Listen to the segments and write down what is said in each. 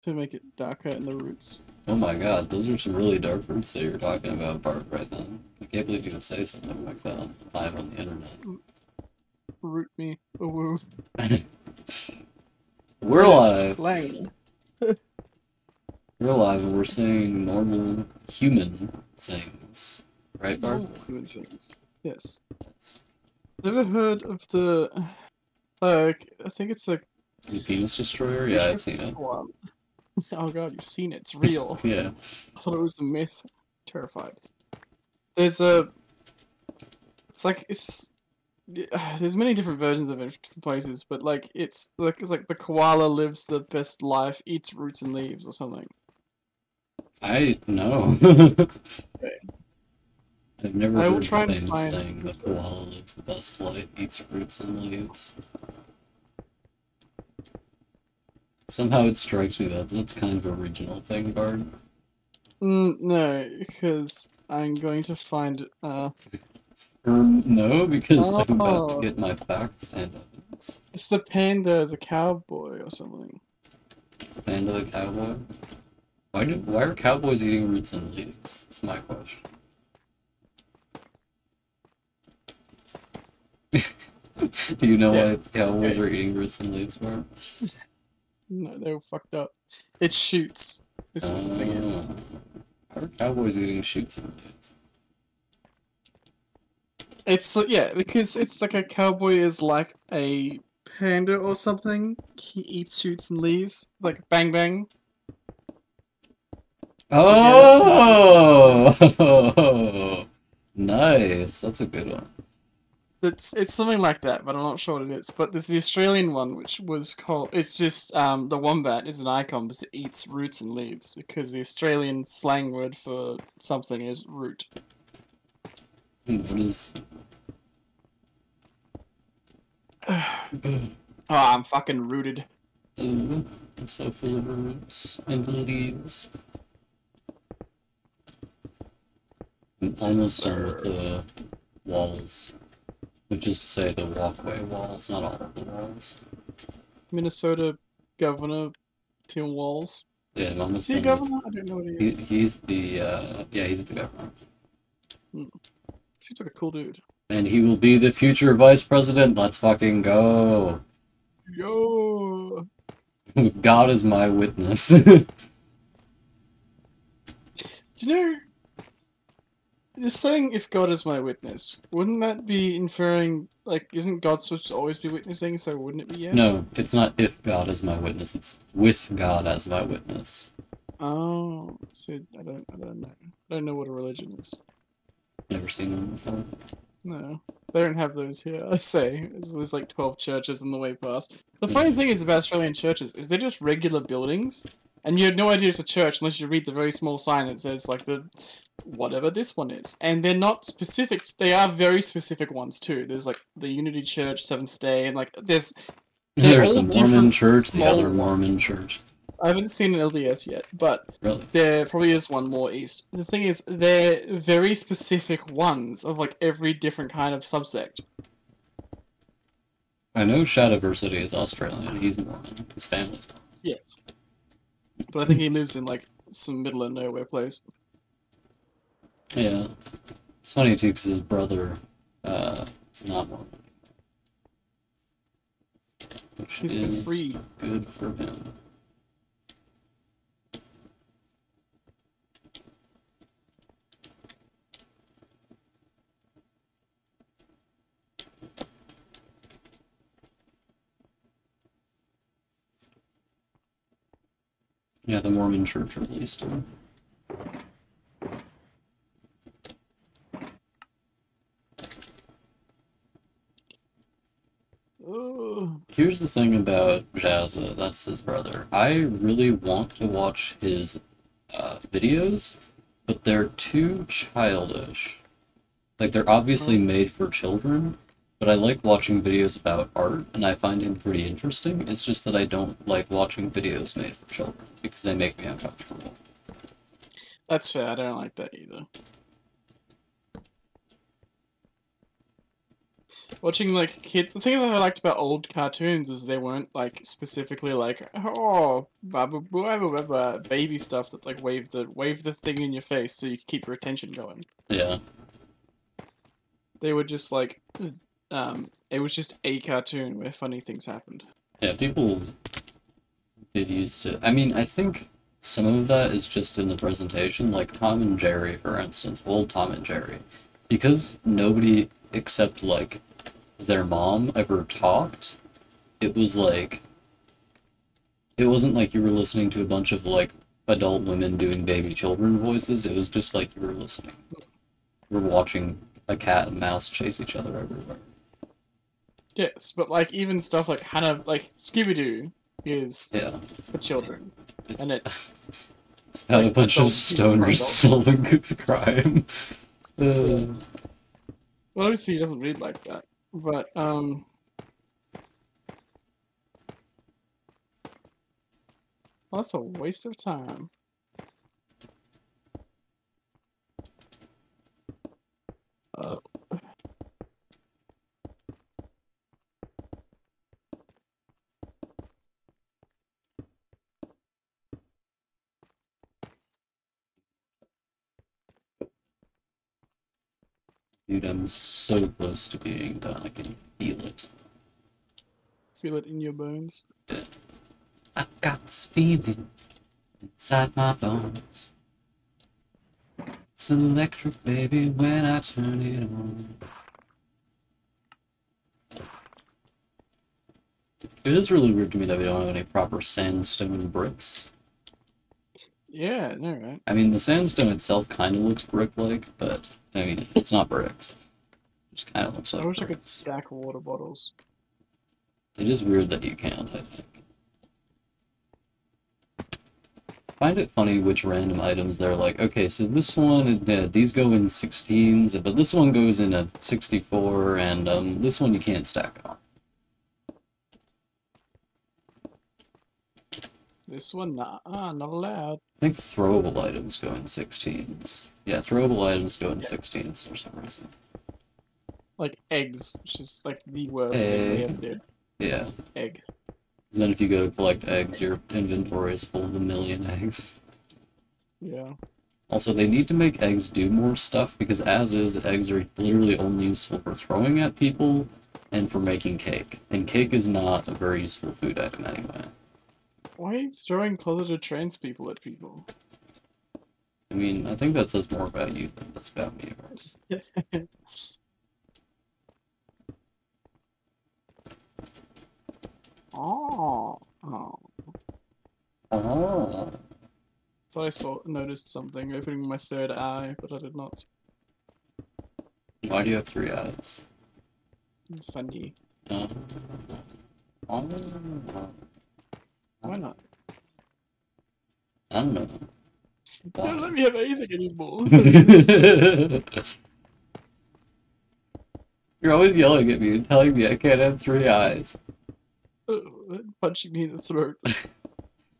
to make it darker in the roots. Oh my god, those are some really dark roots that you're talking about, Bart, right then. I can't believe you would say something like that live on the internet. Root me. Woo. We're British live. slang. We're live and we're saying normal human things. Right, Bart? Normal human things. Yes. Yes. Ever heard of the I think it's like The penis destroyer? pretty Yeah, sure I've it's seen it. one. Oh god, you've seen it. It's real. Yeah. I thought it was a myth. Terrified. There's a. It's like it's. There's many different versions of it in different places, but like it's like the koala lives the best life, eats roots and leaves or something. I know. Okay. I've never I will heard the try and famous find. saying that koala lives the best life, eats roots and leaves. Somehow it strikes me that that's kind of a regional thing, Bard. No, because I'm going to find. No, because I'm about to Oh, get my facts and evidence. it's the panda as a cowboy or something. Panda the cowboy? Why are cowboys eating roots and leaves? That's my question. Do you know Yeah. why cowboys Okay. are eating roots and leaves, Bard? No, they were fucked up. It shoots. Is what the thing is. Why are cowboys eating shoots and leaves? It's yeah, because it's like a cowboy is like a panda or something. He eats, shoots, and leaves. Like bang bang. You get it? It's not. Oh! Nice. That's a good one. It's something like that, but I'm not sure what it is. But there's the Australian one, which was called. It's just the wombat is an icon because it eats roots and leaves. Because the Australian slang word for something is root. What is... Oh, I'm fucking rooted. Ooh, I'm so full of roots and leaves. I'm Yes, almost done with sir. the walls. Which is to say the walkway walls, not all of the walls. Minnesota Governor Tim Walz. Yeah, I'm Is almost he a done with... governor? I don't know what he is. He's the, yeah, he's the governor. Hmm. Seems like a cool dude. And he will be the future vice president. Let's fucking go. Yo. God is my witness. Do you know the saying "If God is my witness"? Wouldn't that be inferring like isn't God supposed to always be witnessing? So wouldn't it be yes? No, it's not if God is my witness, it's with God as my witness. Oh, so I don't know. I don't know what a religion is. Never seen one before. No, they don't have those here. I say there's like 12 churches on the way past. The funny Yeah. thing is about Australian churches is they're just regular buildings, and you have no idea it's a church unless you read the very small sign that says like the whatever this one is, and they're not specific. They are very specific ones too. There's like the Unity Church, Seventh Day, and like they're There's the all Mormon different church, the small other Mormon ones. church. I haven't seen an LDS yet, but Really? there probably is one more east. The thing is, they're very specific ones of like every different kind of subsect. I know Shadiversity is Australian. He's Mormon. His family's Yes, but I think he lives in like some middle of nowhere place. Mormon. Yeah. It's funny too, because his brother is not Mormon, which He's been is freed. good for him. Yeah, the Mormon church released him. Oh, Here's the thing about Jazza, that's his brother. I really want to watch his videos, but they're too childish. Like, they're obviously made for children, but I like watching videos about art, and I find him pretty interesting. It's just that I don't like watching videos made for children, because they make me uncomfortable. that's fair. I don't like that either. Watching like kids, the thing that I liked about old cartoons is they weren't like specifically like baby stuff that like wave the thing in your face so you can keep your attention going. Yeah. They were just like, it was just a cartoon where funny things happened. Yeah, people did used to. I mean, I think some of that is just in the presentation, like Tom and Jerry, for instance, old Tom and Jerry. Because nobody except like their mom ever talked, it was like it wasn't like you were listening to a bunch of like adult women doing baby children voices. It was just like you were listening. You were watching a cat and mouse chase each other everywhere. Yes, but like even stuff like Hannah, like Scooby Doo, is Yeah. for children, It's, and it's it's about like a bunch of adult people for stoners adults. solving crime. Well, obviously he doesn't read like that, but well, that's a waste of time. Dude, I'm so close to being done. I can feel it. Feel it in your bones. I got this feeling inside my bones. It's electric, baby, when I turn it on. It is really weird to me that we don't have any proper sandstone bricks. Yeah, no, right? I mean, the sandstone itself kind of looks brick-like, but, I mean, it's not bricks. It just kind of looks like I wish I could bricks. stack water bottles. It is weird that you can't, I think. I find it funny which random items they're like, okay, so this one, these go in 16s, but this one goes in a 64, and this one you can't stack on. This one, not allowed. I think throwable items go in 16s. Yeah, throwable items go in 16s for some reason. Like eggs, which is like the worst thing they ever did. Yeah. Egg. Then if you go to collect eggs, your inventory is full of 1,000,000 eggs. Yeah. Also, they need to make eggs do more stuff because as is, eggs are literally only useful for throwing at people and for making cake. And cake is not a very useful food item anyway. Why are you throwing closeted trans people at people? I mean, I think that says more about you than that's about me, right? Oh. Oh. So I noticed something opening my third eye, but I did not. Why do you have 3 eyes? Funny. Oh. Why not? I don't know. You don't let me have anything anymore. You're always yelling at me and telling me I can't have 3 eyes. Punching me in the throat.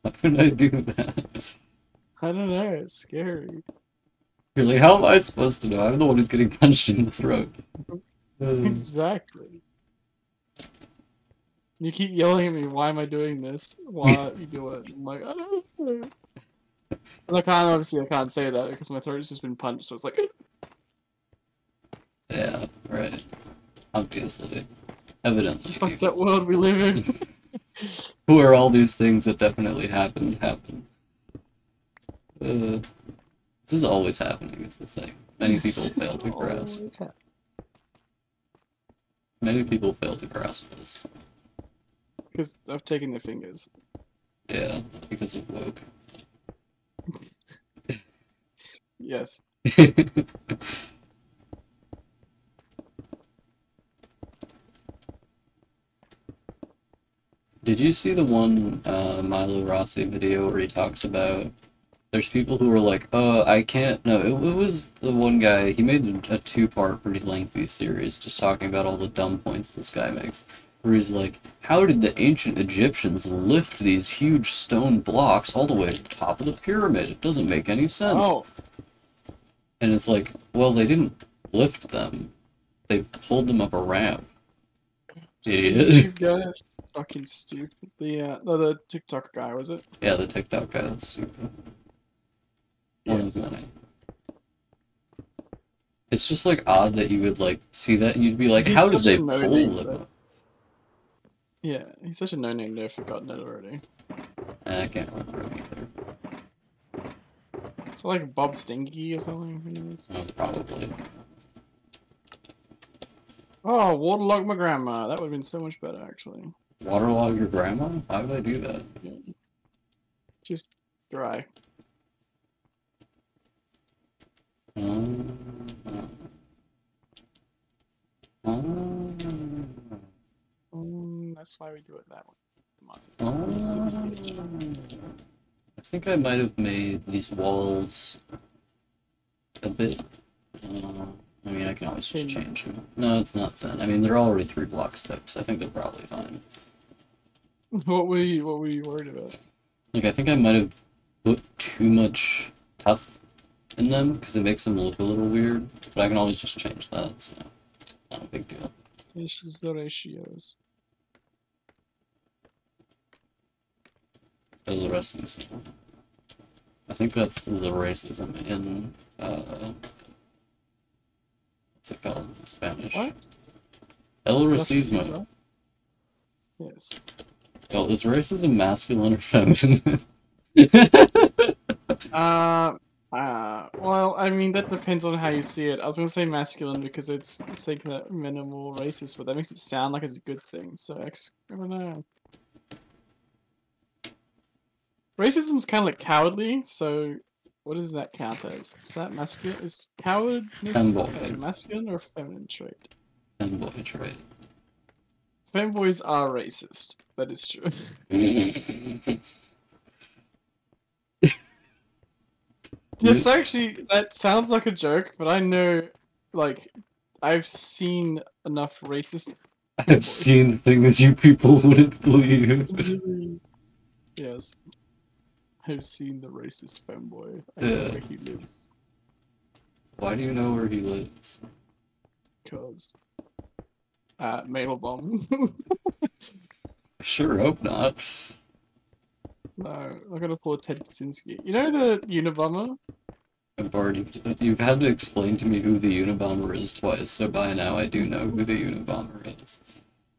How can I do that? I don't know, it's scary. You're like, how am I supposed to know? I'm the one who's getting punched in the throat. Exactly. You keep yelling at me, why am I doing this? Why you do it? I'm like, I don't know. And obviously I can't say that because my throat has just been punched, so it's like... Yeah, right. Obviously. Evidence. It's a fucked up world we live in. Where all these things that definitely happened happen. This is always happening, is the thing. Many people fail to grasp. Many people fail to grasp this. Because I've taken their fingers. Yeah, because of woke. Yes. Did you see the one Milo Rossi video where he talks about there's people who are like, oh, I can't, no, it was the one guy, he made a 2-part pretty lengthy series just talking about all the dumb points this guy makes, where he's like, how did the ancient Egyptians lift these huge stone blocks all the way to the top of the pyramid? It doesn't make any sense. Oh. And it's like, well, they didn't lift them, they pulled them up a ramp. So the Idiot. YouTube guy, that's fucking stupid. The TikTok guy, was it? Yeah, the TikTok guy, that's stupid. One Yes. of many. It's just like odd that you would like see that and you'd be like, He's how did such they a pull no-name, them? though. Yeah, he's such a no-name, they've forgotten it already. I can't remember him either. It's like Bob Stinky or something. Who knows? Oh, probably. Oh, waterlog my grandma. That would have been so much better, actually. Waterlog your grandma? Why would I do that? Yeah. Just dry. That's why we do it that way. Come on. You silly bitch. I think I might have made these walls a bit. I mean, I can always just change them. No, it's not thin. I mean, they're already 3 blocks thick, so I think they're probably fine. What were you worried about? Like, I think I might have put too much tough in them because it makes them look a little weird, but I can always just change that, so not a big deal. It's just the ratios. The racism. I think that's the racism in what's it called in Spanish? What? El racismo. Yes. Well, is racism masculine or feminine? Well, I mean, that depends on how you see it. I was gonna say masculine because it's think that men are more racist, but that makes it sound like it's a good thing, so I don't know. Racism's kind of like cowardly, so what does that count as? Is that masculine? Is cowardness a masculine or feminine trait? Femboy trait. Femboys are racist. That is true. It's actually, that sounds like a joke, but I know, like, I've seen enough racist. I've seen things you people wouldn't believe. Yes. I've seen the racist femboy. I know where he lives. Why do you know where he lives? Because. Mail bomb. I sure hope not. No, I'm gonna pull a Ted Kaczynski. You know the Unabomber? Bart, you've had to explain to me who the Unabomber is twice, so by now I do know who the Unabomber is.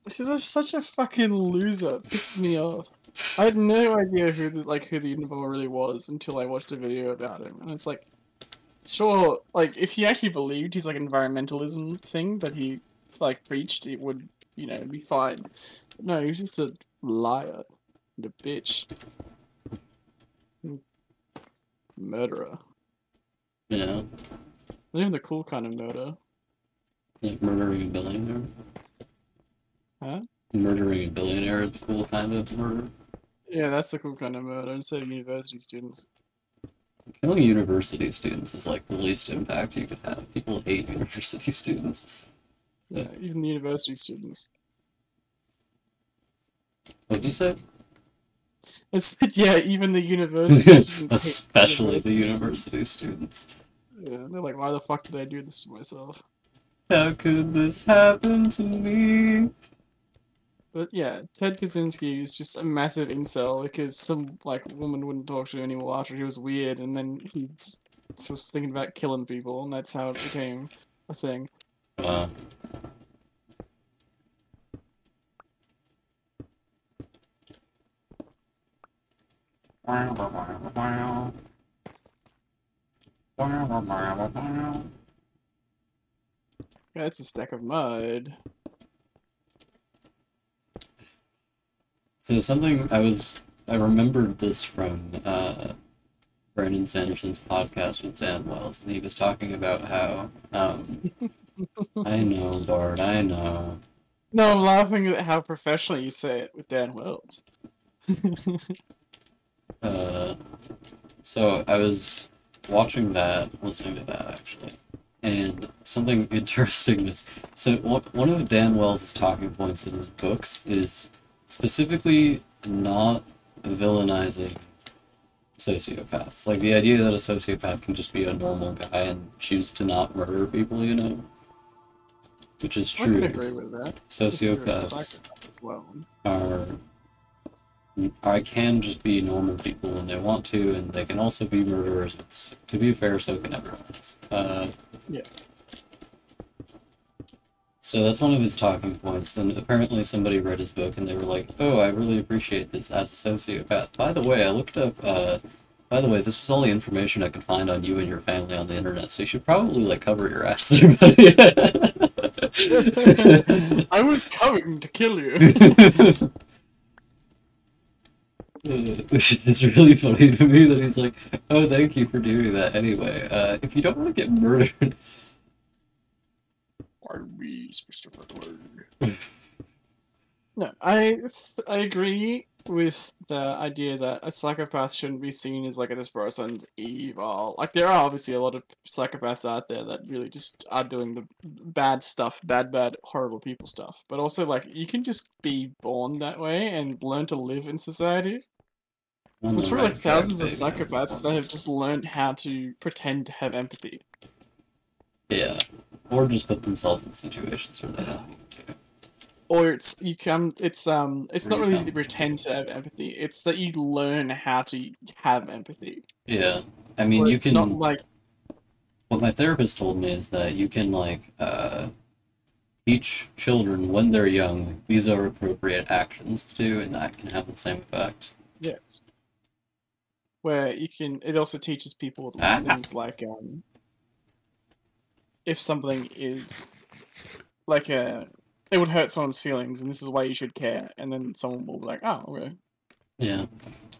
This is such a fucking loser. It pisses me off. I had no idea who the Unabomber really was until I watched a video about him, and it's like, sure, like if he actually believed his like environmentalism thing that he like preached, it would, you know, be fine. But no, he's just a liar and a bitch, murderer. Yeah. Not even the cool kind of murder. Like murdering a billionaire? Huh? Murdering a billionaire is the cool kind of murder? Yeah, that's the cool kind of murder instead of university students. Killing university students is like the least impact you could have. People hate university students. Yeah, even the university students. What'd you say? I said, yeah, even the university students. Especially the university students. Yeah, they're like, why the fuck did I do this to myself? How could this happen to me? But yeah, Ted Kaczynski is just a massive incel because some like woman wouldn't talk to him anymore after he was weird, and then he just was thinking about killing people, and that's how it became a thing. Yeah, it's a stack of mud. So something I remembered this from Brandon Sanderson's podcast with Dan Wells, and he was talking about how I know, Bart, I know. No, I'm laughing at how professionally you say it with Dan Wells. So I was watching that, listening to that actually, and something interesting is, so one of Dan Wells' talking points in his books is specifically not villainizing sociopaths. Like the idea that a sociopath can just be a normal guy and choose to not murder people, you know? which is I can true. agree with that. Sociopaths Well, are can just be normal people when they want to, and they can also be murderers. But to be fair, so can everyone else. yes. So that's one of his talking points, and apparently somebody read his book and they were like, "Oh, I really appreciate this as a sociopath." By the way, I looked up. By the way, this was all the information I could find on you and your family on the internet, so you should probably like cover your ass there, buddy. I was coming to kill you. Which is it's really funny to me that he's like, "Oh, thank you for doing that." Anyway, if you don't want to get murdered. Are we supposed to word? No, I agree with the idea that a psychopath shouldn't be seen as like this person's evil. Like there are obviously a lot of psychopaths out there that really just are doing the bad stuff, bad, horrible people stuff. But also like you can just be born that way and learn to live in society. On There's the probably like right track, thousands of baby, I'm psychopaths that have performance. just learned how to pretend to have empathy. Yeah, or just put themselves in situations where they don't need to. Or it's you come it's not Where you really come. to pretend to have empathy, it's that you learn how to have empathy. Yeah, I mean, Or you it's not can. like What my therapist told me is that you can like teach children when they're young these are appropriate actions to do, and that can have the same effect. yes. Where you can it also teaches people Ah. things like if something is like it would hurt someone's feelings and this is why you should care, and then someone will be like, oh okay. Yeah,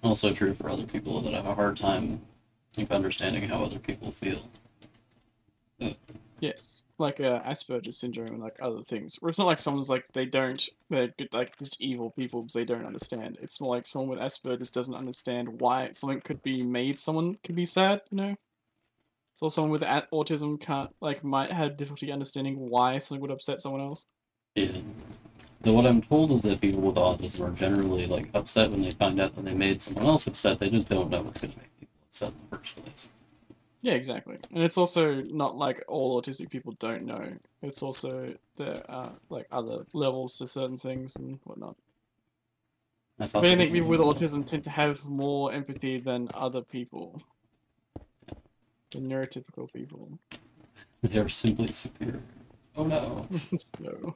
also true for other people that have a hard time like understanding how other people feel. Yes, like Asperger's syndrome and like other things. Where it's not like someone's like they're good, like just evil people because they don't understand. It's more like someone with Asperger's doesn't understand why something could be made. Someone could be sad, you know. So someone with autism can't like might have difficulty understanding why something would upset someone else. Yeah. Though what I'm told is that people with autism are generally like upset when they find out that they made someone else upset. They just don't know what's going to make people upset in the first place. Yeah, exactly. And it's also not like all autistic people don't know. It's also there are like other levels to certain things and whatnot. I If thought there was anything, people with only autism tend to have more empathy than other people, than neurotypical people. they're simply superior. Oh no. So,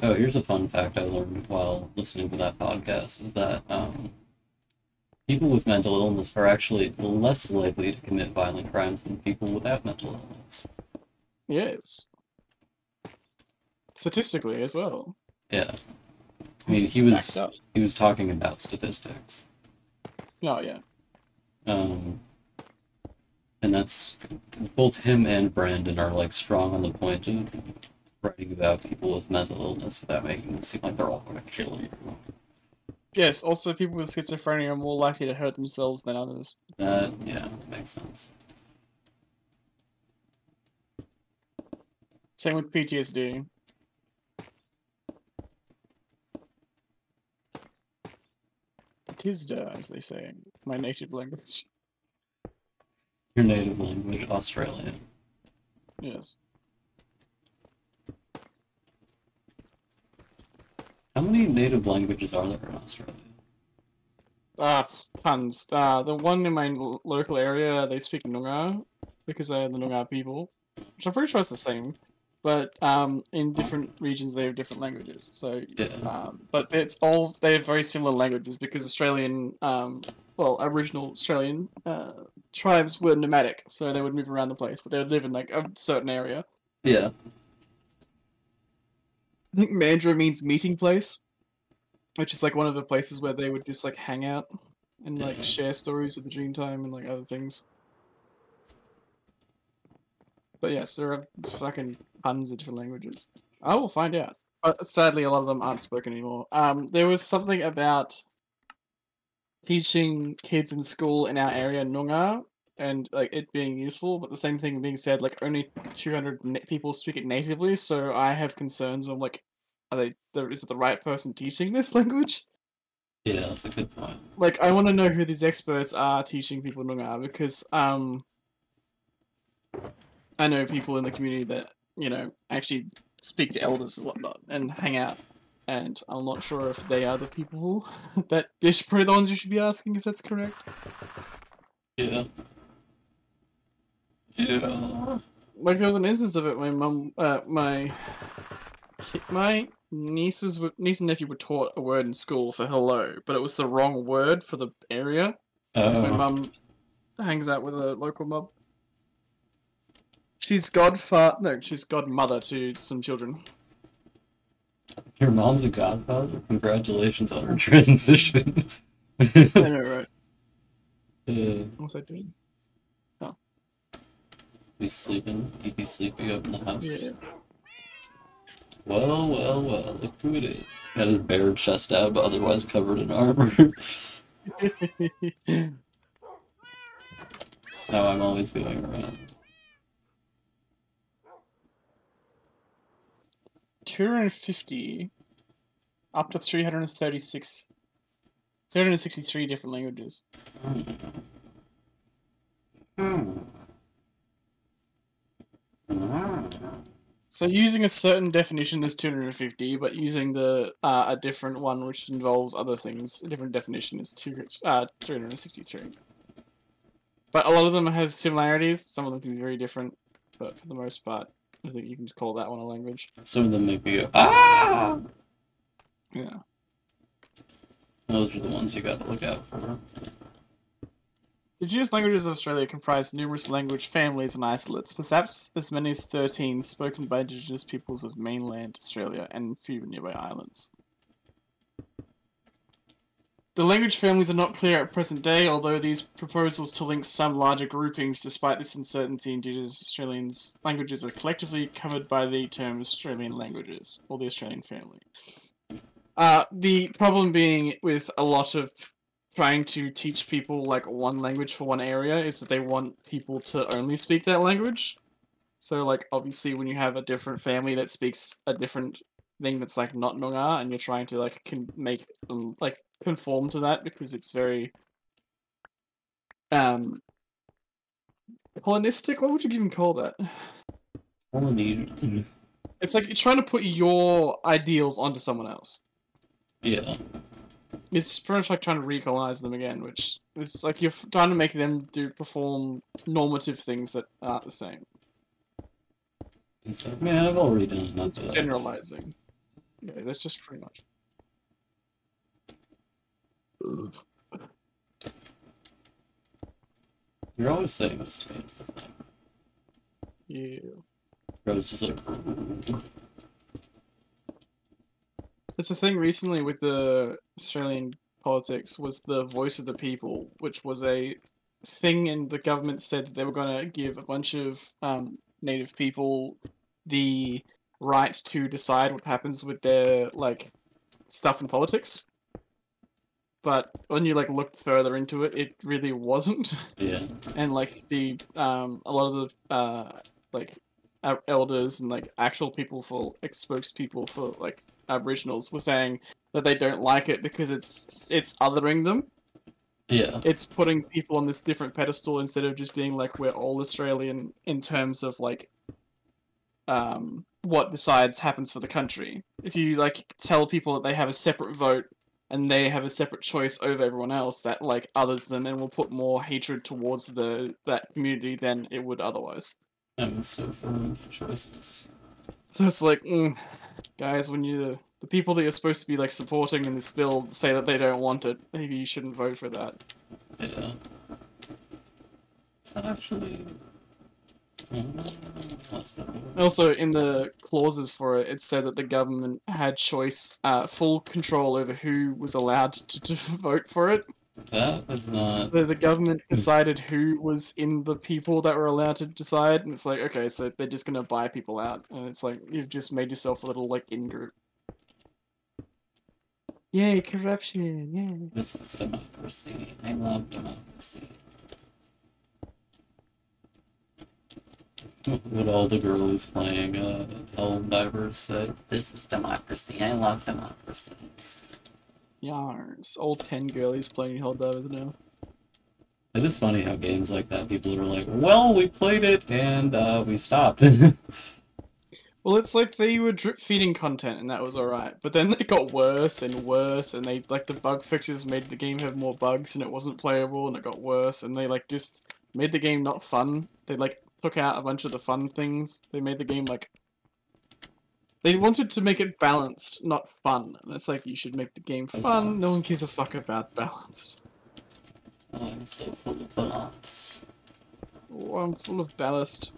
Oh, here's a fun fact I learned while listening to that podcast is that people with mental illness are actually less likely to commit violent crimes than people without mental illness. yes. Statistically as well. Yeah. I mean, This is backed up. he was talking about statistics. Oh, yeah. And that's both him and Brandon are like strong on the point of writing about people with mental illness without making it seem like they're all going to kill you. Yes, also people with schizophrenia are more likely to hurt themselves than others. That, yeah, makes sense. Same with PTSD. Tisda, as they say, my native language. Your native language, Australian. Yes. How many native languages are there in Australia? Tons. The one in my local area, they speak Noongar, because they are the Noongar people, which I'm pretty sure it's the same. But in different regions, they have different languages. So, Yeah. but they have very similar languages because Australian, Aboriginal Australian tribes were nomadic, so they would move around the place, but they would live in like a certain area. Yeah. I think Mandurah means meeting place, which is like one of the places where they would just like hang out and like Yeah. share stories of the dream time and like other things. But yes, there are fucking tons of different languages. I will find out. But sadly, a lot of them aren't spoken anymore. There was something about teaching kids in school in our area Noongar and like it being useful, but the same thing being said, like only 200 people speak it natively. So I have concerns. I'm like, is it the right person teaching this language? Yeah, that's a good point. Like, I want to know who these experts are teaching people Noongar because I know people in the community that, actually speak to elders and whatnot and hang out. And I'm not sure if they are the people that they're probably the ones you should be asking if that's correct. Yeah. Yeah. Like there was an instance of it. My mum, my niece and nephew were taught a word in school for hello, but it was the wrong word for the area. My mum hangs out with a local mob. She's she's godmother to some children. Your mom's a godfather? Congratulations on her transition. I know, right? Yeah. What's I doing? Oh. Be sleeping. He'd be sleeping up in the house. Yeah. Well, well, well, look who it is. Got his bare chest out, but otherwise covered in armor. That's how I'm always going around. 250 up to 363 different languages. So using a certain definition, there's 250, but using the a different one which involves other things, a different definition is 363. But a lot of them have similarities. Some of them can be very different, but for the most part, I think you can just call that one a language. Some of them make me go, ah! Yeah. Those are the ones you gotta look out for. The Indigenous languages of Australia comprise numerous language families and isolates, perhaps as many as 13 spoken by Indigenous peoples of mainland Australia and few nearby islands. The language families are not clear at present day, although these proposals to link some larger groupings. Despite this uncertainty, Indigenous Australian languages are collectively covered by the term Australian languages, or the Australian family. The problem being with a lot of trying to teach people like one language for one area is that they want people to only speak that language. So like obviously when you have a different family that speaks a different thing that's like not Noongar, and you're trying to like make them like conform to that because it's very Hellenistic. What would you even call that? Polynesian. It's like you're trying to put your ideals onto someone else. Yeah. It's pretty much like trying to recolonize them again, which is like you're trying to make them perform normative things that aren't the same. It's like, man, I've already done enough It's of that. generalizing. Yeah, that's just pretty much. You're always saying this to me, is the thing. Yeah. I was just like, It's the thing recently with the Australian politics was the voice of the people, which was a thing, and the government said that they were going to give a bunch of native people the right to decide what happens with their like stuff in politics. But when you like looked further into it, it really wasn't. yeah. And like the a lot of the like elders and like actual people for like spokespeople for like Aboriginals were saying that they don't like it because it's othering them. Yeah. It's putting people on this different pedestal instead of just being like we're all Australian in terms of like what decides happens for the country. If you like tell people that they have a separate vote and they have a separate choice over everyone else, that like others them and will put more hatred towards that community than it would otherwise. I'm so firm for choices. So it's like, guys, when the people that you're supposed to be like supporting in this bill say that they don't want it, maybe you shouldn't vote for that. Yeah. Is that actually? That's not Also, in the clauses for it, it said that the government had full control over who was allowed to vote for it. That is not. So the government decided who was in the people that were allowed to decide, and it's like, okay, so they're just gonna buy people out, and it's like, you've just made yourself a little, like, in-group. Yay, corruption, yay. This is democracy. I love democracy. What all the girls playing Helldivers said. This is democracy. I love democracy. Yars. All 10 girlies playing Helldivers now. It is funny how games like that, people are like, well, we played it and we stopped. Well, it's like they were drip feeding content and that was alright, but then they got worse and worse, and they like the bug fixes made the game have more bugs and it wasn't playable and it got worse, and they like just made the game not fun. They like took out a bunch of the fun things. They made the game like they wanted to make it balanced, not fun. And it's like you should make the game fun. No one gives a fuck about balanced. I'm so full of balance. Oh, I'm full of ballast.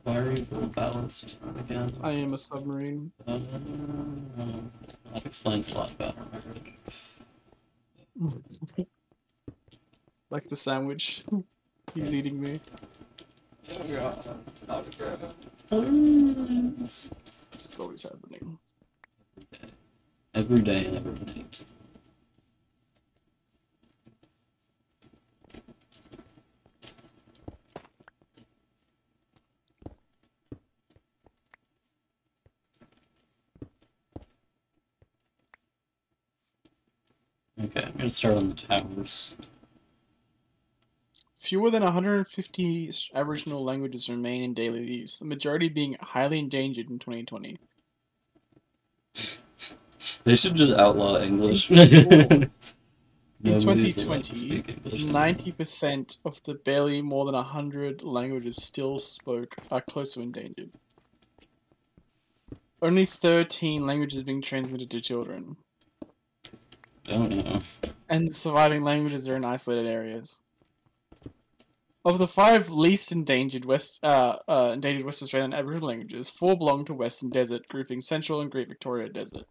Why are you full of ballast again? I am a submarine. That explains a lot about our marriage. Like the sandwich. He's eating me. Yeah, autograph. Please. This is always happening. Every day and every night. Okay, I'm gonna start on the towers. Fewer than 150 Aboriginal languages remain in daily use, the majority being highly endangered in 2020. They should just outlaw English. In Nobody's allowed to speak 2020, English anymore. 90% of the barely more than 100 languages still spoke are close to endangered. Only 13 languages being transmitted to children. Oh no. And the surviving languages are in isolated areas. Of the 5 least endangered West Australian Aboriginal languages, 4 belong to Western Desert, grouping Central and Great Victoria Desert.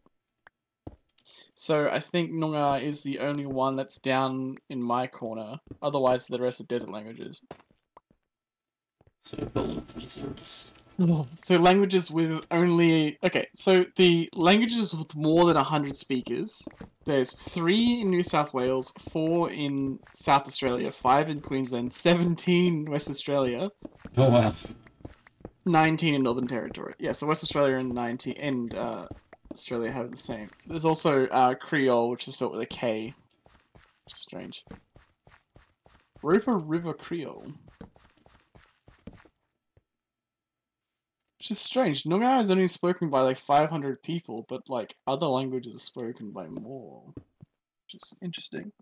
So I think Noongar is the only one that's down in my corner. Otherwise, the rest are desert languages. So full of desserts. So languages with only... Okay, so the languages with more than 100 speakers, there's 3 in New South Wales, 4 in South Australia, 5 in Queensland, 17 in West Australia, Oh wow. 19 in Northern Territory. Yeah, so West Australia and 19 and Australia have the same. There's also Creole, which is spelled with a K. Which is strange. Roper River Creole. Which is strange. Noongar is only spoken by like 500 people, but like other languages are spoken by more. Which is interesting.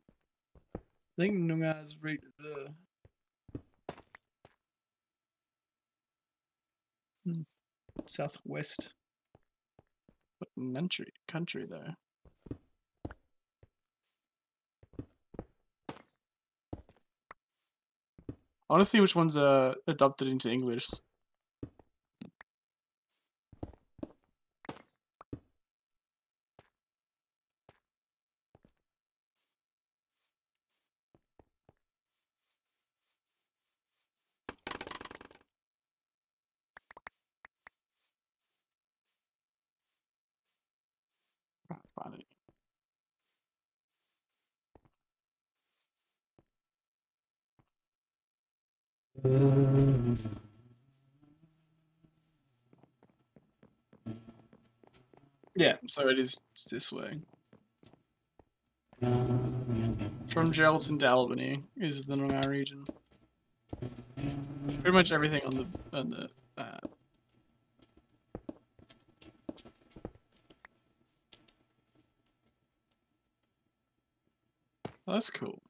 I think Noongar is rated southwest country though. I want to see which ones are adopted into English. Can't find it. Yeah, so it is this way. From Geraldton to Albany is the Noongar region. Pretty much everything on the oh, that's cool.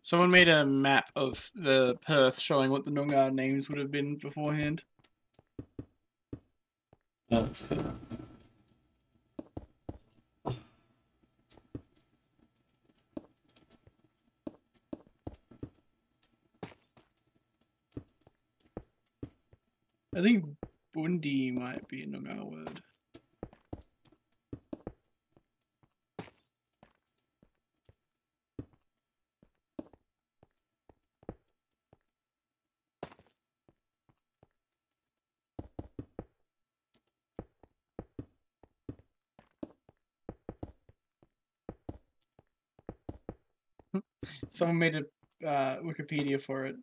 Someone made a map of the Perth showing what the Noongar names would have been beforehand. That's cool. I think Bundi might be a Noongar word. Someone made a Wikipedia for it.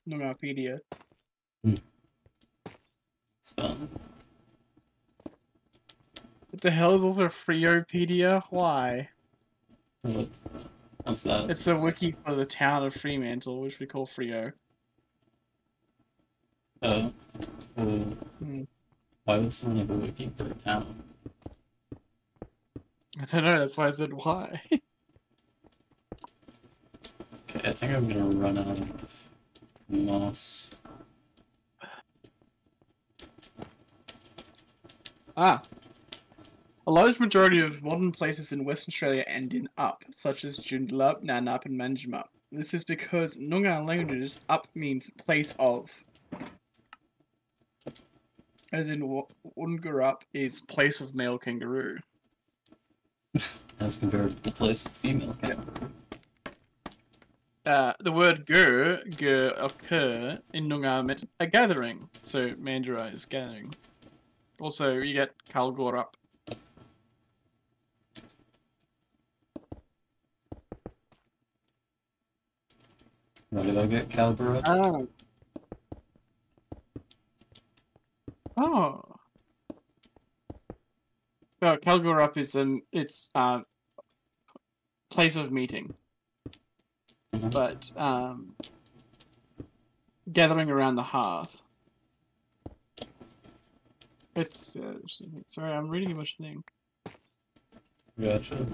Noongarpedia. It's fun. What the hell is also Freopedia? Why? What? What's that? It's a wiki for the town of Fremantle, which we call Frio. Oh. Well, Hmm. why would someone have a wiki for a town? I don't know, that's why I said why. Okay, I think I'm gonna run out of moss. Ah. A large majority of modern places in Western Australia end in up, such as Joondalup, Nannup, and Manjimup. This is because Noongar languages, up means place of. As in, Woongarup is place of male kangaroo. As compared to the place of female kangaroo. The word gur occur in Noongar meant a gathering, so Mandurah is gathering. Also, you get Kalgorup. Why did I get Calbara? Oh. Oh. Well, Kalgorup is it's place of meeting, Mhm. but gathering around the hearth. It's sorry, I'm reading a bunch of things. Gotcha.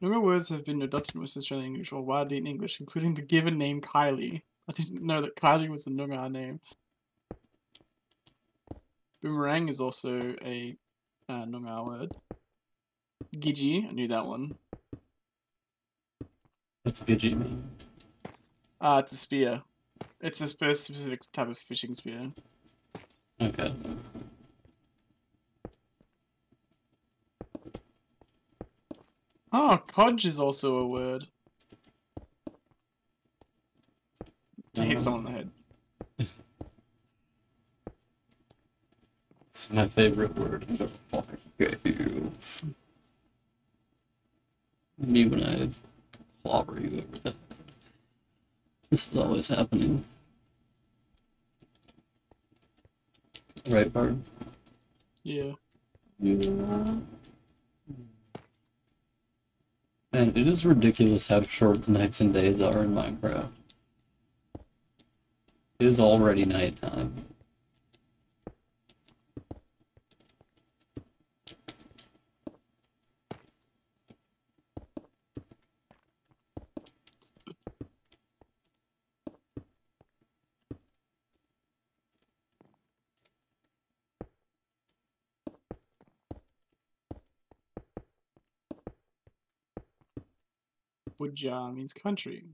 Noongar words have been adopted in West Australian English or widely in English, including the given name Kylie. I didn't know that Kylie was a Noongar name. Boomerang is also a Noongar word. Gidgee, I knew that one. What's Gidgee mean? It's a spear. It's a specific type of fishing spear. Okay. Oh, codge is also a word. To hit someone in the head. It's my favorite word. I'm gonna fucking get you. Me when I clobber you over the head. This is always happening. Right, Bard? Yeah. Yeah. Man, it is ridiculous how short the nights and days are in Minecraft. It is already nighttime. Wujja means country.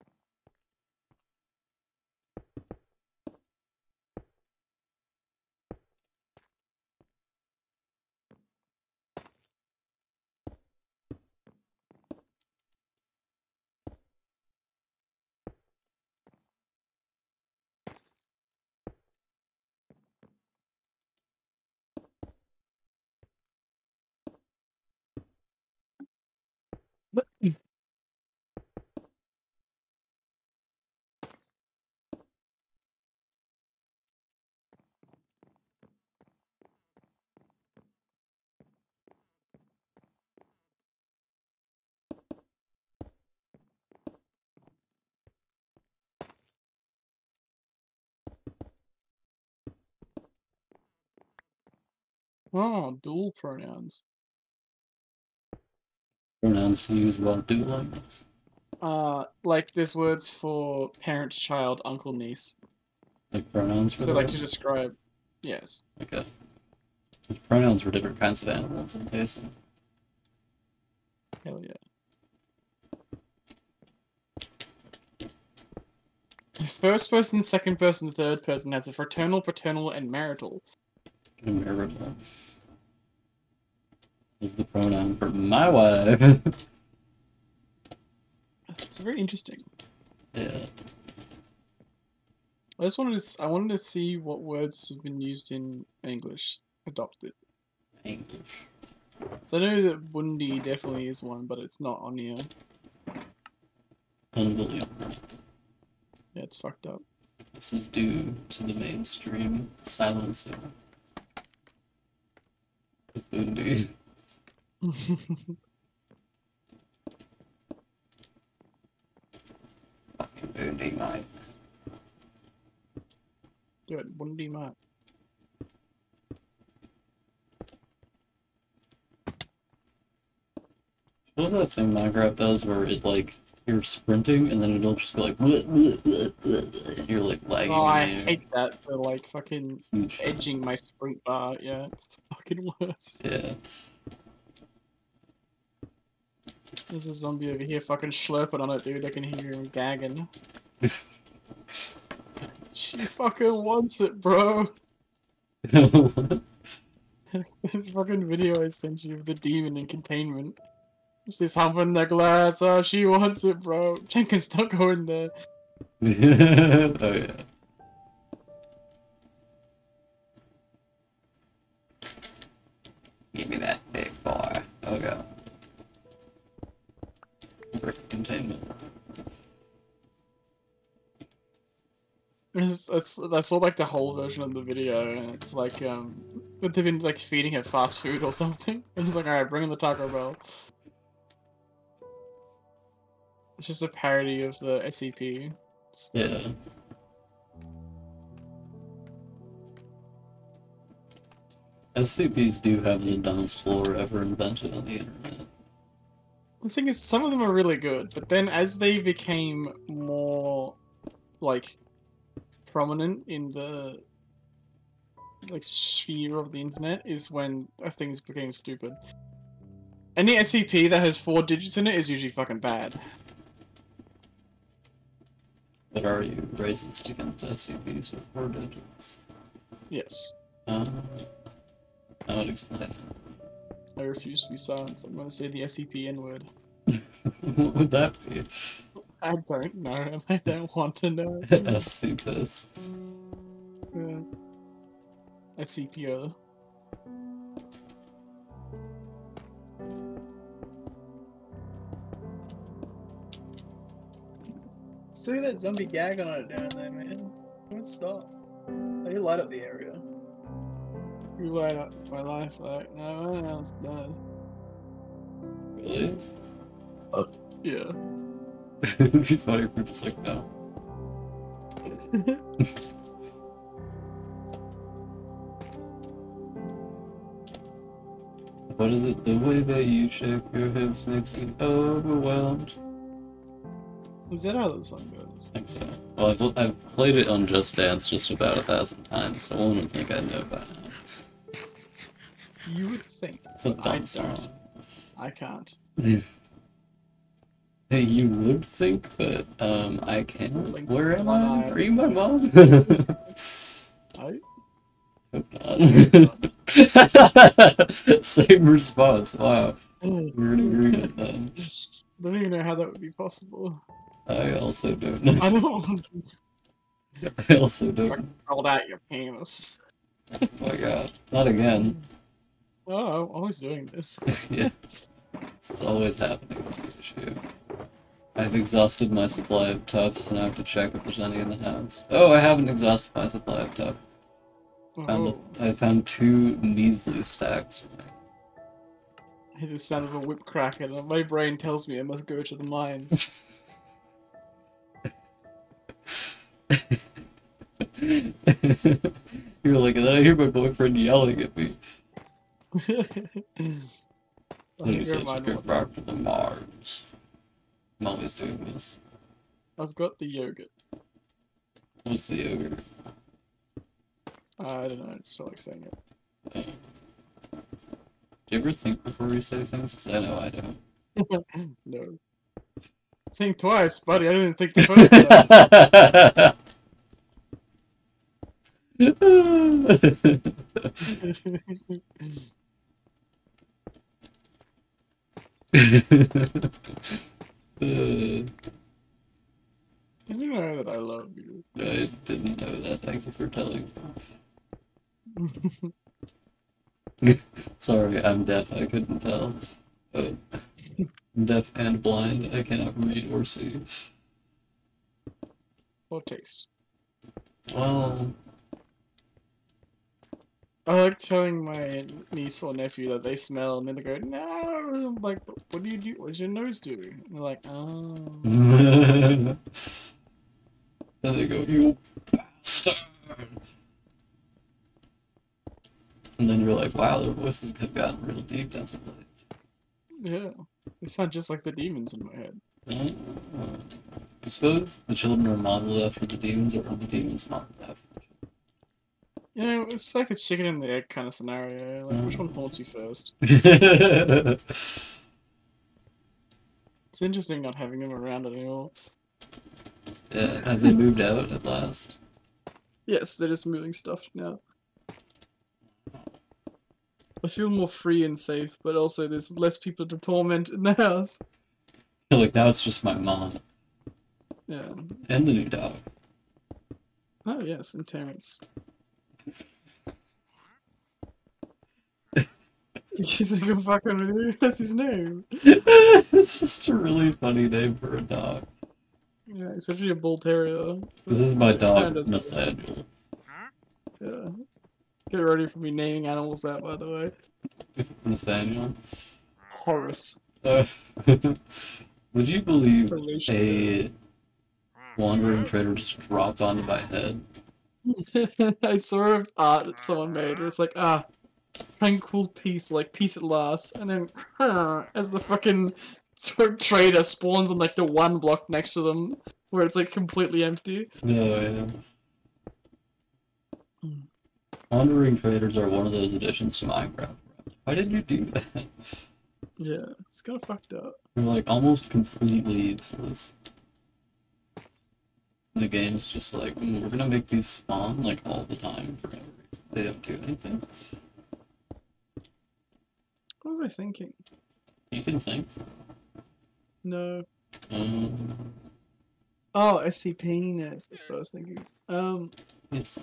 Oh, dual pronouns. Pronouns used while dueling. Like there's words for parent, child, uncle, niece. Like pronouns for So like that? to describe, yes. Okay. There's pronouns for different kinds of animals in Jason. Hell yeah. First person, second person, third person has a fraternal, paternal, and marital. Marital. This is the pronoun for my wife. It's very interesting. Yeah. I wanted to see what words have been used in English adopted. English. So I know that Bundi definitely is one, but it's not on here. Unbelievable. Yeah, it's fucked up. This is due to the mainstream silencing the Bundi. Bundy mate. Do it, Bundy mate. What that thing Minecraft does where it like you're sprinting and then it'll just go like and you're like lagging Oh, I in the air. hate that for like fucking Huge. edging my sprint bar. Yeah, it's the fucking worst. Yeah. There's a zombie over here fucking slurping on it, dude. I can hear him gagging. She fucking wants it, bro. This fucking video I sent you of the demon in containment. She's humping the glass. Oh, she wants it, bro. Jenkins, don't go in there. Oh yeah. Give me that big boy. Oh god. Brick containment. I saw like the whole version of the video, and it's like but they've been like feeding her fast food or something, and it's like, all right, bring in the Taco Bell. It's just a parody of the SCP. Yeah. SCPs do have the dumbest lore ever invented on the internet. The thing is, some of them are really good, but then as they became more like prominent in the like sphere of the internet is when things became stupid. Any SCP that has 4 digits in it is usually fucking bad. But are you racist against SCPs with 4 digits? Yes. I would explain. I refuse to be silenced. I'm gonna say the SCP N-word. What would that be? I don't know, and I don't want to know. SCPs. Yeah. SCPO. See that zombie gag on it down there, man. Don't stop. They light up the area. You light up my life like no one else does. Really? Yeah. It'd be funny if we're just like, no. What is it? The way that you shake your hips makes me overwhelmed. Is that how the song goes? I think so. Well, I've played it on Just Dance just about 1,000 times, so one would think I know by now. You would think. It's a I dumb don't. song. I can't. Hey, you would think, but I can't. Links Where to am one I? eye. Are you my mom? I Hope not. Same response. Wow. We're in agreement then. don't even know how that would be possible. I also don't know. I don't want I also to don't. roll out your penis. Oh my god. Not again. Oh, I'm always doing this. Yeah. This is always happening with the issue. I've exhausted my supply of tufts and I have to check if there's any in the house. Oh, I haven't exhausted my supply of tuff. Oh, I found 2 measly stacks. I hear the sound of a whip crack and my brain tells me I must go to the mines. You're like, and then I hear my boyfriend yelling at me. Then he says, get back to the mines. I'm always doing this. I've got the yogurt. What's the yogurt? I don't know, I just feel like saying it. Do you ever think before you say things? Because I know I don't. No. Think twice, buddy. I didn't think the first time. You know that I love you. I didn't know that. Thank you for telling me. Sorry, I'm deaf. I couldn't tell. I'm deaf and blind. I cannot read or see. Or taste. Well, I like telling my niece or nephew that they smell, and then they go, "No." I'm like, "What do you do? What's your nose do?" And they're like, "Oh." And they go, you bastard! And then you're like, wow, their voices have gotten real deep, doesn't it? Yeah. They sound just like the demons in my head. I suppose the children are modeled after the demons, or are the demons modeled after the You know, it's like the chicken and the egg kind of scenario. Like, which one haunts you first? children? It's interesting not having them around anymore. Yeah, have they moved out at last? Yes, they're just moving stuff now. I feel more free and safe, but also there's less people to torment in the house. Like, now it's just my mom. Yeah. And the new dog. Oh, yes, and Terrence. You think I'm fucking with you? That's his name. It's just a really funny name for a dog. Yeah, it's actually a bull terrier. This is my dog, does- Nathaniel. Yeah. Get ready for me naming animals that, by the way. Nathaniel. Horace. Would you believe Relation. a wandering trader just dropped onto my head? I saw an art that someone made where it's like, tranquil peace, like peace at last, and then as the fucking trader spawns on like the one block next to them where it's like completely empty. No, yeah. Wandering traders are one of those additions to Minecraft. Why did you do that? Yeah, it's kind of fucked up. They're like almost completely useless. The game's just like, we're gonna make these spawn like all the time for no reason. They don't do anything. What was I thinking? You can think. No. Um, Oh, SCP-ness. That's what I was thinking. it's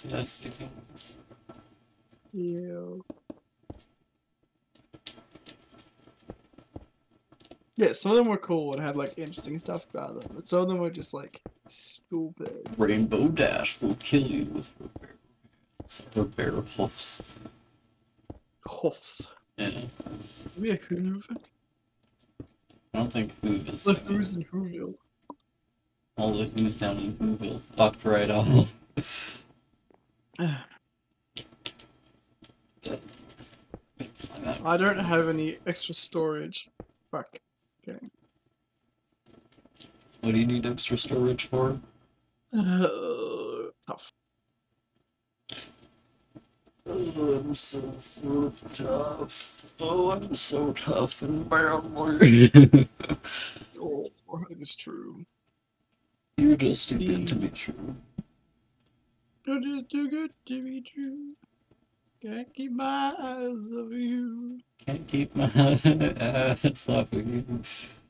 yes, you can. Yeah. Yeah, some of them were cool and had like interesting stuff about them, but some of them were just like stupid. Rainbow Dash will kill you with her bare hoofs. Hoofs. Yeah. Maybe a hoof. I don't think Hoove is The singing. who's in Whoville. All the Who's down in Whoville fucked right off. I don't have any extra storage. Fuck. Okay. What do you need extra storage for? Tough. Oh, I'm so tough. Oh, I'm so tough and manly. Oh, that is true. You're just too good to be true. You're just too good to be true. Can't keep my eyes off you. Can't keep my ass off of you.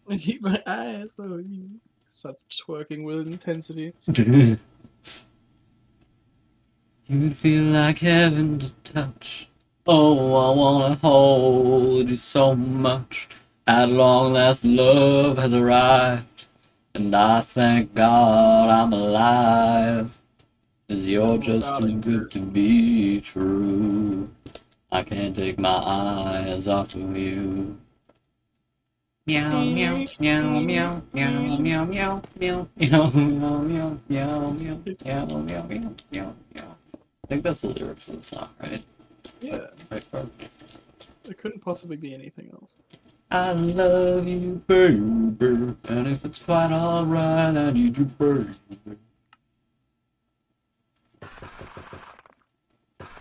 I keep my eyes on you. Such twerking with intensity. You'd feel like heaven to touch. Oh, I wanna hold you so much. At long last, love has arrived, and I thank God I'm alive. 'Cause you're just too good to be true. I can't take my eyes off of you. Meow meow meow meow meow meow meow meow meow meow meow meow meow meow meow meow meow. I think that's the lyrics of the song, right? Yeah, Right, bro. it couldn't possibly be anything else. I love you, baby, and if it's quite alright, I need you, baby.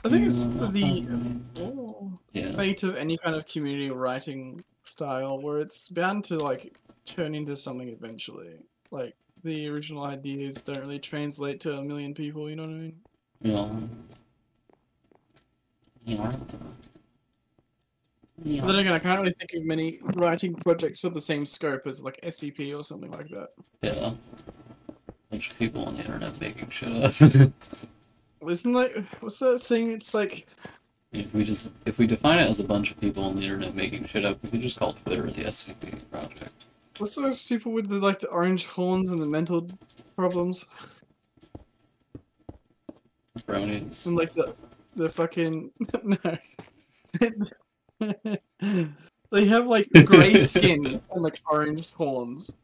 I think it's the Yeah. fate of any kind of community writing style where it's bound to like turn into something eventually. Like the original ideas don't really translate to a million people, you know what I mean? Yeah. Yeah. But then again, I can't really think of many writing projects of the same scope as like SCP or something like that. Yeah. Bunch of people on the internet making shit up. Isn't like what's that thing? It's like If we define it as a bunch of people on the internet making shit up, we could just call Twitter the SCP project. what's those people with the like the orange horns and the mental problems Brownies. and like the fucking no. They have like grey skin and like orange horns.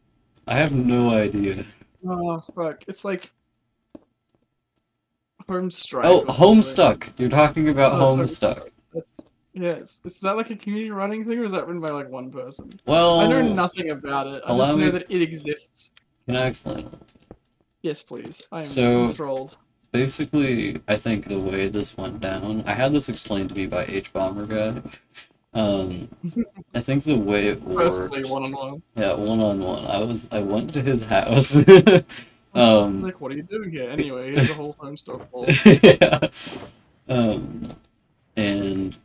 I have no idea. Oh fuck! It's like Home Strike Oh, or something. Homestuck. You're talking about Oh, it's Homestuck. Homestuck. That's yes. Is that like a community running thing, or is that written by like one person? I know Well, nothing about it. I allow just know me. that it exists. Can I explain? Yes, please. I am So enthralled. basically, I think the way this went down, I had this explained to me by H Bomber guy. Um, I think the way it Personally, worked, one on one. yeah, one on one. I went to his house. He's um, like, "What are you doing here?" Anyway, here's the whole Homestuck ball. yeah. Um, and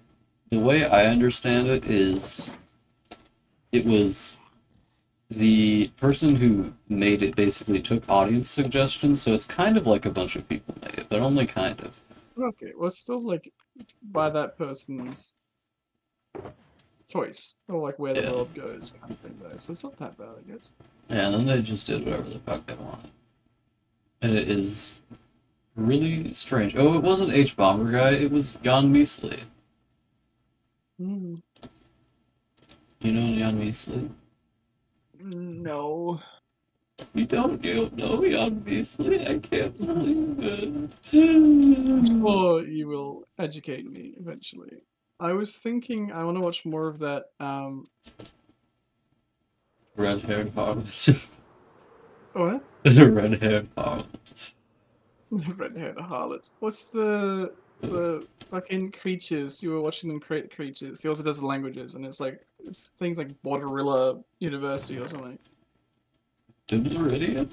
the way I understand it is, it was the person who made it basically took audience suggestions, so it's kind of like a bunch of people made it, but only kind of. Okay, well, it's still like by that person's choice, or like where the Yeah. world goes, kind of thing. Though, so it's not that bad, I guess. Yeah, and then they just did whatever the fuck they wanted. And it is really strange. Oh, it wasn't H Bomber guy, it was Jan Measley. Mm, You know Jan Measley? no. You don't know Jan Measley? I can't believe it. Or you will educate me eventually. I was thinking I want to watch more of that. Red-haired harlot. What? Red-haired harlot. Red-haired harlot. What's the fucking creatures? You were watching them create creatures. He also does the languages, and it's things like Borderilla University or something. Iridium?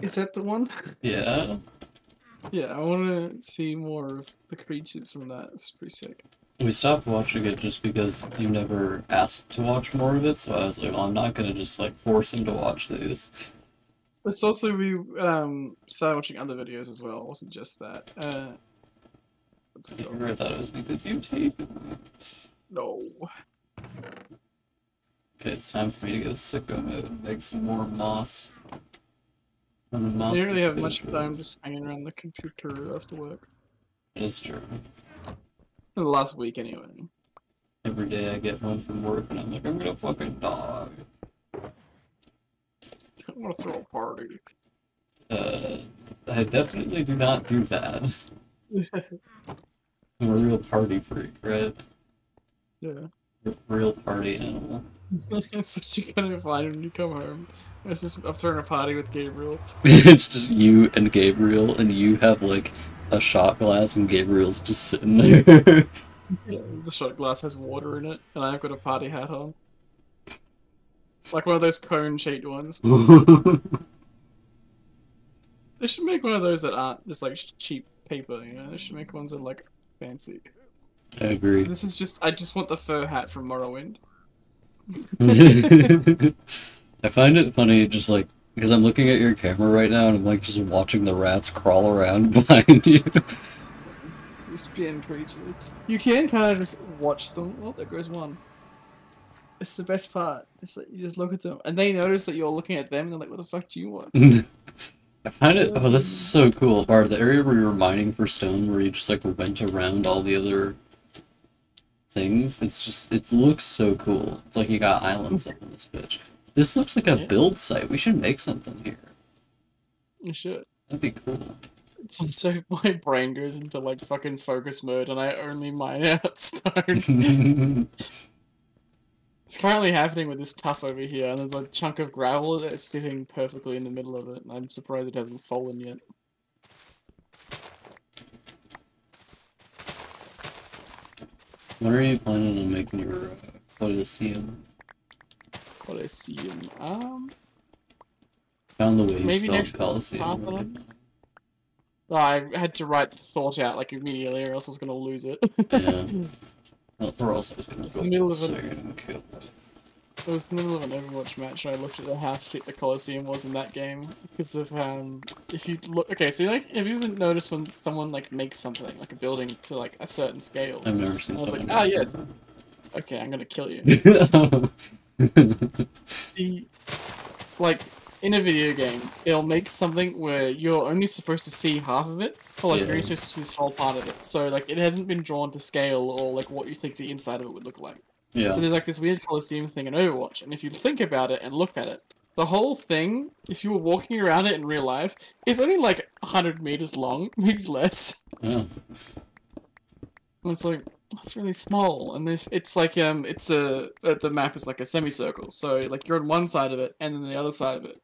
Is that the one? Yeah. Yeah, I want to see more of the creatures from that. It's pretty sick. We stopped watching it just because you never asked to watch more of it, so I was like, well, I'm not gonna just like force him to watch these. It's also we started watching other videos as well. It wasn't just that. What's it called? I thought it was because you taped me. No. Okay, it's time for me to go sicko mode and make some more moss. I'm gonna You moss don't really this have much bitch time up. just hanging around the computer after work. It is true. The last week, anyway. Every day I get home from work and I'm like, I'm gonna fucking die. I want to throw a party. I definitely do not do that. I'm a real party freak, right? Yeah. Real party animal. That's what you're gonna find when you come home. It's just, I'm throwing a party with Gabriel. It's just you and Gabriel, and you have like a shot glass, and Gabriel's just sitting there. Yeah, the shot glass has water in it, and I've got a party hat on. Like one of those cone-shaped ones. They should make one of those that aren't just like cheap paper, you know? They should make ones that are like fancy. I agree. This is just, I just want the fur hat from Morrowind. I find it funny, just like, because I'm looking at your camera right now, and I'm like just watching the rats crawl around behind you. You spin creatures. You can kind of just watch them. Oh, there goes one. It's the best part. It's like you just look at them, and they notice that you're looking at them, and they're like, "What the fuck do you want?" I find it. Oh, this is so cool. Part of the area where you were mining for stone, where you just like went around all the other things. It's just. It looks so cool. It's like you got islands up in this bitch. This looks like a Yeah. build site. We should make something here. You should. That'd be cool. So my brain goes into like fucking focus mode, and I only mine out stone. It's currently happening with this tuff over here, and there's a chunk of gravel that's sitting perfectly in the middle of it. And I'm surprised it hasn't fallen yet. When are you planning on making your Coliseum? Coliseum. Found the way you Maybe spelled next Coliseum. month. I had to write the thought out like immediately, or else I was gonna lose it. Yeah. Well, or else I was gonna It's go the middle of so it. you're getting killed. It was in the middle of an Overwatch match, and I looked at how shit the Colosseum was in that game because of if you look, okay, so like, have you ever noticed when someone like makes something like a building to like a certain scale? I've never seen I was like, something ah, like yes, that. okay, I'm gonna kill you. The like in a video game, it'll make something where you're only supposed to see half of it, or like you're only Yeah. supposed to see this whole part of it. So like it hasn't been drawn to scale or like what you think the inside of it would look like. Yeah. So there's like this weird Colosseum thing in Overwatch, and if you think about it and look at it, the whole thing, if you were walking around it in real life, is only like 100 meters long, maybe less. Yeah. And it's like that's really small, and it's like the map is like a semicircle, so like you're on one side of it and then the other side of it,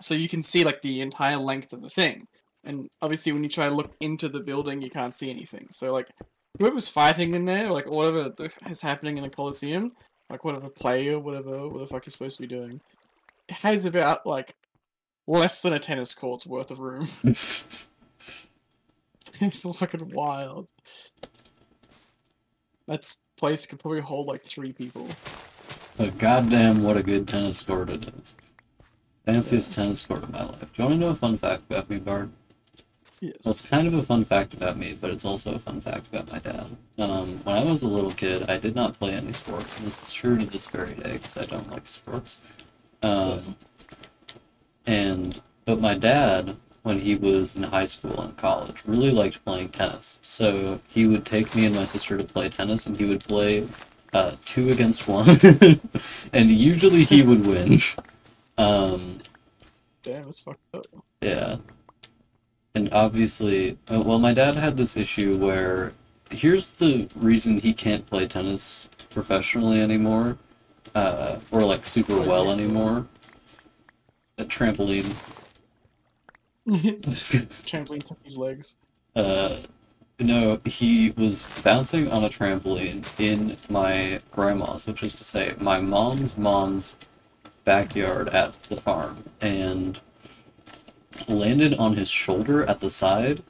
so you can see like the entire length of the thing. And obviously, when you try to look into the building, you can't see anything. So like whoever's fighting in there, like whatever is happening in the Colosseum, like whatever play or whatever, what the fuck you're supposed to be doing, it has about like less than a tennis court's worth of room. It's fucking wild. That place could probably hold like 3 people. But goddamn, what a good tennis court it is. Fanciest tennis court of my life. Do you want to know a fun fact about me, Bard? Yes. Well, it's kind of a fun fact about me, but it's also a fun fact about my dad. When I was a little kid, I did not play any sports, and this is true to this very day, because I don't like sports. But my dad, when he was in high school and college, really liked playing tennis. So he would take me and my sister to play tennis, and he would play 2 against 1, and usually he would win. Damn, it's fucked up. Yeah. And obviously, well, my dad had this issue where, here's the reason he can't play tennis professionally anymore, or like super well anymore. A trampoline. Trampoline took his legs. No, he was bouncing on a trampoline in my grandma's, which is to say, my mom's backyard at the farm, and landed on his shoulder at the side.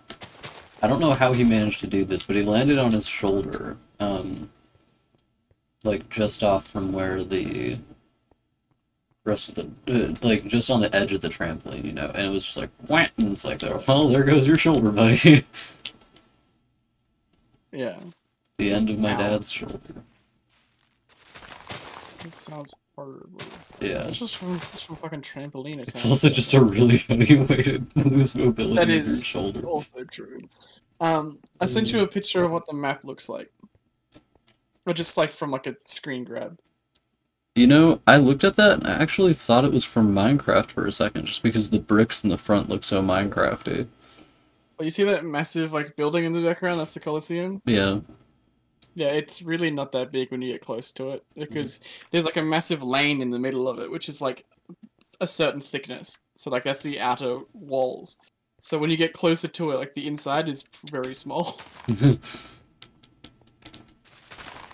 I don't know how he managed to do this, but he landed on his shoulder, like just off from where the rest of the, like just on the edge of the trampoline, you know, and it was just like, wham, and it's like, well, there goes your shoulder, buddy. Yeah. The end of my dad's shoulder. It sounds horrible. Yeah. It's just from fucking trampoline attack. It's also just a really funny way to lose mobility That in your is shoulder. also true. I sent you a picture of what the map looks like. Or just like from like a screen grab. You know, I looked at that and I actually thought it was from Minecraft for a second, just because the bricks in the front look so Minecrafty. Well, you see that massive like building in the background? That's the Colosseum. Yeah. Yeah, it's really not that big when you get close to it, because there's like a massive lane in the middle of it, which is like a certain thickness. So like that's the outer walls. So when you get closer to it, like the inside is very small.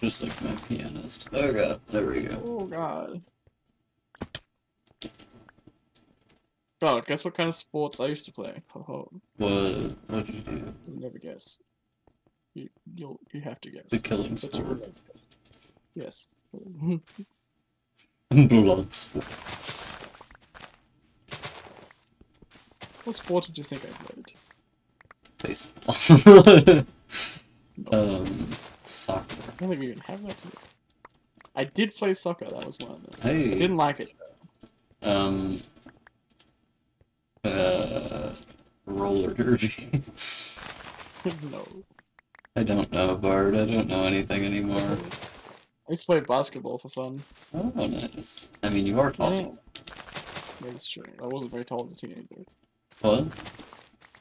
Just like my pianist. Oh god, there we go. Oh god. God, guess what kind of sports I used to play? Oh, What'd you do? you'll never guess. You have to guess. The killing But you will sport. never guess. Yes. Blood sports. What sport did you think I played? Baseball. No, Soccer. I don't think we even have that here. I did play soccer, that was one of them. I Hey. didn't like it. Roller derby. No. I don't know, Bard. I don't know anything anymore. I used to play basketball for fun. Oh, nice. I mean, you are tall. Yeah. That's true. I wasn't very tall as a teenager. What?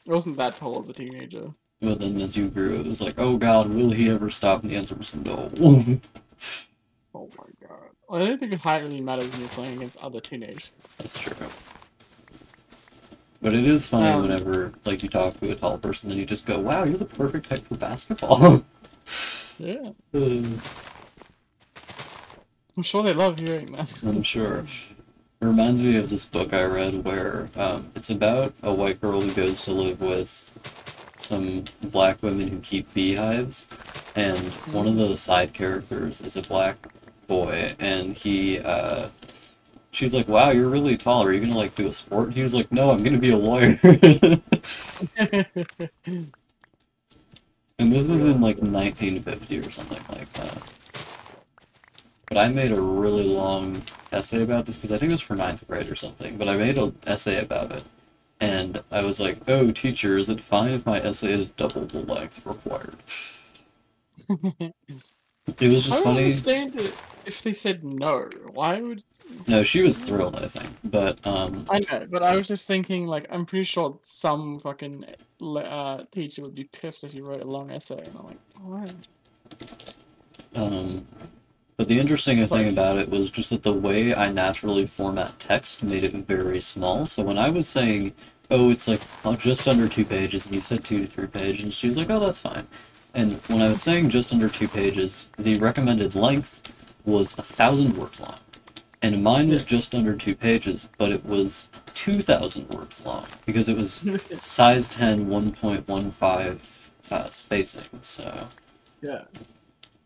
I wasn't that tall as a teenager. Well, then as you grew, it was like, oh god, will he ever stop? And the answer was no. Oh my god. I don't think height really matters when you're playing against other teenagers. That's true. But it is funny whenever, like, you talk to a tall person and you just go, wow, you're the perfect height for basketball. Yeah. I'm sure they love hearing that. I'm sure. It reminds me of this book I read where it's about a white girl who goes to live with some black women who keep beehives, and one of the side characters is a black boy, and she's like, wow, you're really tall, are you gonna like do a sport? And he was like, no, I'm gonna be a lawyer. And this was in like 1950 or something like that. But I made a really long essay about this because I think it was for 9th grade or something, but I made an essay about it. And I was like, oh, teacher, is it fine if my essay is double the length required? It was I just don't funny. understand it if they said no. Why would? No, she was thrilled, I think. But I know, but I was just thinking, like, I'm pretty sure some fucking teacher would be pissed if you wrote a long essay, and I'm like, why? um, but the interesting thing Like, about it was just that the way I naturally format text made it very small. So when I was saying, "Oh, it's like oh, just under 2 pages," and you said 2 to 3 pages, and she was like, "Oh, that's fine." And when I was saying just under 2 pages, the recommended length was 1,000 words long. And mine was yes. just under 2 pages, but it was 2,000 words long because it was size 10 1.15 spacing. So Yeah.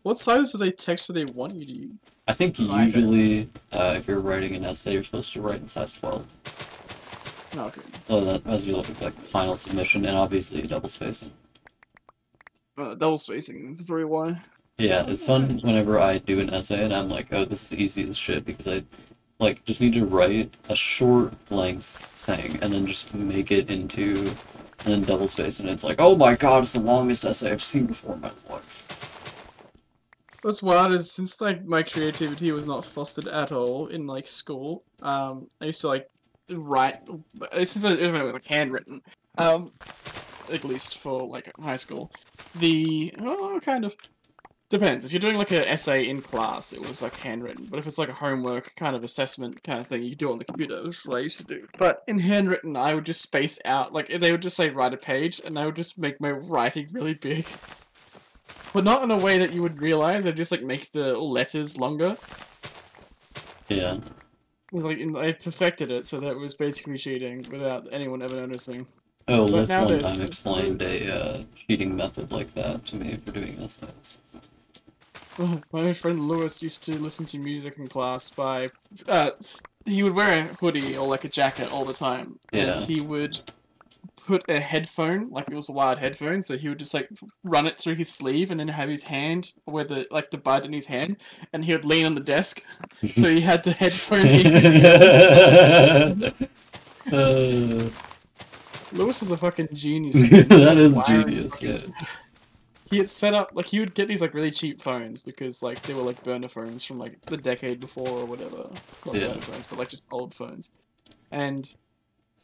What size do they text do they want you to use? I think Write it. usually if you're writing an essay, you're supposed to write in size 12. No, okay. Oh, that as you look at like final submission and obviously double spacing. Double spacing is very why. Yeah, it's fun whenever I do an essay and I'm like, oh, this is easy as shit because I like just need to write a short length thing and then just make it into and then double space and it's like, oh my god, it's the longest essay I've seen before in my life. What's wild is since like my creativity was not fostered at all in like school, I used to like write since it was like handwritten, at least for like high school. The kind of depends. If you're doing like an essay in class, it was like handwritten. But if it's like a homework kind of assessment kind of thing, you do it on the computer, which is what I used to do. But in handwritten, I would just space out, like they would just say write a page, and I would just make my writing really big. But not in a way that you would realize. I'd just like make the letters longer. Yeah. Like I perfected it so that it was basically cheating without anyone ever noticing. Oh, But Liv one nowadays, time it's so explained a cheating method like that to me for doing essays. my friend Lewis used to listen to music in class by, uh, he would wear a hoodie or like a jacket all the time, and Yeah. he would put a headphone, like it was a wired headphone, so he would just like run it through his sleeve and then have his hand where the like the bud in his hand, and he would lean on the desk, so he had the headphone in his ear. Uh, Lewis is a fucking genius, man. He was that like is wiring genius, yeah. fucking he had set up like he would get these like really cheap phones because like they were like burner phones from like the decade before or whatever. Not Yeah. burner phones, but like just old phones. And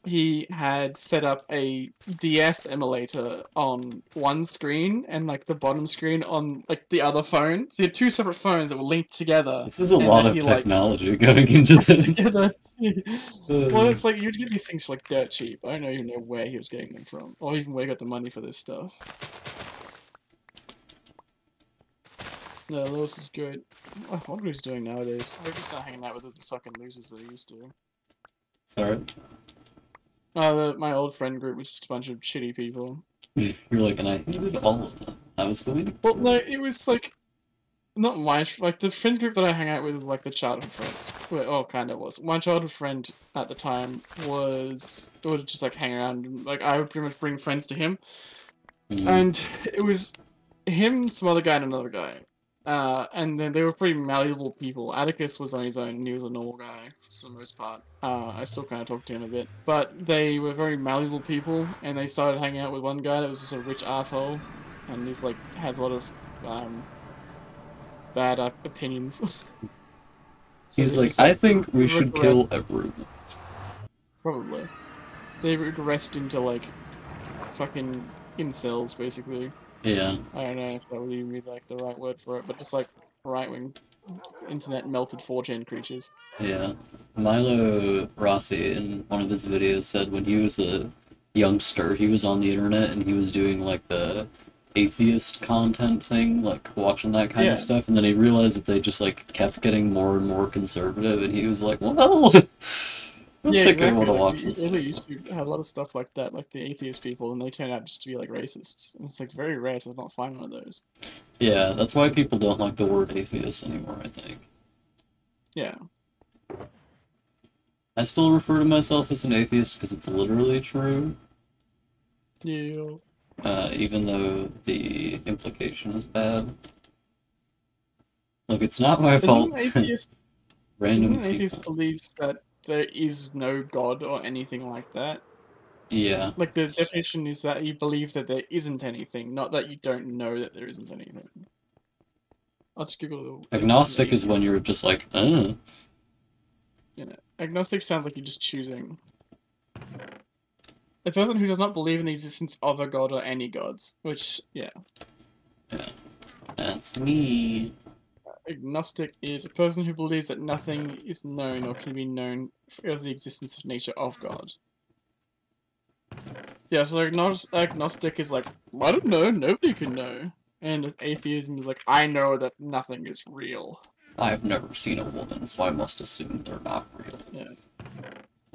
he had set up a DS emulator on one screen and like the bottom screen on like the other phone. So he had two separate phones that were linked together This is a and lot that of he like technology going into this. together. Well, Uh, it's like you'd get these things for like dirt cheap. I don't even know where he was getting them from, or even where he got the money for this stuff. No, Lewis is good. I wonder what he's doing nowadays. I hope he's not hanging out with the fucking losers that he used to. sorry. My old friend group was just a bunch of shitty people. You're like, and I hated all of them. I was going to Well, no, it was like not my like the friend group that I hang out with, like the childhood friends. Well, oh, kind of was. My childhood friend at the time was would just like hang around. And, like I would pretty much bring friends to him, mm, and it was him, some other guy, and another guy. And then they were pretty malleable people. Atticus was on his own, and he was a normal guy for the most part. I still kind of talk to him a bit. But they were very malleable people, and they started hanging out with one guy that was just a rich asshole, and he's like, has a lot of bad opinions. So he's they like, just I like think we should kill regressed, everyone. probably. They regressed into like fucking incels, basically. Yeah. I don't know if that would even be like the right word for it, but just like right wing internet melted 4chan creatures. Yeah. Milo Rossi in one of his videos said when he was a youngster, he was on the internet and he was doing like the atheist content thing, like watching that kind of Yeah. stuff, and then he realized that they just like kept getting more and more conservative, and he was like, well, I don't Yeah, think I want exactly. to Like watch the this early anymore. YouTube had a lot of stuff like that, like the atheist people, and they turn out just to be like racists. And it's like very rare to not find one of those. Yeah, that's why people don't like the word atheist anymore, I think. Yeah. I still refer to myself as an atheist because it's literally true, Yeah. even though the implication is bad. Look, it's not my Isn't an fault that atheist isn't random an atheist people. believes that there is no God or anything like that? Yeah, Like the definition is that you believe that there isn't anything, not that you don't know that there isn't anything. I'll just Google Agnostic is atheist. when you're just like, You know, agnostic sounds like you're just choosing. A person who does not believe in the existence of a god or any gods, which, yeah. Yeah, that's me. Agnostic is a person who believes that nothing is known or can be known of the existence of nature of God. Yeah, so agnostic is like, I don't know, nobody can know. And atheism is like, I know that nothing is real. I've never seen a woman, so I must assume they're not real. Yeah.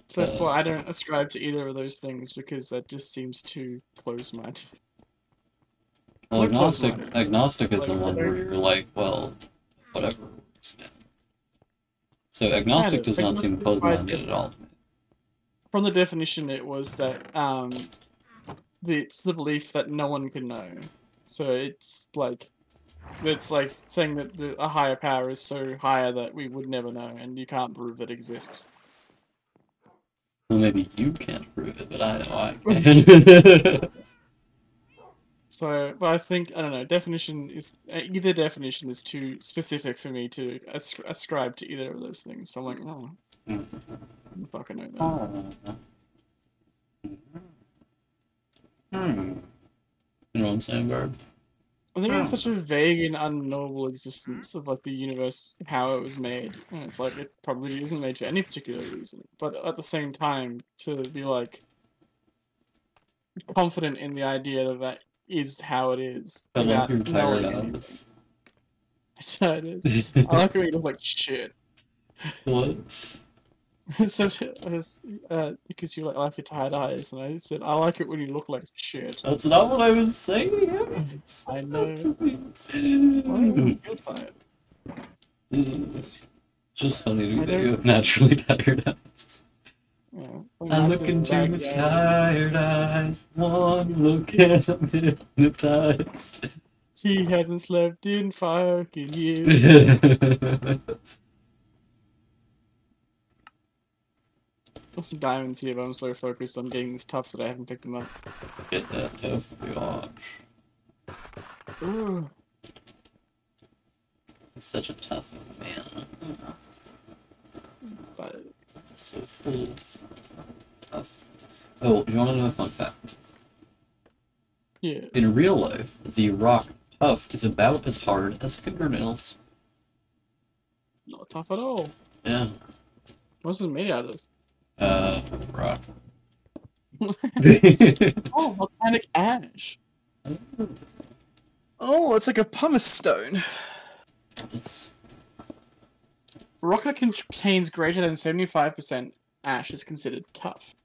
So that's why I don't ascribe to either of those things, because that just seems too close-minded. Well, Not agnostic close-minded. agnostic is Like, the one where you're like, well, whatever. So kind agnostic of. does not seem Agnostic by closed-minded at all to me. From the definition, it was that it's the belief that no one can know. So it's like saying that a higher power is so higher that we would never know, and you can't prove it exists. Well, maybe you can't prove it, but I know I can. So, but I think, I don't know, definition is either definition is too specific for me to ascribe to either of those things. So I'm like, oh, I don't fucking know that. You know what I'm saying, Barb? I think it's such a vague and unknowable existence of like the universe, how it was made, and it's like it probably isn't made for any particular reason. But at the same time, to be like confident in the idea that that is how it is I love your without tired knowing anything. eyes. That's how it is. I like it when you look like shit. What? So, because you like your tired eyes, and I said I like it when you look like shit. That's not what I was saying. I know. Well, good fight. It's just funny to that you have naturally tired eyes. Yeah, I look into his tired eyes, one look and I'm hypnotized. He hasn't slept in fucking years. There's some diamonds here, but I'm so focused on getting this tough that I haven't picked them up. Get that tough watch. Ooh. He's such a tough man. But So full of tough. Oh, do you want to know a fun fact? yeah. In real life, the rock tough is about as hard as fingernails. Not tough at all. Yeah. What's it made out of? Rock. Oh, volcanic ash. Oh, it's like a pumice stone. It's... Rock that contains greater than 75% ash is considered tough.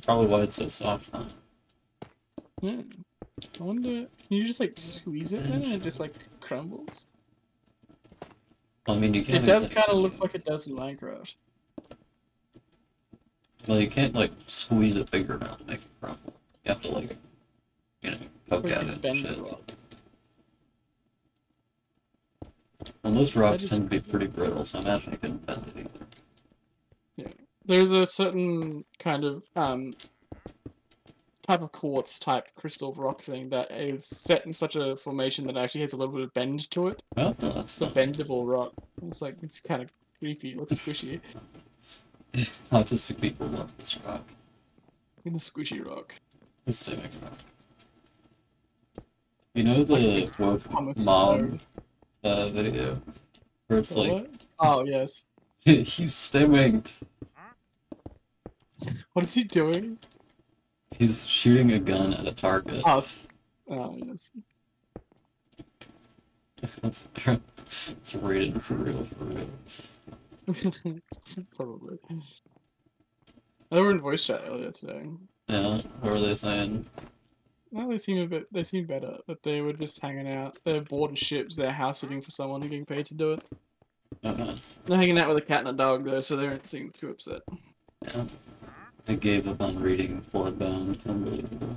Probably why it's so soft, huh? Yeah. I wonder, can you just like squeeze it and it just like crumbles? Well, I mean, you can't. It does kind of look like it does in Minecraft. Well, you can't like squeeze a fingernail to make it crumble. You have to like, you know, poke at it and shit. Well, most rocks tend to be pretty brittle, so I imagine you couldn't bend it either. Yeah. There's a certain kind of type of quartz type crystal rock thing that is set in such a formation that it actually has a little bit of bend to it. Oh, no, that's It's a bendable rock. It's like, it's kind of creepy, it looks squishy. Autistic people love this rock. The squishy rock. The stimming rock. You know the woke mom video? Where it's like... What? Oh, yes. He's stimming. What is he doing? He's shooting a gun at a target. Oh yes. It's rated for real, Probably. They were in voice chat earlier today. Yeah, what were they saying? No, they seem better, but they were just hanging out. They're boarding ships, they're house sitting for someone and getting paid to do it. Oh, nice. They're hanging out with a cat and a dog though, so they don't seem too upset. Yeah. I gave up on reading Bloodbound. Unbelievable.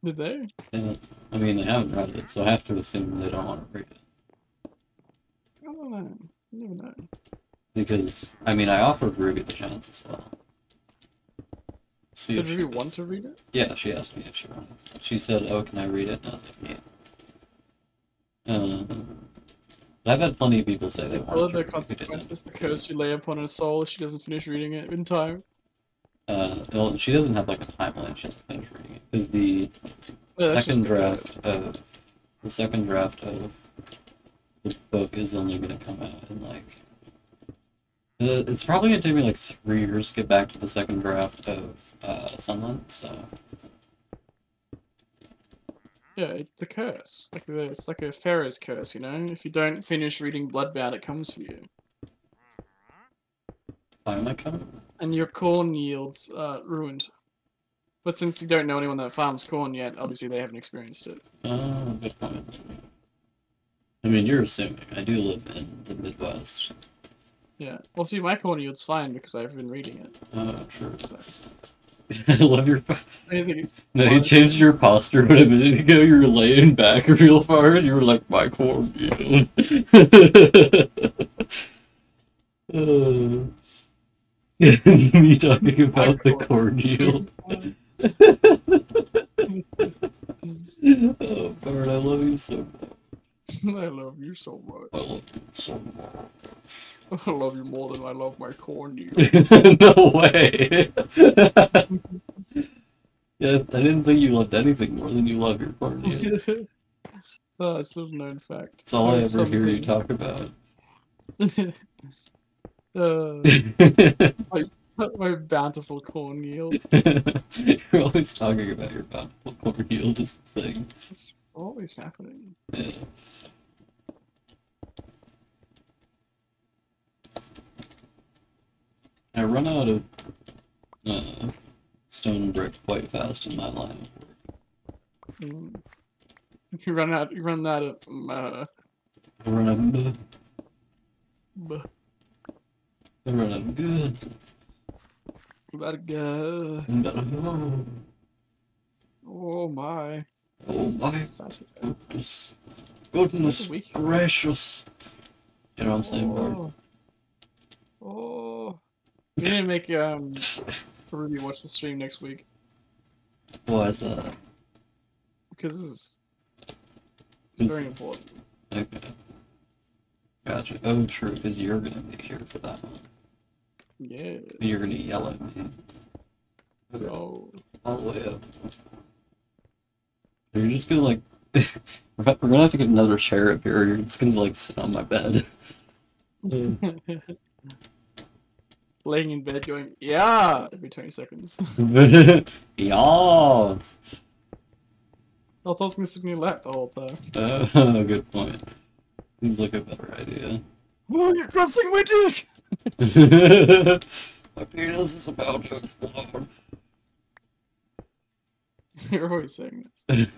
Did they? Yeah. I mean, they haven't read it, so I have to assume they don't want to read it. I don't know. You never know. Because, I mean, I offered Ruby the chance as well. See Did if Ruby want to read it? Yeah, she asked me if she wanted. She said, "Oh, can I read it?" And I was like, "Yeah." Uh, but I've had plenty of people say they What are wanted to the read it who didn't. consequences, the curse you lay upon her soul if she doesn't finish reading it in time? Well, she doesn't have like a timeline. She has to finish reading it because the Yeah, that's just second the curse. draft of the second draft of the book is only going to come out in like it's probably going to take me like 3 years to get back to the second draft of Sunland. So Yeah, it's the curse. It's like a Pharaoh's curse, you know? If you don't finish reading Bloodbound, it comes for you. why am I coming? And your corn yields ruined. But since you don't know anyone that farms corn yet, obviously they haven't experienced it. Oh, good point. I mean, you're assuming. I do live in the Midwest. Yeah. Well, see, my corn yield's fine because I've been reading it. Oh, true. So I love your. I think it's No, you changed your posture, but a minute ago you were laying back real far, and you were like, "My corn, you know." Me talking about the corn yield. Oh, Bart, I love you so much. I love you so much. I love you so much. I love you more than I love my corn yield. No way. Yeah, I didn't think you loved anything more than you love your corn yield. Oh, it's a little known fact. It's all I There's ever some hear you things. talk about. My bountiful corn yield. You're always talking about your bountiful corn yield is the thing. It's always happening. Yeah. I run out of stone and brick quite fast in my line of work. Mm. You run out of I run out of buh. I run out of good. Gotta go. Oh, Oh my. oh my Saturday. goodness. Goodness week. gracious. You know what I'm saying, Bart? Oh. We need to make Ruby watch the stream next week Why is that? because it's This very is- important. Okay. Gotcha. Oh, true, because you're gonna be here for that one. Yeah. You're gonna yell at me. Oh. All the way up. You're just gonna like. We're gonna have to get another chair up here. Or you're just gonna like sit on my bed. Laying in bed going, yeah, every 20 seconds. Yawns. I thought I was gonna sit in your lap the whole time. Good point. Seems like a better idea. Oh, you're crossing my dick! My penis is about to explode. You're always saying this.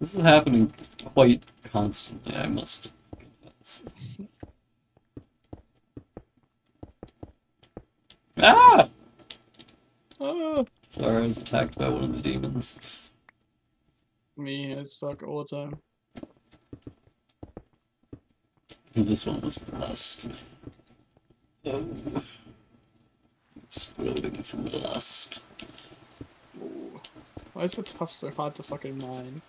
This is happening quite constantly, I must confess. Ah! Ah, Sorry, I was attacked by one of the demons. me as fuck all the time. This one was the last. Oh. Exploding from lust. Ooh. Why is the tough so hard to fucking mine?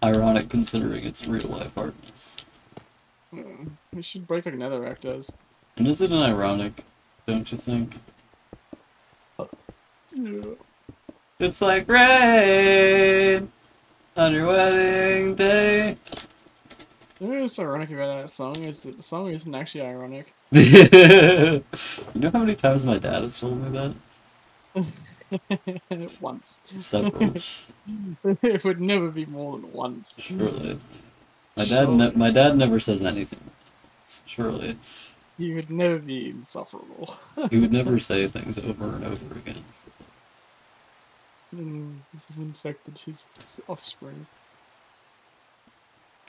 Ironic considering it's real life hardness. We should break like Netherrack does. And is it an ironic, don't you think? Yeah. It's like rain on your wedding day. You know what's ironic about that song is that the song isn't actually ironic. You know how many times my dad has told me that? Once. Several. It would never be more than once. Surely. My dad never says anything. Surely. He would never be insufferable. He would never say things over and over again. This has infected his offspring.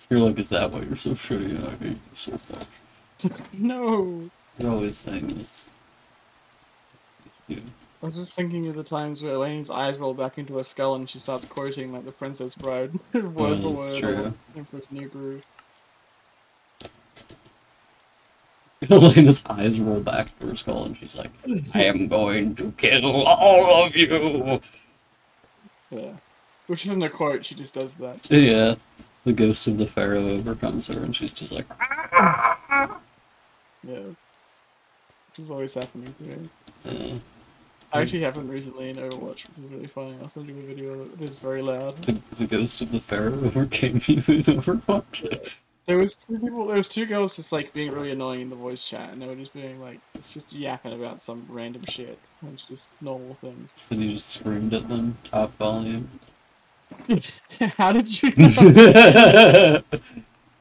You're like, is that why you're so shitty and I hate you so much? No! You're always saying this. You. I was just thinking of the times where Elaine's eyes roll back into her skull and she starts quoting like the Princess Bride, word for that's word, true. or Empress New Groove. Elena's eyes roll back to her skull and she's like, I am going to kill all of you! Yeah. Which isn't a quote, she just does that. Yeah, the ghost of the pharaoh overcomes her, and she's just like, Yeah. This is always happening to me. yeah. Actually happened recently in Overwatch, which is really funny. I'll send you a video of it. It's very loud. The ghost of the pharaoh overcame you in Overwatch. There was two people. There was two girls just like being really annoying in the voice chat, and they were just being like, it's just yapping about some random shit. And it's just normal things. So then you just screamed at them, top volume. How did you know?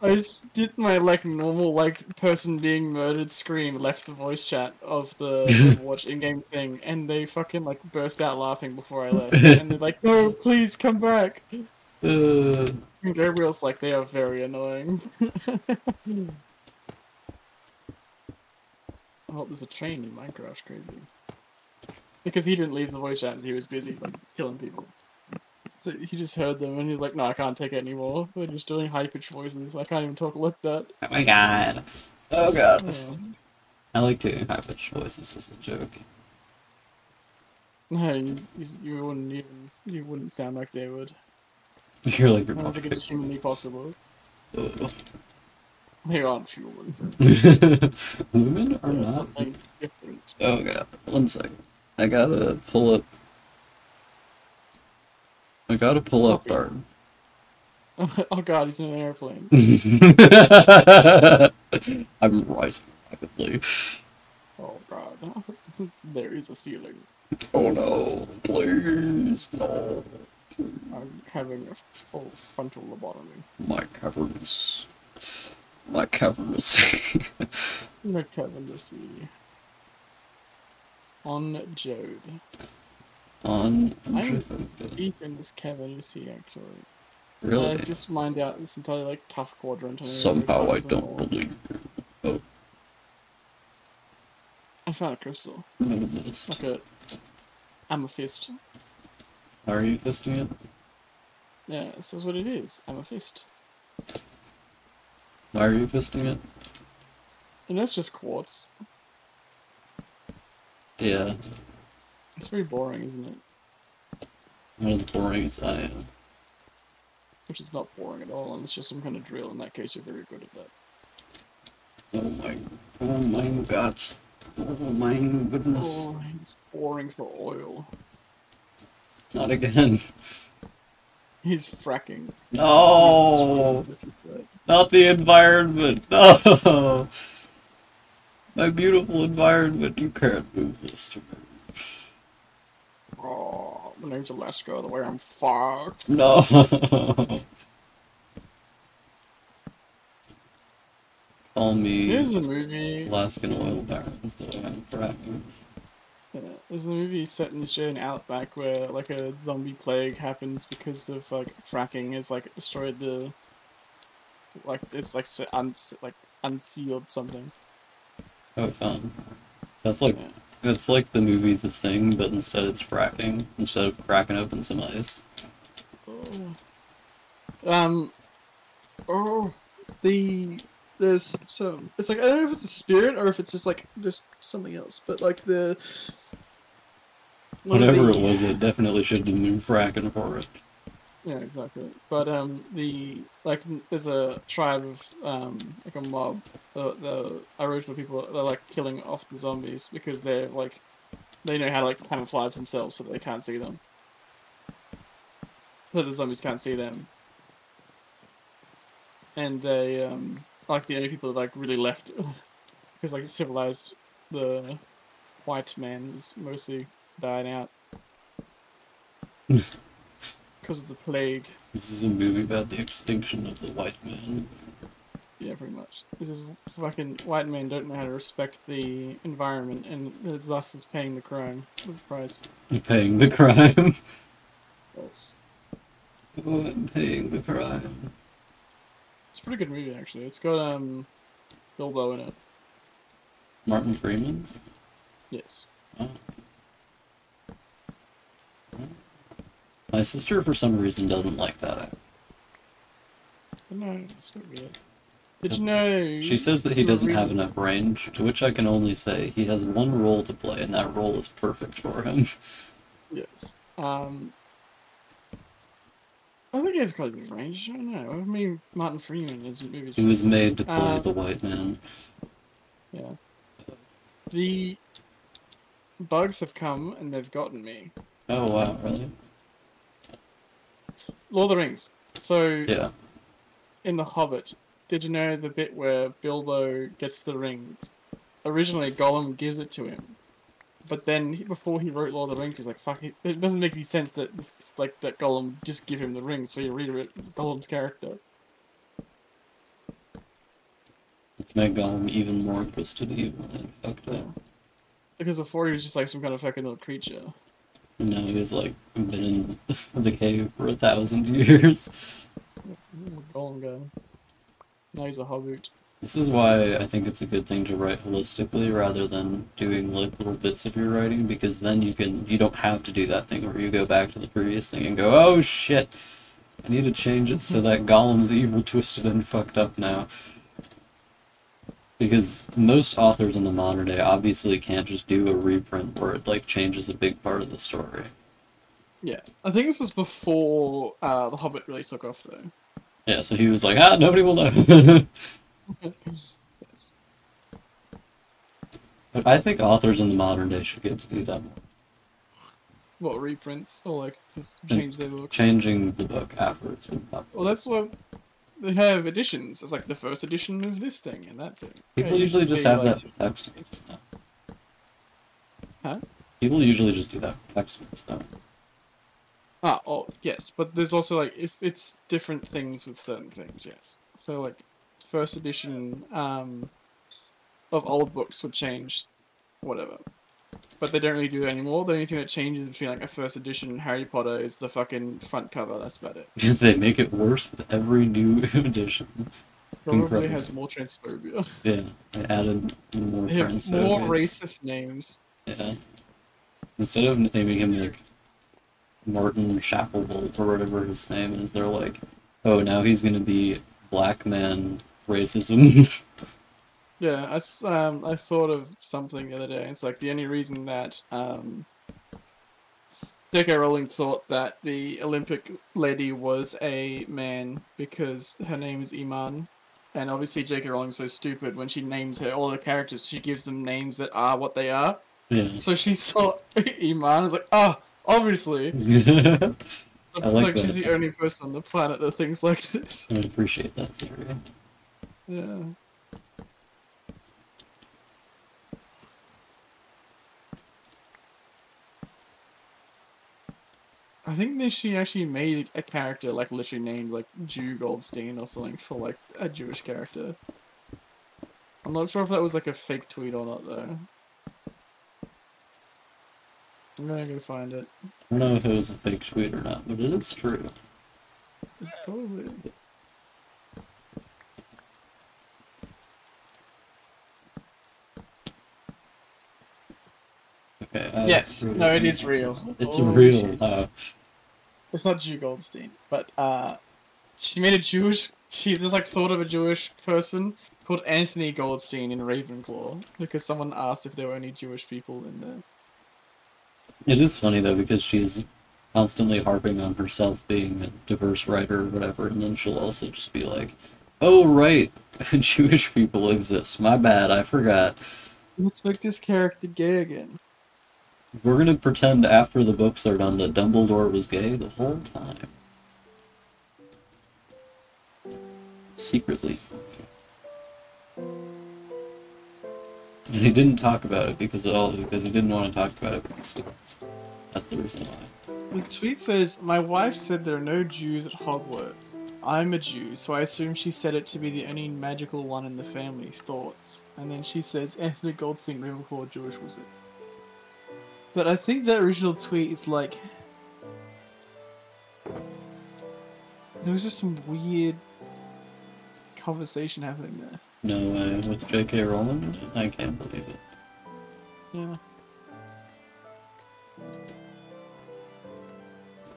I just did my like normal like person being murdered scream, left the voice chat of the Overwatch in-game thing, and they fucking like burst out laughing before I left, and they're like, "No, please come back." And Gabriel's like, "They are very annoying." Oh, there's a train in Minecraft, crazy. Because he didn't leave the voice chat, so he was busy like killing people. So he just heard them and he's like, "No, I can't take it anymore. They're just doing high-pitched voices. I can't even talk like that." Oh my god. Oh god. Yeah. I like doing high-pitched voices as a joke. No, you wouldn't sound like they would. You're like, I don't think it's humanly possible. oh. They aren't human. Women are They're not. something different. Oh god. 1 second. I gotta pull up. Bart. Oh god, he's in an airplane. I'm rising rapidly. Oh god. There is a ceiling. Oh no, please, no. I'm having a full frontal lobotomy. My cavernous. My Kevin to see. On Jode. On I'm deep in this Kevin to see actually. Really? I just mined out this entire like tough quadrant. And Somehow I them don't all. believe you. Oh, I found a crystal. missed. Like a amethyst. How are you fisting it? Yeah, this is what it is. Amethyst. Why are you fisting it? And that's just quartz. Yeah, It's very boring, isn't it? not as boring as I am. Which is not boring at all, and it's just some kind of drill. In that case, you're very good at that. Oh my god. Oh my goodness. Oh, it's boring for oil. Not again. He's fracking. No! Not the environment. No! My beautiful environment. You can't move this to me. Oh, the name's Alaska, the way I'm fucked. No! Call me There's a movie. Alaskan oil barons that I'm fracking. Yeah, there's a movie set in the Australian outback where like a zombie plague happens because of like fracking has like destroyed the like it's like unsealed something. Oh, fun. That's like Yeah. it's like the movie The Thing, but instead it's fracking instead of cracking open some ice. Oh. There's so it's like I don't know if it's a spirit or if it's just like there's something else, but like the Whatever it was, it definitely should have been fracking for it. Yeah, exactly. But there's a tribe of like a mob, the Aboriginal people. They're like killing off the zombies because they're like they know how to like camouflage themselves so they can't see them. So the zombies can't see them, and they like the only people that like really left because like civilized the white man is mostly died out because of the plague. This is a movie about the extinction of the white man. Yeah, pretty much. This is fucking white men don't know how to respect the environment, and thus is paying the price. I'm paying the crime. Yes. Oh, I'm paying the crime. It's a pretty good movie actually. It's got Bilbo in it. Martin Freeman? Yes. Oh. My sister, for some reason, doesn't like that actor. No, it's a bit weird. Did you know? She says that he doesn't have enough range, to which I can only say he has one role to play, and that role is perfect for him. Yes. I think it's got to be range. I don't know. I mean, Martin Freeman is movies. He was made to play the white man. Yeah. The bugs have come and they've gotten me. Oh wow, really? Lord of the Rings. So, Yeah. in The Hobbit, did you know the bit where Bilbo gets the ring? Originally, Gollum gives it to him. But then, before he wrote Lord of the Rings, he's like, fuck it. It doesn't make any sense that that Gollum just give him the ring, so he rewrote Gollum's character. It's made Gollum even more twisted evil and fucked up. Because before he was just like some kind of fucking little creature. And now he was like been in the cave for 1,000 years. Gollum guy. Now he's a hobbit. This is why I think it's a good thing to write holistically rather than doing like little bits of your writing, because then you don't have to do that thing where you go back to the previous thing and go, oh shit, I need to change it so that Gollum's evil, twisted, and fucked up now. Because most authors in the modern day obviously can't just do a reprint where it like changes a big part of the story. Yeah, I think this was before The Hobbit really took off, though. Yeah, so he was like, nobody will know. Yes. But I think authors in the modern day should get to do that more. What, reprints? Or like, just change their books? Changing the book after it's been published. Well, that's what they have editions. It's like the first edition of this thing and that thing. People usually just have that for textbooks now. Huh? People usually just do that for textbooks now. Oh, yes, but there's also like, if it's different things with certain things, yes. So like, first edition of old books would change whatever. But they don't really do it anymore. The only thing that changes between like a first edition Harry Potter is the fucking front cover, that's about it. They make it worse with every new edition. Probably Incredible. has more transphobia. Yeah, they added more They have transphobia. more racist names. Yeah. Instead of naming him like Martin Shacklebolt or whatever his name is, they're like, oh, now he's gonna be black man racism. Yeah, I thought of something the other day. It's like the only reason that J.K. Rowling thought that the Olympic lady was a man because her name is Iman. And obviously J.K. Rowling's so stupid when she names all her characters, she gives them names that are what they are. Yeah. So she saw Iman, it's like, obviously. I like that. She's the only person on the planet that thinks like this. I appreciate that theory. Yeah. I think that she actually made a character like literally named like Jew Goldstein or something for like a Jewish character. I'm not sure if that was like a fake tweet or not though. I'm gonna go find it. I don't know if it was a fake tweet or not, but it is true. Probably. Okay. Yes. No, it is real. It's Oh, real. shit. It's not Jew Goldstein, but she made a Jewish. She just like thought of a Jewish person called Anthony Goldstein in Ravenclaw because someone asked if there were any Jewish people in there. It is funny though because she's constantly harping on herself being a diverse writer or whatever, and then she'll also just be like, "Oh right, Jewish people exist. My bad, I forgot." Let's make this character gay again. We're gonna pretend after the books are done that Dumbledore was gay the whole time. Secretly. And he didn't talk about it because he didn't want to talk about it with the students. That's the reason why. The tweet says, "My wife said there are no Jews at Hogwarts. I'm a Jew, so I assume she said it to be the only magical one in the family. Thoughts?" And then she says, "Anthony Goldstein, Ravenclaw, Jewish was it?" But I think that original tweet is like... There was just some weird conversation happening there. No way. With J.K. Rowling? I can't believe it. Yeah.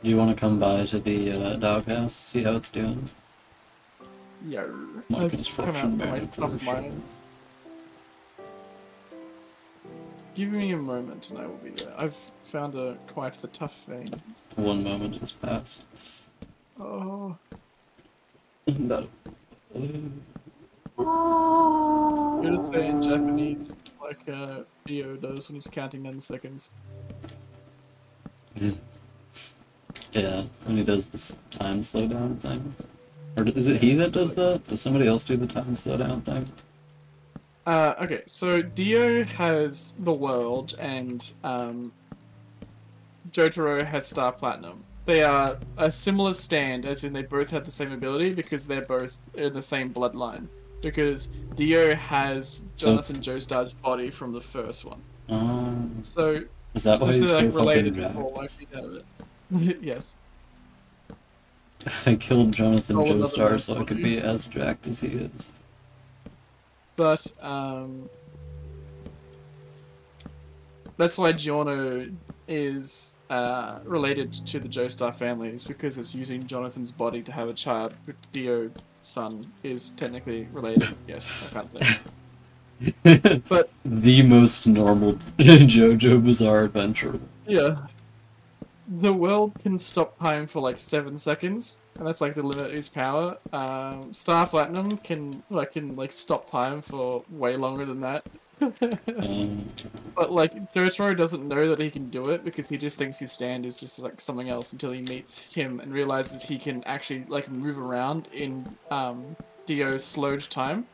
Do you want to come by to the doghouse, see how it's doing? Yeah. My I've just come out construction from my manager top of shit. minds. Give me a moment and I will be there. I've found quite the tough vein. 1 moment has passed. Oh. About I'm gonna say in Japanese, like Dio does when he's counting 10 seconds. yeah, when he does this time slowdown thing. Or is it Yeah, he that it's does like, that? Does somebody else do the time slowdown thing? okay, so Dio has the world and Jotaro has Star Platinum. They are a similar stand, as in they both have the same ability because they're both in the same bloodline. Because Dio has So it's Jonathan Joestar's body from the first one. um, So, is that why just he's they're so like fucking related jacked? before like we have it. Yes. I killed Jonathan Stole another Joestar man's so I could body. be as jacked as he is. But, that's why Giorno is related to the Joestar family, is because it's using Jonathan's body to have a child with Dio's son is technically related. Yes, that kind of thing. But The most normal JoJo Bizarre Adventure. yeah, the world can stop time for like 7 seconds, and that's like the limit of his power. Star Platinum can stop time for way longer than that. Um, But like Jotaro doesn't know that he can do it because he just thinks his stand is just like something else until he meets him and realizes he can actually like move around in Dio's slowed time.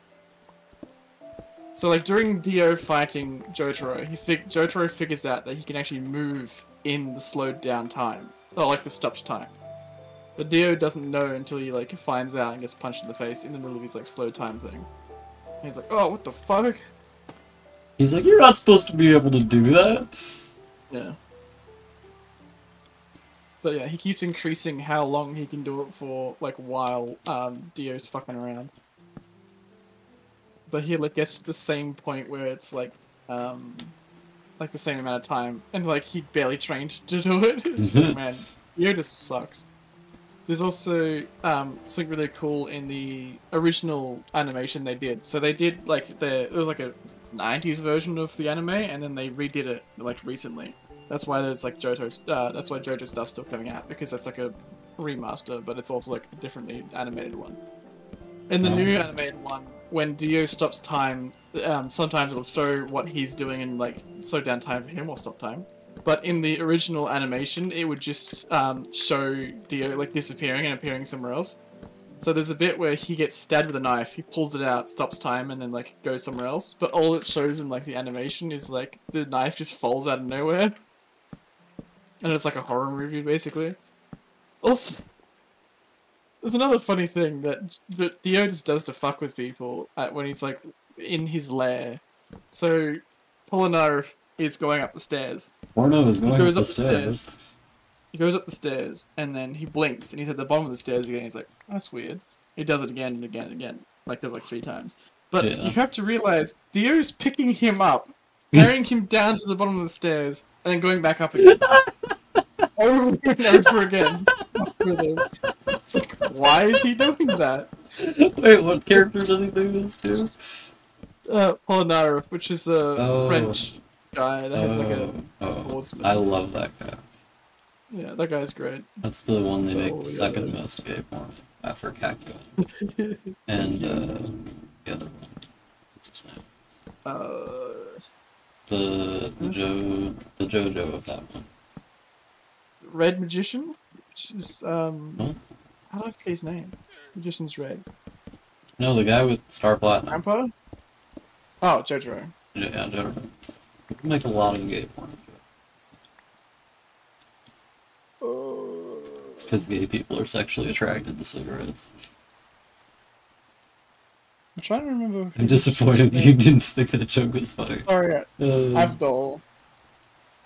So like during Dio fighting Jotaro, Jotaro figures out that he can actually move in the slowed down time, or like the stopped time. But Dio doesn't know until he like finds out and gets punched in the face in the middle of his like slow time thing. And he's like, "Oh, what the fuck?" he's like, you're not supposed to be able to do that. Yeah. But yeah, he keeps increasing how long he can do it for, like, while Dio's fucking around. But he like gets to the same point where it's like the same amount of time, and like he barely trained to do it. It's just like, man, Dio just sucks. There's also something really cool in the original animation they did. So they did like it was like a 90s version of the anime, and then they redid it like recently. That's why there's like that's why JoJo stuff's still coming out, because that's like a remaster, but it's also like a differently animated one. In the new animated one, when Dio stops time, sometimes it'll show what he's doing and like slow down time for him or stop time. But in the original animation, it would just show Dio like disappearing and appearing somewhere else. So there's a bit where he gets stabbed with a knife, he pulls it out, stops time, and then like goes somewhere else. But all it shows in like the animation is like the knife just falls out of nowhere, and it's like a horror movie basically. Also, there's another funny thing that Dio just does to fuck with people when he's like in his lair. So Polinareff is going up the stairs. Porno is He going up goes the up the stairs. stairs. He goes up the stairs, and then he blinks, and he's at the bottom of the stairs again. He's like, that's weird. He does it again and again and again. Like, does like 3 times. But Yeah. you have to realize, Dio's picking him up, carrying him down to the bottom of the stairs, and then going back up again. Over and over again. It's like, why is he doing that? Wait, what character does he do this to? Polinareff, which is a Oh. French guy that has like a Oh, swordsman. I love that guy. Yeah, that guy's great. That's the one they So, make the yeah. second most gay porn after Kakyo. And the other one. What's his name? The JoJo of that one. Red Magician, which is Huh? how do I forget his name? Magician's Red. No, the guy with Star Platinum. Grandpa? Oh, Jotaro. Yeah, JoJo. You can make a lot of gay porn. It's because gay people are sexually attracted to cigarettes. I'm trying to remember. I'm disappointed you didn't think that joke was funny. Sorry, Uh, Avdol.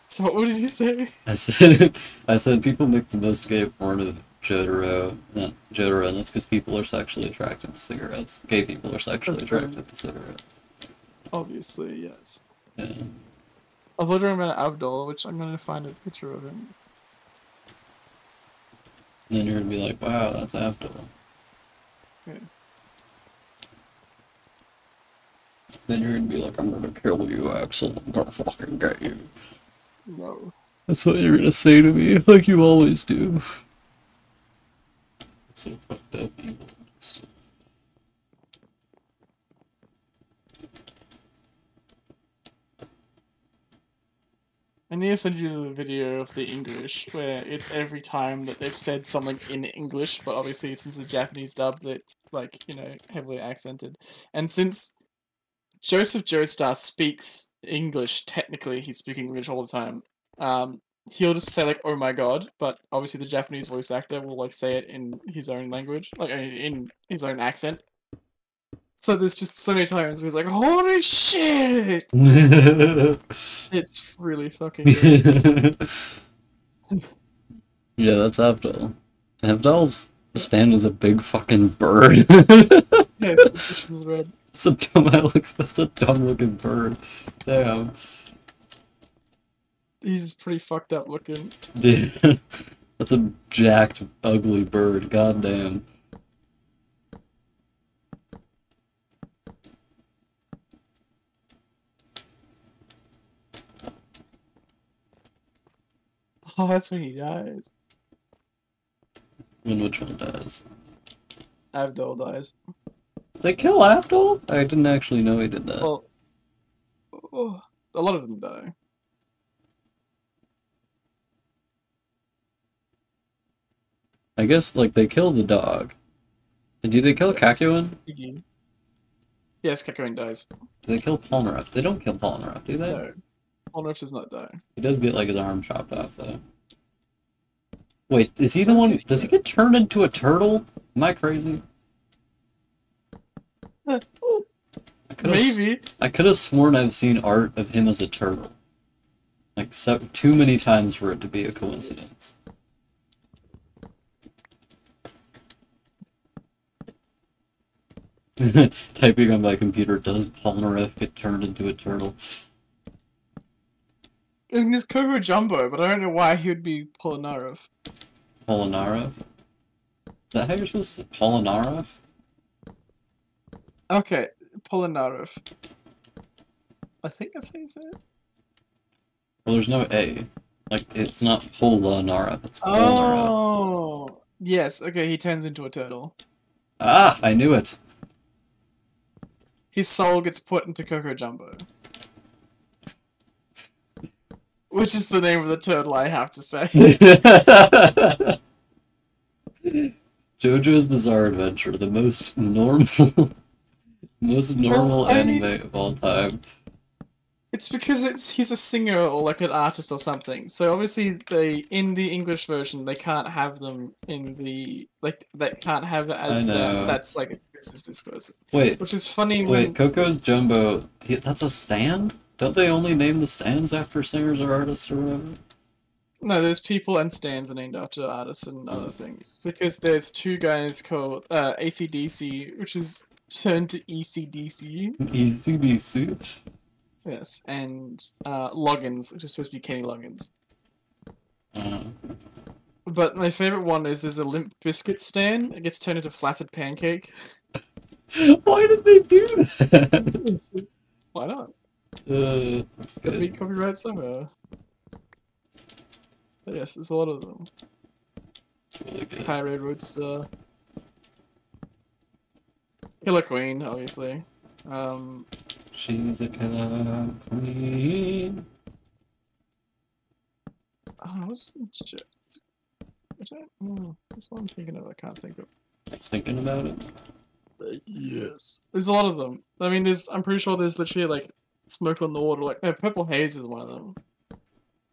So what did you say? I said people make the most gay porn of Jotaro, and that's because people are sexually attracted to cigarettes. Gay people are sexually attracted to cigarettes. Obviously, yes. Yeah. I was wondering about Avdol, which I'm gonna find a picture of him. And then you're gonna be like, wow, that's After. Yeah. Then you're gonna be like, I'm gonna kill you, Axel. I'm gonna fucking get you. No. That's what you're gonna say to me, like you always do. So fucked up, evil. I need to send you the video of the English, where it's every time that they've said something in English, but obviously since it's Japanese dubbed, it's like, you know, heavily accented. And since Joseph Joestar speaks English, technically he's speaking English all the time, he'll just say like, "Oh my god," but obviously the Japanese voice actor will like say it in his own language, like in his own accent. So there's just so many times where he's like, "Holy shit!" It's really fucking good. Yeah, that's Avdol. Avdol's stand is a big fucking bird. Yeah, the position's red. That's a dumb looking bird. Damn. He's pretty fucked up looking. Dude, that's a jacked, ugly bird. God damn. Oh, that's when he dies. When which one dies? Abdul dies. They kill Avdol? I didn't actually know he did that. Well, oh, a lot of them die. I guess, like, they kill the dog. And do they kill Yes. Kakyoin? Yes, Kakyoin dies. Do they kill Polnareff? They don't kill Polnareff, do they? No. Polnareff does not die. He does get, like, his arm chopped off, though. Wait, is he the one... Does he get turned into a turtle? Am I crazy? Maybe. I could have sworn I've seen art of him as a turtle. Like, so, too many times for it to be a coincidence. Typing on my computer, does Polnareff get turned into a turtle? I think there's Coco Jumbo, but I don't know why he would be Polnareff. Polnareff? Is that how you're supposed to say Polnareff? Okay, Polnareff. I think that's how you say it. Well, there's no A. Like, it's not Polnareff, it's Polnareff. Oh! Yes, okay, he turns into a turtle. Ah, I knew it! His soul gets put into Coco Jumbo. Which is the name of the turtle, I have to say. JoJo's Bizarre Adventure, the most normal, anime of all time. It's because he's a singer or like an artist or something. So obviously in the English version they can't have them in the they can't have it as that's like this is this person. Wait, which is funny. Wait, Coco's Jumbo, that's a stand? Don't they only name the stands after singers or artists or whatever? No, there's people and stands named after artists and other things. Because there's two guys called ACDC, which is turned to ECDC. ECDC? Yes, and Loggins, which is supposed to be Kenny Loggins. But my favorite one is there's a Limp Biscuit stand. It gets turned into Flaccid Pancake. Why did they do that? Why not? That's good. Could be copyright somewhere. But yes, there's a lot of them. It's really good. High Road Roadster. Killer Queen, obviously. She's a killer queen. Oh, what's the that's what I'm thinking of. I can't think of. It's thinking about it. Yes, there's a lot of them. I mean, I'm pretty sure there's literally like Smoke on the Water. Like, no, Purple Haze is one of them.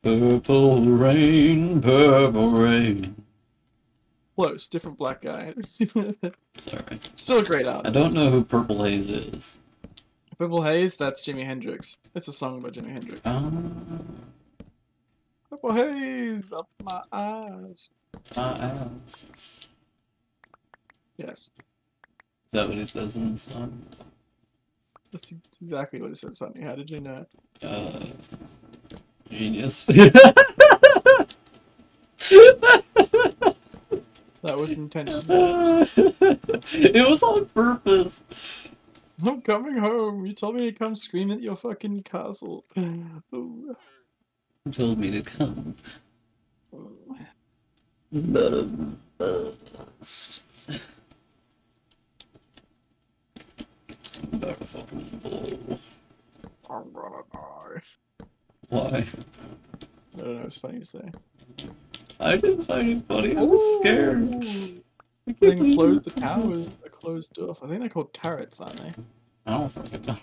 Purple rain, purple rain. Close, different black guy. Sorry. Still a great artist. I don't know who Purple Haze is. Purple Haze, that's Jimi Hendrix. It's a song by Jimi Hendrix. Purple Haze, up my eyes. My eyes. Yes. Is that what he says in the song? That's exactly what it said, Sonny. How did you know? Genius. That was intentional. It was on purpose. I'm coming home. You told me to come scream at your fucking castle. Ooh. You told me to come. I'm about to fucking blow. I'm gonna die. Why? I don't know, it's funny to say. I didn't find it funny, I was scared. Ooh. I can't Then believe close you the did towers are closed off. I think they're called turrets, aren't they? I don't fucking know.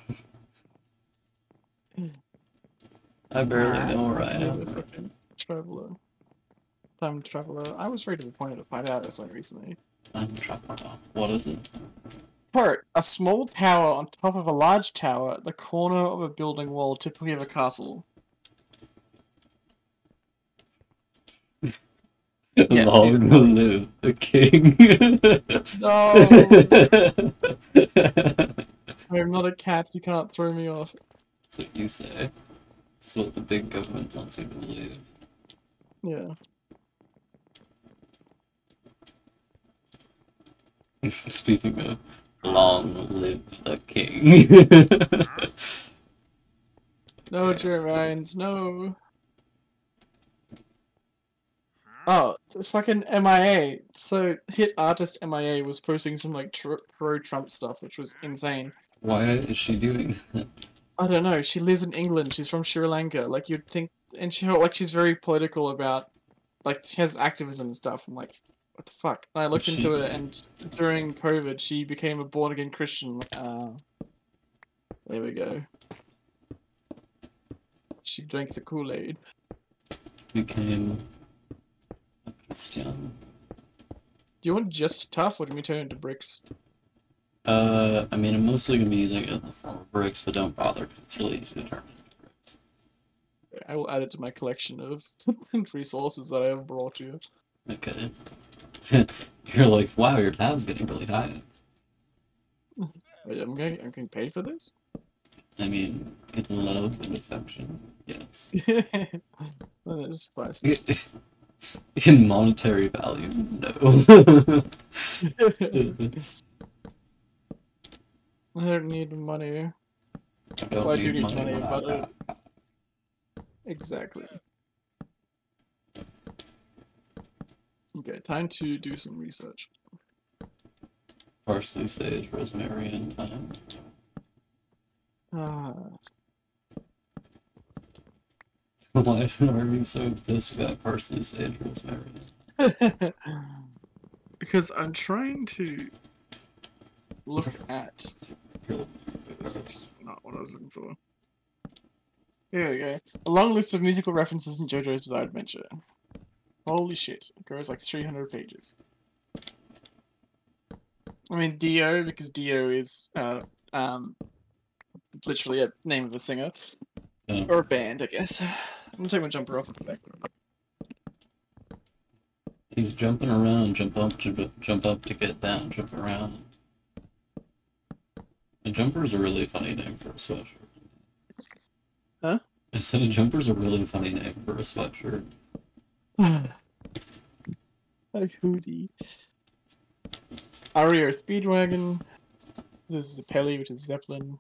I barely know where I am. Fucking traveler. Time traveler. I was very disappointed to find out this like recently. I'm trapped now. What is it? Turret. A small tower on top of a large tower at the corner of a building wall, typically of a castle. Yes, these are Long turrets. live the king. No! I'm not a cat, you can't throw me off. That's what you say. That's what the big government wants you to believe. Yeah. Speaking of, long live the king. No, Germans, no. Oh, it's fucking MIA. So, hit artist MIA was posting some like pro-Trump stuff, which was insane. Why is she doing that? I don't know. She lives in England. She's from Sri Lanka. Like you'd think, and she's very political about, like she has activism and stuff. I'm like, what the fuck? And I looked into She's it, and during COVID, she became a born again Christian. There we go. She drank the Kool-Aid. became a Christian. Do you want just tough, or do we turn into bricks? I mean, I'm mostly gonna be using it in the form of bricks, but don't bother, 'cause it's really easy to turn into bricks. I will add it to my collection of resources that I have brought you. Okay. You're like, wow, your tab's getting really high. Wait, I'm getting paid for this? I mean, in love and affection, yes. That is priceless. In monetary value, no. I don't need money. I don't Well, I need do need money, money, but exactly. Okay, time to do some research. Parsley, sage, rosemary, and thyme. Ah, Why are you so pissed about parsley, sage, rosemary? because I'm trying to look at. This is not what I was looking for. Here we go. A long list of musical references in JoJo's Bizarre Adventure. Holy shit! It goes like 300 pages. I mean Dio, because Dio is literally a name of a singer Yeah. or a band, I guess. I'm gonna take my jumper off and come back. He's jumping around, jump up to get down, jump around. A jumper's a really funny name for a sweatshirt. Huh? I said a jumper's a really funny name for a sweatshirt. A hoodie. Ario Speedwagon. This is a Pelly, which is Zeppelin.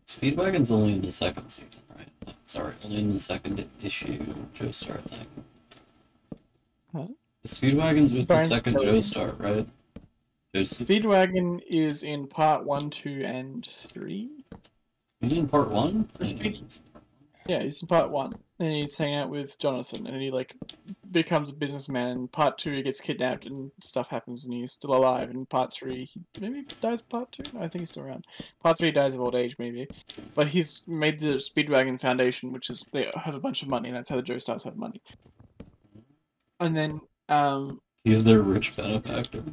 Speedwagon's only in the second season, right? Sorry, only in the second issue Joestar thing. Huh? The Speedwagon's with Brian's the second Pelly. Joestar, right? Joseph? Speedwagon is in part 1, 2, and 3. He's in part 1? The Speed- Yeah, he's in part 1. And he's hanging out with Jonathan, and he like becomes a businessman. In part 2, he gets kidnapped and stuff happens, and he's still alive. In part 3, he maybe dies. Part 2, no, I think he's still around. Part 3 dies of old age, maybe. But he's made the Speedwagon Foundation, which is they have a bunch of money, and that's how the Joestars have money. And then He's their rich benefactor.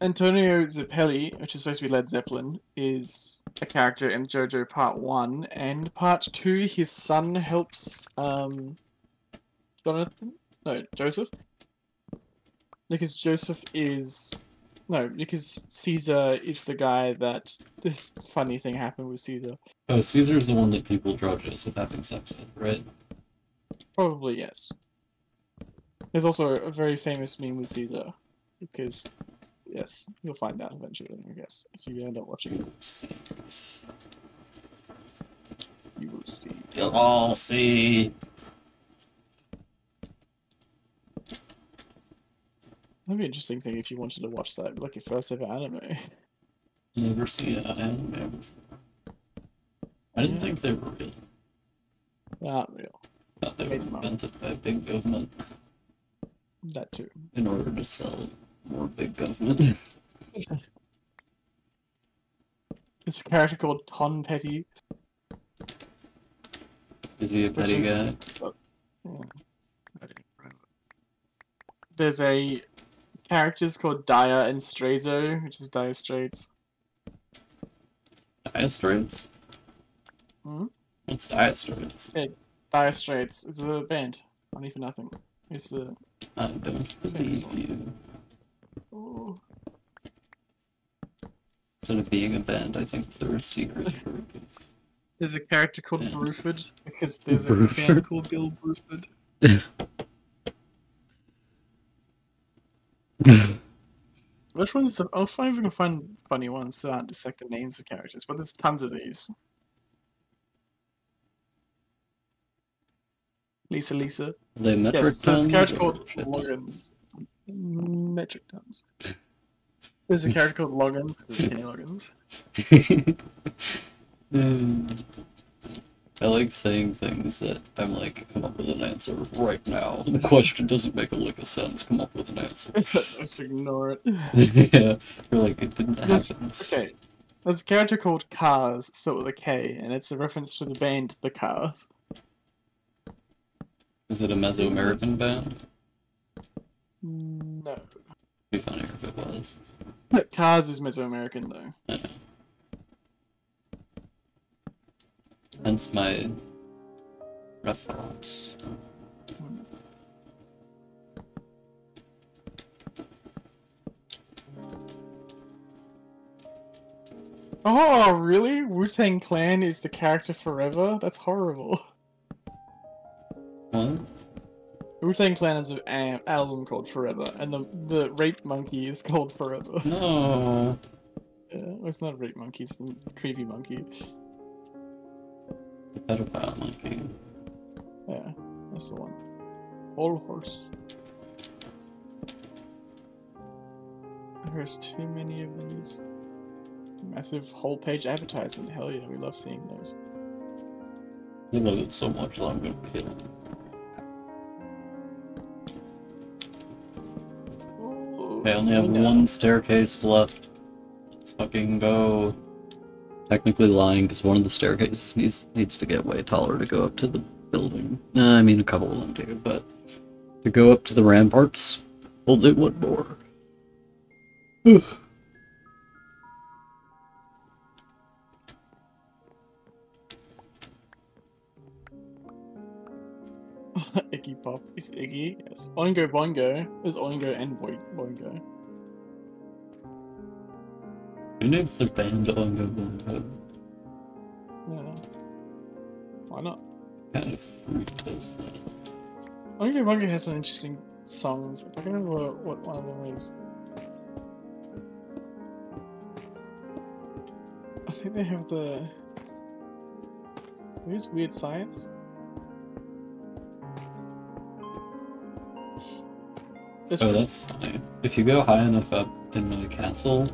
Antonio Zappelli, which is supposed to be Led Zeppelin, is a character in JoJo Part 1, and Part 2, his son helps, Jonathan? No, Joseph? Because Joseph is... No, because Caesar is the guy that... This funny thing happened with Caesar. Oh, Caesar's the one that people draw Joseph having sex with, right? Probably, yes. There's also a very famous meme with Caesar, because... Yes, you'll find out eventually, I guess, if you end up watching it. We'll see. You will see. You'll all see. That'd be an interesting thing if you wanted to watch that, like your first ever anime. Never seen an anime before. I didn't think they were real. Not real. Thought they were invented by big government. That too. In order to sell more big government. It's a character called Ton Petty. Is he a petty guy? There's a characters called Dia and Strazo, which is Dire Straits. Dire Straits? Hmm? What's Dire Straits? Yeah, Dire Straits. It's a band. Money for Nothing. It's the. I don't believe you. Oh. Instead of being a band, I think they're a secret group of... There's a character called Bruford, because there's a Bruford? band called Bill Bruford. Which one's the... I'll find if I can find funny ones that aren't just like the names of characters, but there's tons of these. Lisa. Are they metric Yes, tons? there's a character called or shit Loggins. Metric tons. There's a character called Loggins. There's Kenny Loggins. I like saying things that I'm like, come up with an answer right now. The question doesn't make a lick of sense. Come up with an answer. Just ignore it. Yeah, you're like, it didn't happen. Okay. There's a character called Cars, spelled with a K, and it's a reference to the band The Cars. Is it a Mesoamerican band? No. It'd be funnier if it was. Cars is Mesoamerican, though. I know. Hence my reference. Oh, really? Wu-Tang Clan is the character forever? That's horrible. What? Wu-Tang Clan is an album called Forever, and the Rape Monkey is called Forever. No. Yeah, well, it's not a Rape Monkey, it's a creepy monkey. The pedophile monkey. Yeah, that's the one. Whole horse. There's too many of these. Massive whole page advertisement. Hell yeah, we love seeing those. You love it so much that I'm gonna kill him. I only have one staircase left. Let's fucking go. Technically lying, because one of the staircases needs to get way taller to go up to the building. I mean, a couple of them do, but to go up to the ramparts, we'll do one more. Iggy Pop is Iggy, yes. Oingo Boingo is Oingo and Boingo. Who names their band Oingo Boingo? Yeah. Why not? Kind of freak does that. Oingo Boingo has some interesting songs. I can't remember what one of them is. I think they have the... Who's Weird Science? Oh, that's funny. If you go high enough up in my castle,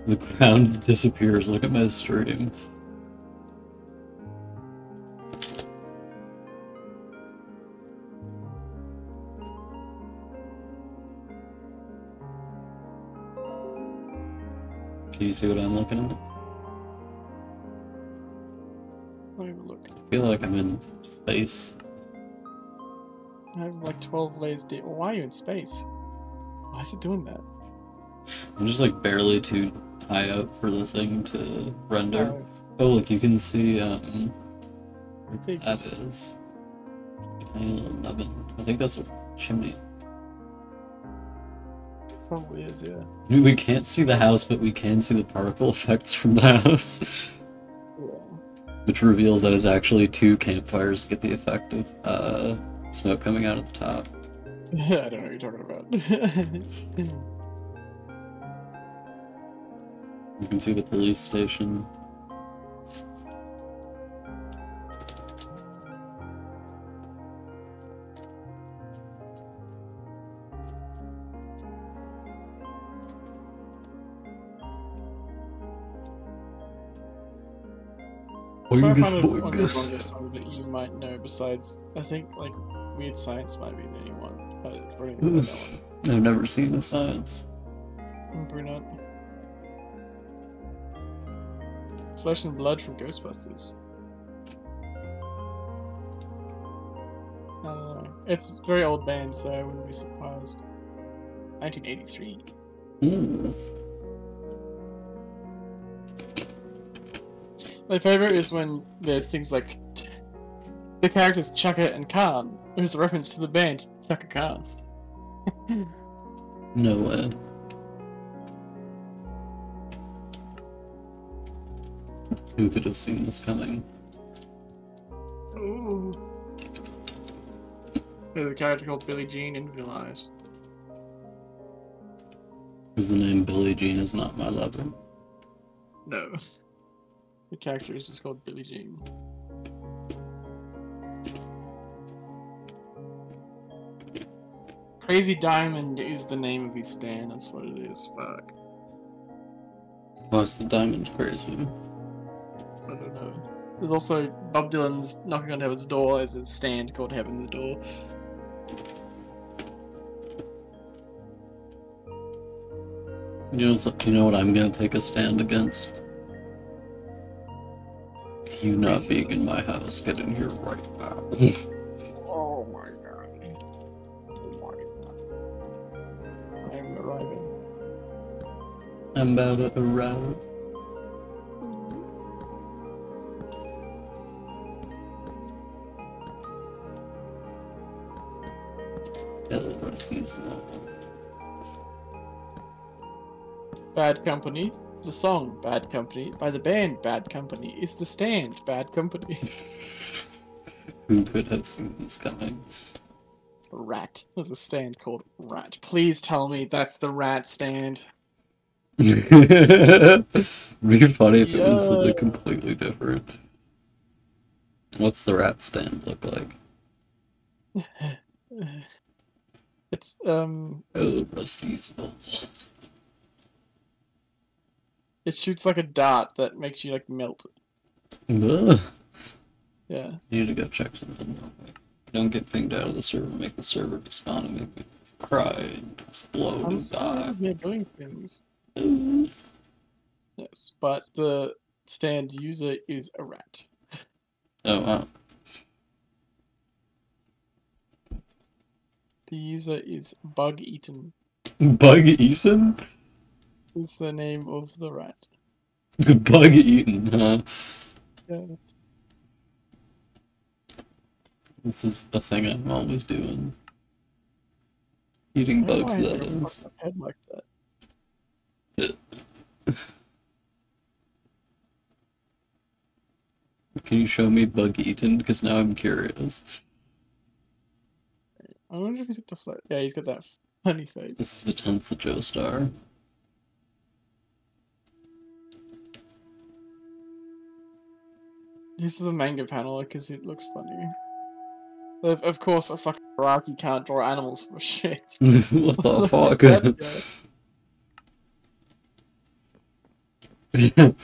the ground disappears. Look at my stream. Can you see what I'm looking at? Let me have a look. I feel like I'm in space. I have like 12 layers deep. Why are you in space? Why is it doing that? I'm just like barely too high up for the thing to render. Oh. Oh, look, you can see where Pigs. that is. Tiny little nubbin. I think that's a chimney. Probably is, yeah. We can't see the house, but we can see the particle effects from the house. Yeah. Which reveals that it's actually 2 campfires to get the effect of smoke coming out of the top. I don't know what you're talking about. You can see the police station. Try to Boingus, find one of the boingus. longest songs that you might know besides, I think, like, Weird Science might be the only one. But probably not that one. I've never seen the science. Probably not. Flesh and Blood from Ghostbusters. I don't know. It's a very old band, so I wouldn't be surprised. 1983. Ooh. My favorite is when there's things like the characters Chaka and Khan, who's a reference to the band Chaka Khan. No way. Who could have seen this coming? Ooh. There's a character called Billie Jean in Real Eyes. Because the name Billie Jean is not my lover. No. The character is just called Billie Jean. Crazy Diamond is the name of his stand, that's what it is. Fuck. Why is the diamond crazy? I don't know. There's also Bob Dylan's Knocking on Heaven's Door as a stand called Heaven's Door. You know what I'm gonna take a stand against? You not Racism. being in my house, get in here right now. Oh my god. Oh my god. I am arriving. I'm about to arrive. Hell, seasonal. Bad Company. The song Bad Company by the band Bad Company is the stand Bad Company. Who could have seen this coming? Rat. There's a stand called Rat. Please tell me that's the Rat stand. It'd be funny if it was something completely different. What's the rat stand look like? It's Oh, seasonal. it shoots like a dart that makes you like melt. Ugh. Yeah. You need to go check something real quick. Don't get pinged out of the server, make the server despawn and make me cry and explode I'm and still die. here doing things. Ooh. Yes, but the stand user is a rat. Oh, wow. The user is Bug Eaten. Bug Eaten? Is the name of the rat. Bug Eaten, huh? Yeah. This is a thing I'm always doing. Eating I don't know bugs, why I that have a is. fucked up head like that. Can you show me Bug Eaten? Because now I'm curious. I wonder if he's got the float. Yeah, he's got that funny face. This is the 10th Joestar. This is a manga panel because it looks funny. Of course, a fucking Iraqi can't draw animals for shit. What the Look fuck? at that guy.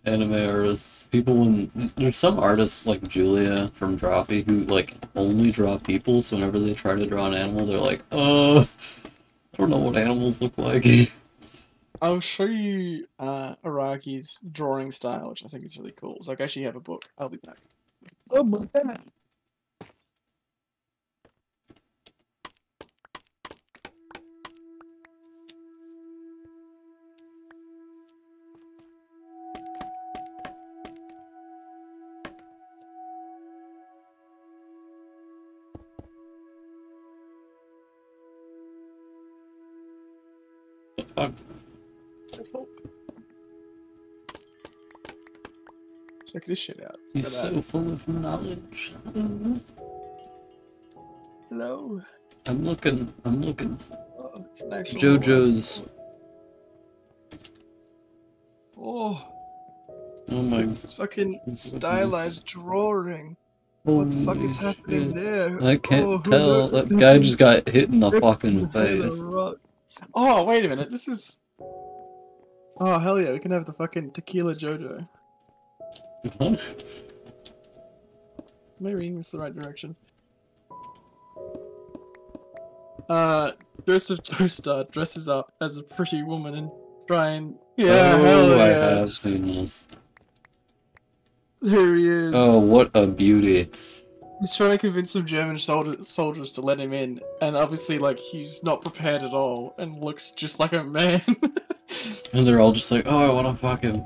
Anime artists, people when there's some artists like Julia from Drawfee who like only draw people, so whenever they try to draw an animal, they're like, I don't know what animals look like. I'll show you Iraqi's drawing style, which I think is really cool. So I actually have a book. I'll be back. Oh my god. Fuck. Check this shit out. He's Look at so full of knowledge. that. Hello. I'm looking. Oh, it's an actual JoJo's. Oh, Oh my. it's fucking It's stylized drawing. What the fuck is Holy happening shit. there? I can't who tell. wrote That this guy thing? just got hit in the Ripped fucking in the head of face. a rock. Oh, wait a minute. This is. Oh, hell yeah. We can have the fucking Tequila JoJo. Maybe it's the right direction. Joseph Joestar dresses up as a pretty woman and try and... Yeah, hell I yeah. have seen this. There he is. Oh, what a beauty. He's trying to convince some German soldiers to let him in, and obviously, like, he's not prepared at all, and looks just like a man. And they're all just like, oh, I want to fuck him.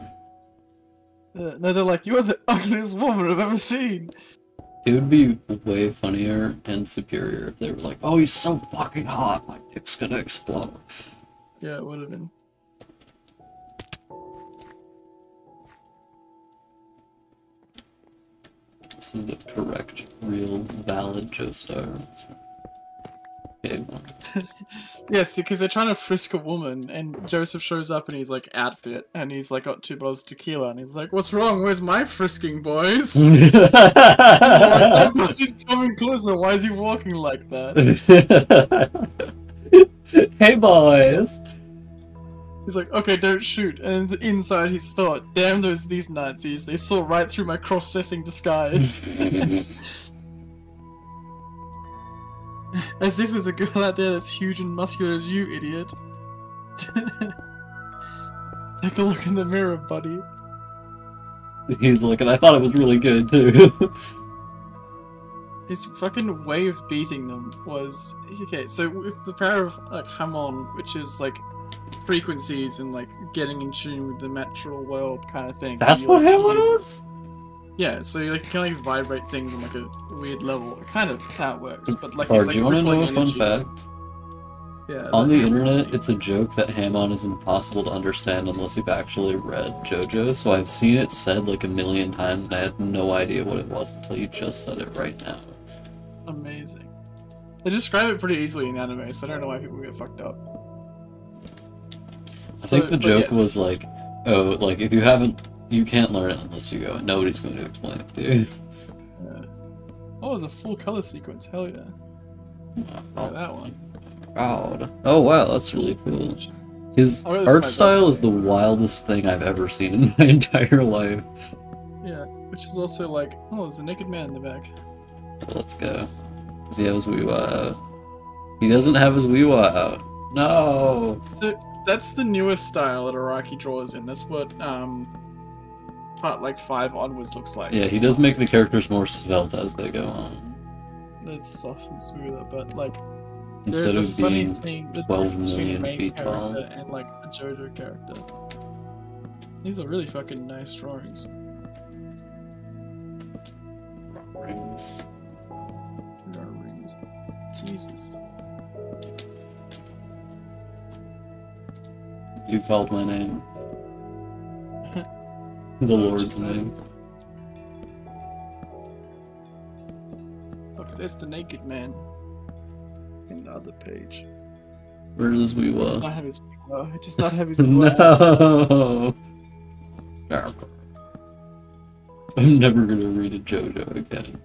No, they're like, you're the ugliest woman I've ever seen. It would be way funnier and superior if they were like, oh, he's so fucking hot, my dick's gonna explode. Yeah, it would have been. This is the correct, real, valid Joestar. Okay, well. Yes, because they're trying to frisk a woman, and Joseph shows up in his, like, outfit, and he's, like, got 2 bottles of tequila, and he's like, what's wrong? Where's my frisking, boys? Like, he's coming closer, why is he walking like that? Hey, boys! He's like, okay, don't shoot, and inside he's thought, damn these Nazis, they saw right through my cross-dressing disguise. As if there's a girl out there that's huge and muscular as you, idiot. Take a look in the mirror, buddy. He's like, and I thought it was really good, too. His fucking way of beating them was... Okay, so with the power of, like, Hamon, which is, like, frequencies and, like, getting in tune with the natural world kind of thing. That's what Hamon is? Yeah, so you, like, can, like, vibrate things on, like, a weird level. Kind of that's how it works, but, like, Or it's, do like, you want to know a rippling fun energy. fact? Yeah, On the internet, it's a joke that Hamon is impossible to understand unless you've actually read JoJo, so I've seen it said like a million times and I had no idea what it was until you just said it right now. Amazing. They describe it pretty easily in anime, so I don't know why people get fucked up. I think the joke was like, oh, like if you haven't, you can't learn it unless you go, and nobody's going to explain it to you. Oh, there's a full color sequence, hell yeah. Oh, that one. God. Oh wow, that's really cool. His really art surprised style is the wildest thing I've ever seen in my entire life. Yeah, which is also like, oh, there's a naked man in the back. Let's go. Does he have his Wiiwa out? He doesn't have his Wiiwa out. No! So, that's the newest style that Araki draws in. That's what, part, like, 5 onwards looks like. Yeah, he does make the characters more svelte as they go on. It's soft and smoother, but, like, Instead there's a of funny being thing, the 12 difference between million the main feet tall. character and, like, a JoJo character. These are really fucking nice drawings. Rings. There are rings. Jesus. You called my name. The Lord's name. Look, there's the naked man. In the other page. Where's his It does Wiiwa? not have his Wiiwa. It does not have his Wiiwa. No! I'm never gonna read a JoJo again.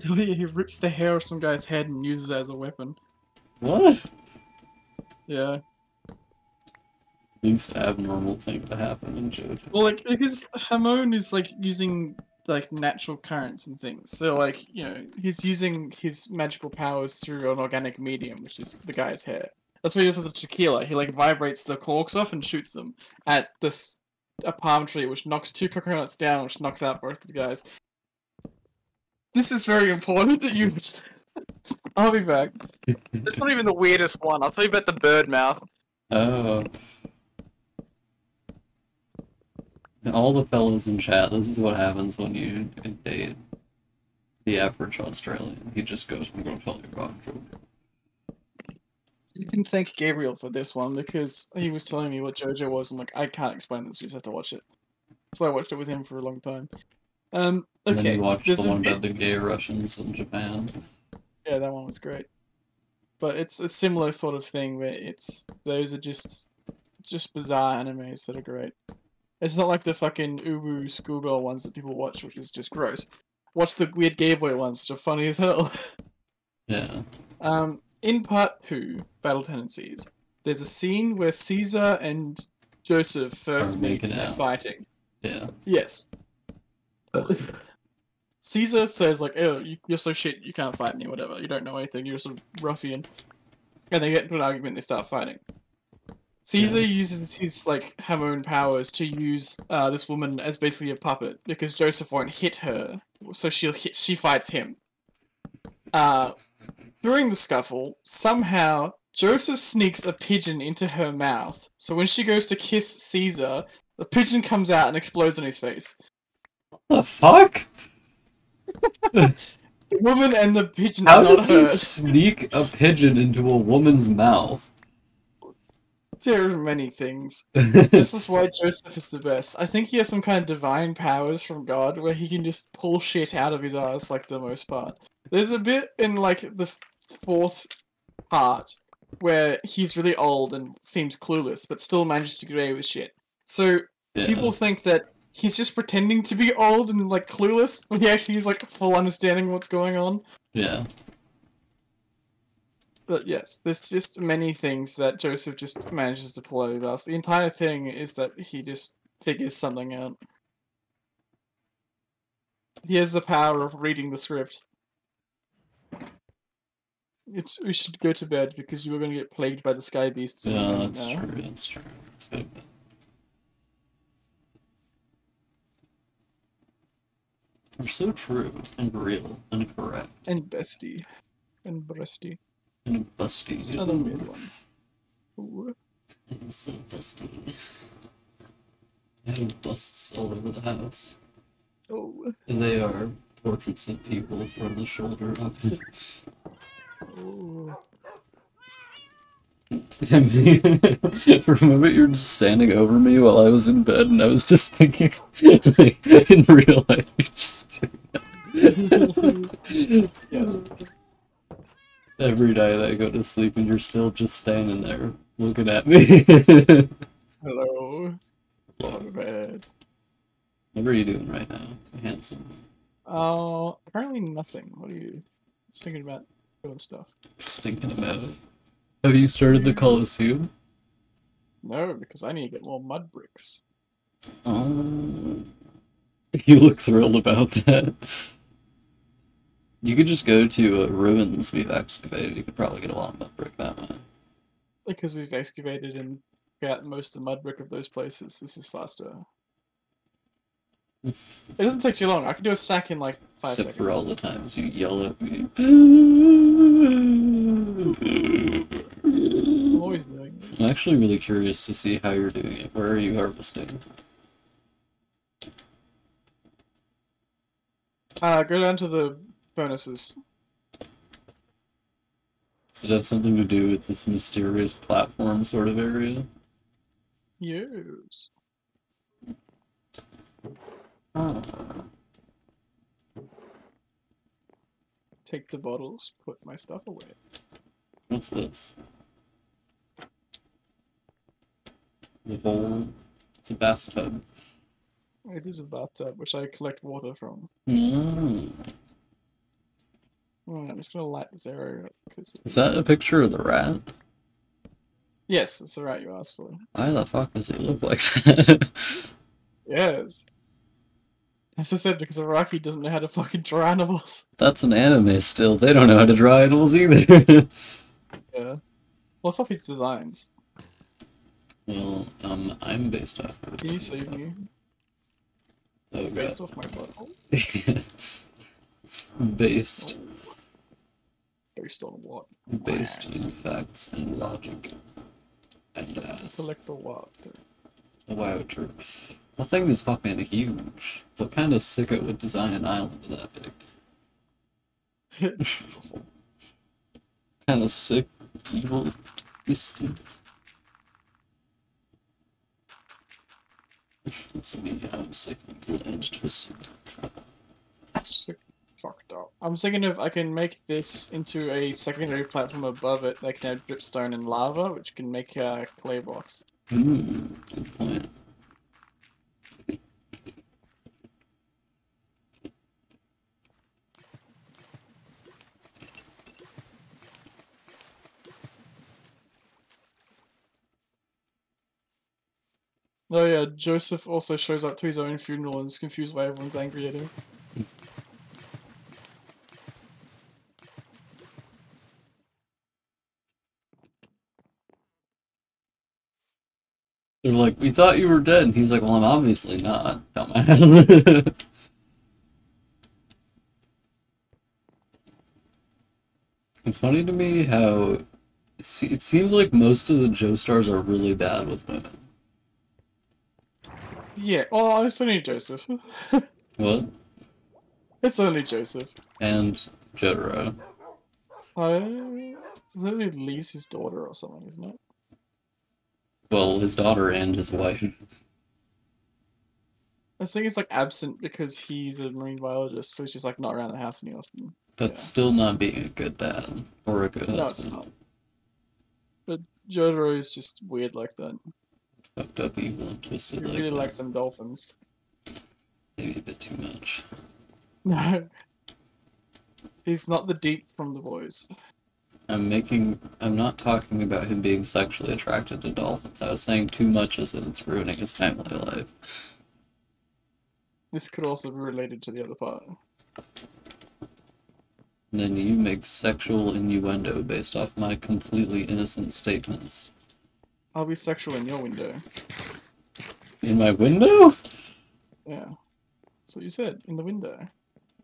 Oh yeah, he rips the hair of some guy's head and uses it as a weapon. What? Yeah. Least abnormal thing to happen in JoJo. Well, like, because Hamon is, like, using, like, natural currents and things. So, like, you know, he's using his magical powers through an organic medium, which is the guy's hair. That's what he does with the tequila. He, like, vibrates the corks off and shoots them at a palm tree, which knocks 2 coconuts down, which knocks out both of the guys. This is very important that you... I'll be back. It's not even the weirdest one. I'll tell you about the bird mouth. Oh. All the fellas in chat, this is what happens when you date the average Australian. He just goes, I'm gonna tell you about JoJo. You can thank Gabriel for this one, because he was telling me what JoJo was. I'm like, I can't explain this, you just have to watch it. So I watched it with him for a long time. Okay. And then you watched there's the a one bit- about the gay Russians in Japan. Yeah, that one was great. But it's a similar sort of thing where those are just bizarre animes that are great. It's not like the fucking uwu schoolgirl ones that people watch, which is just gross. Watch the weird gay boy ones, which are funny as hell. Yeah. In part 2, Battle Tendencies, there's a scene where Caesar and Joseph first Are meet making and they're out. fighting. Yeah. Yes. Caesar says like, "Oh, you're so shit. You can't fight me. Whatever. You don't know anything. You're some ruffian." And they get into an argument. They start fighting. Caesar uses his like Hamon powers to use this woman as basically a puppet because Joseph won't hit her, so she fights him. During the scuffle, somehow Joseph sneaks a pigeon into her mouth. So when she goes to kiss Caesar, the pigeon comes out and explodes on his face. The fuck? The woman and the pigeon How are not does he hurt. sneak a pigeon into a woman's mouth? There are many things. This is why Joseph is the best. I think he has some kind of divine powers from God where he can just pull shit out of his ass, like, the most part. There's a bit in, like, the fourth part where he's really old and seems clueless, but still manages to get away with shit. So, people think that he's just pretending to be old and, like, clueless, when he actually is, like, full understanding what's going on. Yeah. But yes, there's just many things that Joseph just manages to pull out of us. The entire thing is that he just figures something out. He has the power of reading the script. We should go to bed because you were going to get plagued by the sky beasts. Yeah, that's true. That's true. Let's go to bed. You're so true and real and correct. And bestie. And breasty. And busty. It's another weird one. Ooh. I'm so busty. I have busts all over the house. Oh. And they are portraits of people from the shoulder up. Oh. For a moment, you were just standing over me while I was in bed, and I was just thinking, like, in real life, you're just Yes. Every night I go to sleep, and you're still just standing there, looking at me. Hello. Go to bed. What are you doing right now, handsome? Apparently nothing. What are you just thinking about doing stuff? Just thinking about it. Have you started the Coliseum? No, because I need to get more mud bricks. Oh, you look thrilled about that. You could just go to ruins we've excavated. You could probably get a lot of mud brick that way. Because we've excavated and got most of the mud brick of those places, this is faster. It doesn't take too long. I can do a stack in like 5 Except seconds. for all the times you yell at me. I'm always doing this. I'm actually really curious to see how you're doing it. Where are you harvesting? Go down to the furnaces. Does it have something to do with this mysterious platform sort of area? Yes. Oh. Take the bottles, put my stuff away. What's this? The bowl. It's a bathtub. It is a bathtub, which I collect water from. Mm. Oh, I'm just gonna light this area up because Is that a picture of the rat? Yes, that's the rat you asked for. Why the fuck does he look like that? Yes. As I said, because Araki doesn't know how to fucking draw animals. That's an anime still. They don't know how to draw animals either. Yeah. Well, some of his designs. Well, I'm based off of... Can you save me? Oh, Based God. off my butthole? Based. Based on what? Based in facts and logic. And ass. Collect the water. Wow, true. The thing is fucking huge. What kind of sicko would design an island that big? Kind of sick, evil, twisted. It's me, I'm sick, evil, and twisted. Sick, fucked up. I'm thinking if I can make this into a secondary platform above it that can have dripstone and lava, which can make a clay box. Good point. Oh yeah, Joseph also shows up to his own funeral and is confused why everyone's angry at him. They're like, we thought you were dead. And he's like, well, I'm obviously not. Dumbass. It's funny to me how it seems like most of the Joestars are really bad with women. Yeah, oh, it's only Joseph. What? It's only Joseph. And Jotaro. Is it at least his daughter or something, isn't it? Well, his daughter and his wife. I think he's like absent because he's a marine biologist, so he's just like not around the house any often. That's Yeah. still not being a good dad or a good No, it's husband. not. But Jotaro is just weird like that. Fucked up, evil, and He twisted like really that. likes them dolphins. Maybe a bit too much. No. He's not the deep from the boys. I'm not talking about him being sexually attracted to dolphins. I was saying too much as in it's ruining his family life. This could also be related to the other part. And then you make sexual innuendo based off my completely innocent statements. I'll be sexual in your window. In my window? Yeah. That's what you said, in the window.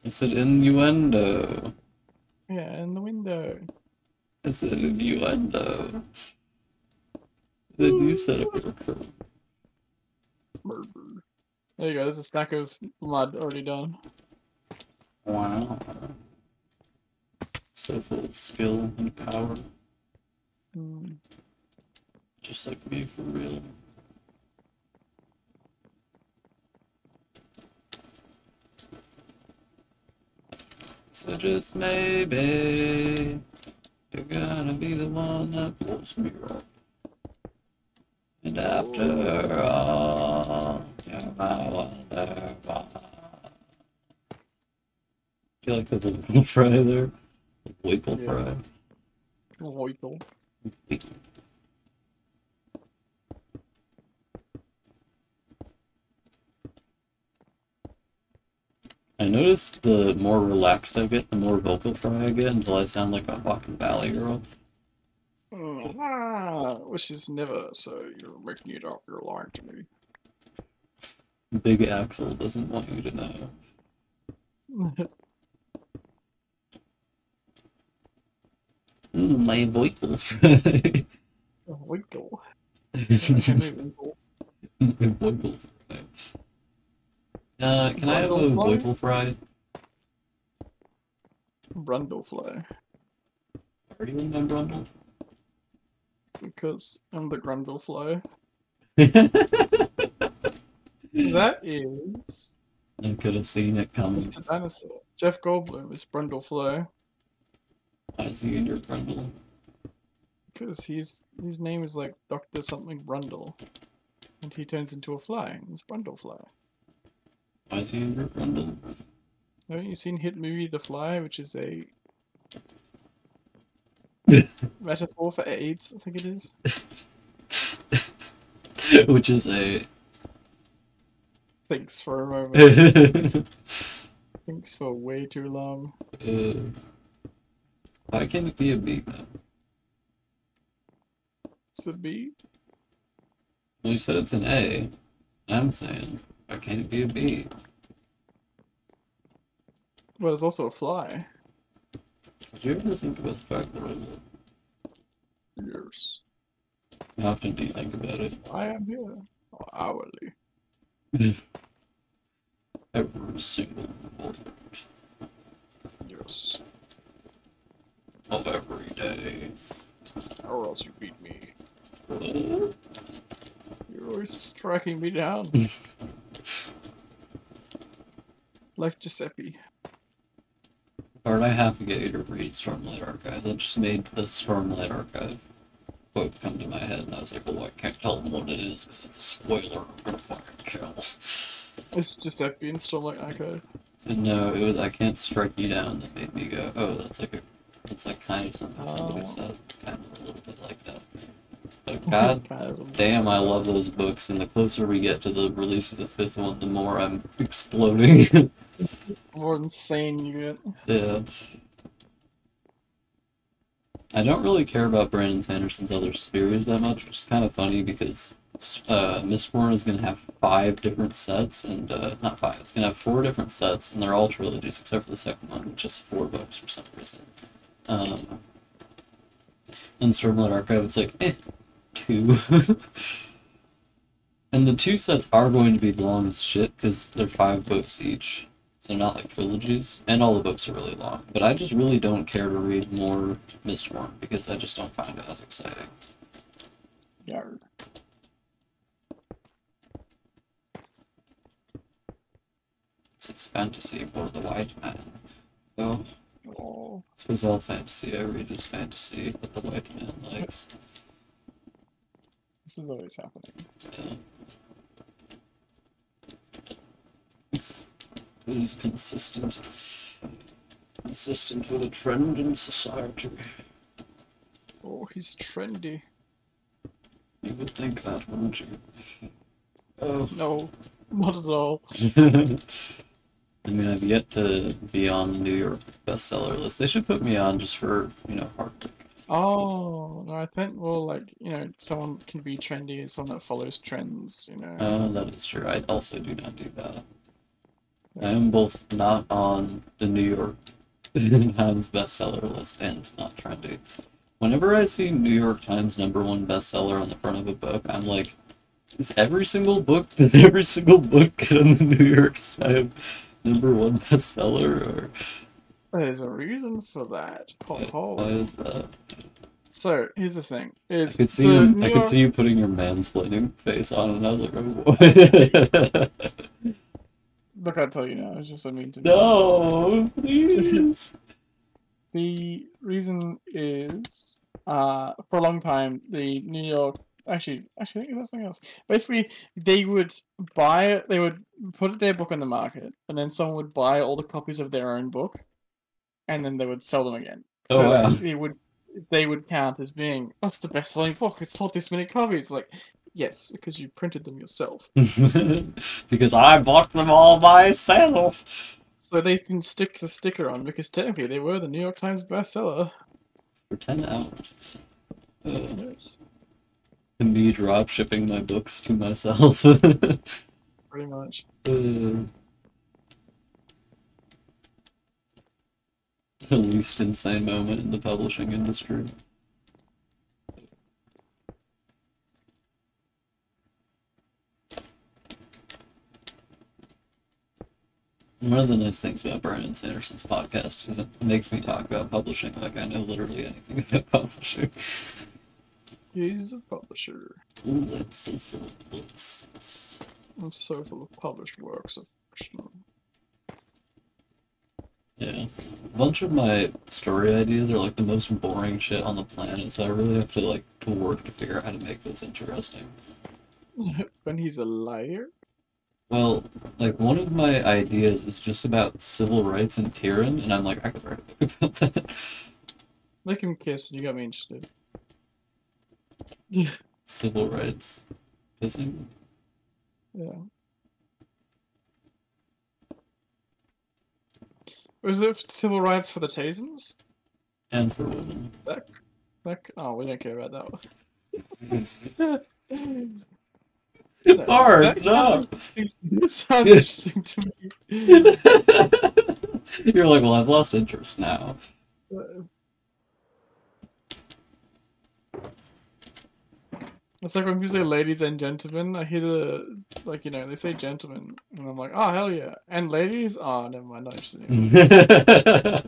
I said innuendo. Yeah, in the window. I said innuendo. Then you said it would occur. There you go, there's a stack of mud already done. Wow. So full of skill and power. Mm. Just like me, for real. So just maybe you're gonna be the one that blows me up. And after all, you're my wonderful. Do you like the vocal fry there? The vocal fry? Voicle. I notice the more relaxed I get, the more vocal fry I get until I sound like a fucking valley girl. Which is never, so you're making it up, you're lying to me. Big Axel doesn't want you to know. Ooh, my vocal fry. Winkle. My vocal fry. Can I have a vocal fry? Brundlefly. Are you in my brundle? Because I'm the Grundlefly. That is. I could have seen it coming. Mr. Dinosaur. Jeff Goldblum is Brundlefly. Why is he in your brundle? Because his name is like Dr. something Brundle. And he turns into a fly, and it's Brundlefly. Why is he in your brundle? Haven't you seen hit movie The Fly, which is a metaphor for AIDS, I think it is? Which is a... Thinks for a moment. Thinks for way too long. Why can't it be a B, though? It's a B? Well, you said it's an A. I'm saying, why can't it be a B? Well, it's also a fly. Did you ever think about the fact that I live? Yes. How often do you think about it? I am here. Hourly. Every single moment Yes. of every day. Or else you beat me. You're always striking me down. Like Giuseppe. Alright, I have to get you to read Stormlight Archive. I just made the Stormlight Archive quote come to my head, and I was like, oh, I can't tell them what it is, because it's a spoiler. I'm gonna fucking kill. It's Giuseppe and Stormlight Archive. And no, it was I Can't Strike You Down that made me go, oh, that's like kind of something somebody said. It's kind of a little bit like that. But god Chasm. damn, I love those books, and the closer we get to the release of the fifth one, the more I'm exploding. More insane you get. Yeah. I don't really care about Brandon Sanderson's other series that much, which is kind of funny because Mistborn is going to have 5 different sets, and not 5, it's going to have 4 different sets, and they're all trilogies except for the second one, which is 4 books for some reason. In Stormlight Archive, it's like, 2. And the 2 sets are going to be long as shit because they're 5 books each. So they're not like trilogies, and all the books are really long. But I just really don't care to read more Mistborn because I just don't find it as exciting. Yarr. It's fantasy for the white man. Oh, Oh. I suppose all fantasy I read is fantasy that the white man likes. This is always happening. Yeah. It is consistent. Consistent with a trend in society. Oh, he's trendy. You would think that, wouldn't you? Oh. No, not at all. I mean, I've yet to be on the New York bestseller list. They should put me on just for, hard work. Oh, no, I think, well, like, someone can be trendy and someone that follows trends, That is true. I also do not do that. I am both not on the New York Times bestseller list and not trendy. Whenever I see New York Times #1 bestseller on the front of a book, I'm like, does every single book get on the New York Times #1 bestseller? Or There's a reason for that. Ho ho. why is that? So, here's the thing. I could see I could see you putting your mansplaining face on, and I was like, oh boy. Look, I'll tell you now, it's just so mean to me. No, please. The reason is, for a long time, the New York, actually, I think that's something else. Basically, they would put their book on the market, and then someone would buy all the copies of their own book, and then they would sell them again. Oh, So wow. they would count as being, that's the best-selling book, it sold this many copies. Like, yes, because you printed them yourself. Because I bought them all myself. So they can stick the sticker on, because technically they were the New York Times bestseller. For 10 hours. Yes. And me drop shipping my books to myself. Pretty much. The least insane moment in the publishing industry. One of the nice things about Brandon Sanderson's podcast is it makes me talk about publishing like I know literally anything about publishing. He's a publisher. Ooh, that's so full of books. I'm so full of published works of fiction. Yeah. A bunch of my story ideas are like the most boring shit on the planet, so I really have to work to figure out how to make those interesting. When he's a liar? Well, like one of my ideas is just about civil rights in Tehran, and I'm like, I could write a book about that. Make him kiss and you got me interested. Civil rights. Kissing? Yeah. Was there civil rights for the Tasans? And for women. Oh, we don't care about that one. Bard, no! It sounds interesting to me. You're like, well, I've lost interest now. It's like when people say ladies and gentlemen, I hear they say gentlemen, and I'm like, oh, hell yeah. And ladies? Oh, never mind, not interested anymore.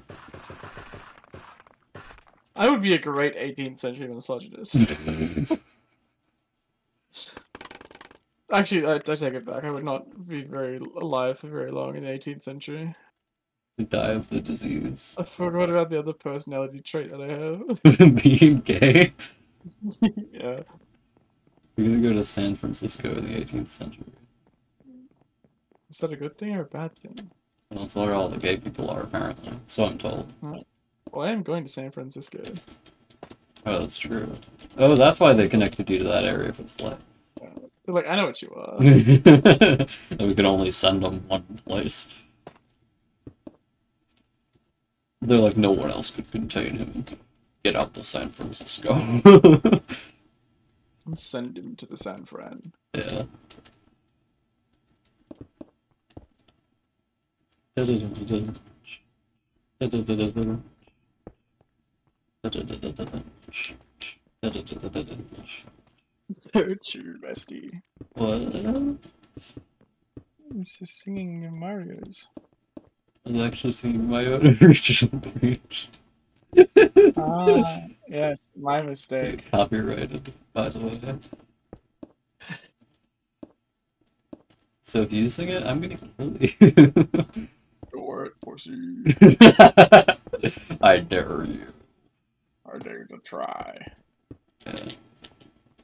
I would be a great 18th century misogynist. Actually, I take it back. I would not be very alive for very long in the 18th century. To die of the disease. I forgot about the other personality trait that I have. Being gay? Yeah. You're gonna go to San Francisco in the 18th century. Is that a good thing or a bad thing? Well, that's where all the gay people are, apparently. So I'm told. Right. Well, I am going to San Francisco. Oh, that's true. Oh, that's why they connected you to that area for the flight. They're like, I know what you are. And we could only send them one place. They're like, no one else could contain him. Get out to San Francisco. Send him to the San Fran. Yeah. So true, bestie. What? This is singing Mario's. I was actually singing my own original speech. Ah, yes, my mistake. Copyrighted, by the way. So if you sing it, I'm gonna kill you. Do it, pussy. I dare you. I dare to try. Yeah.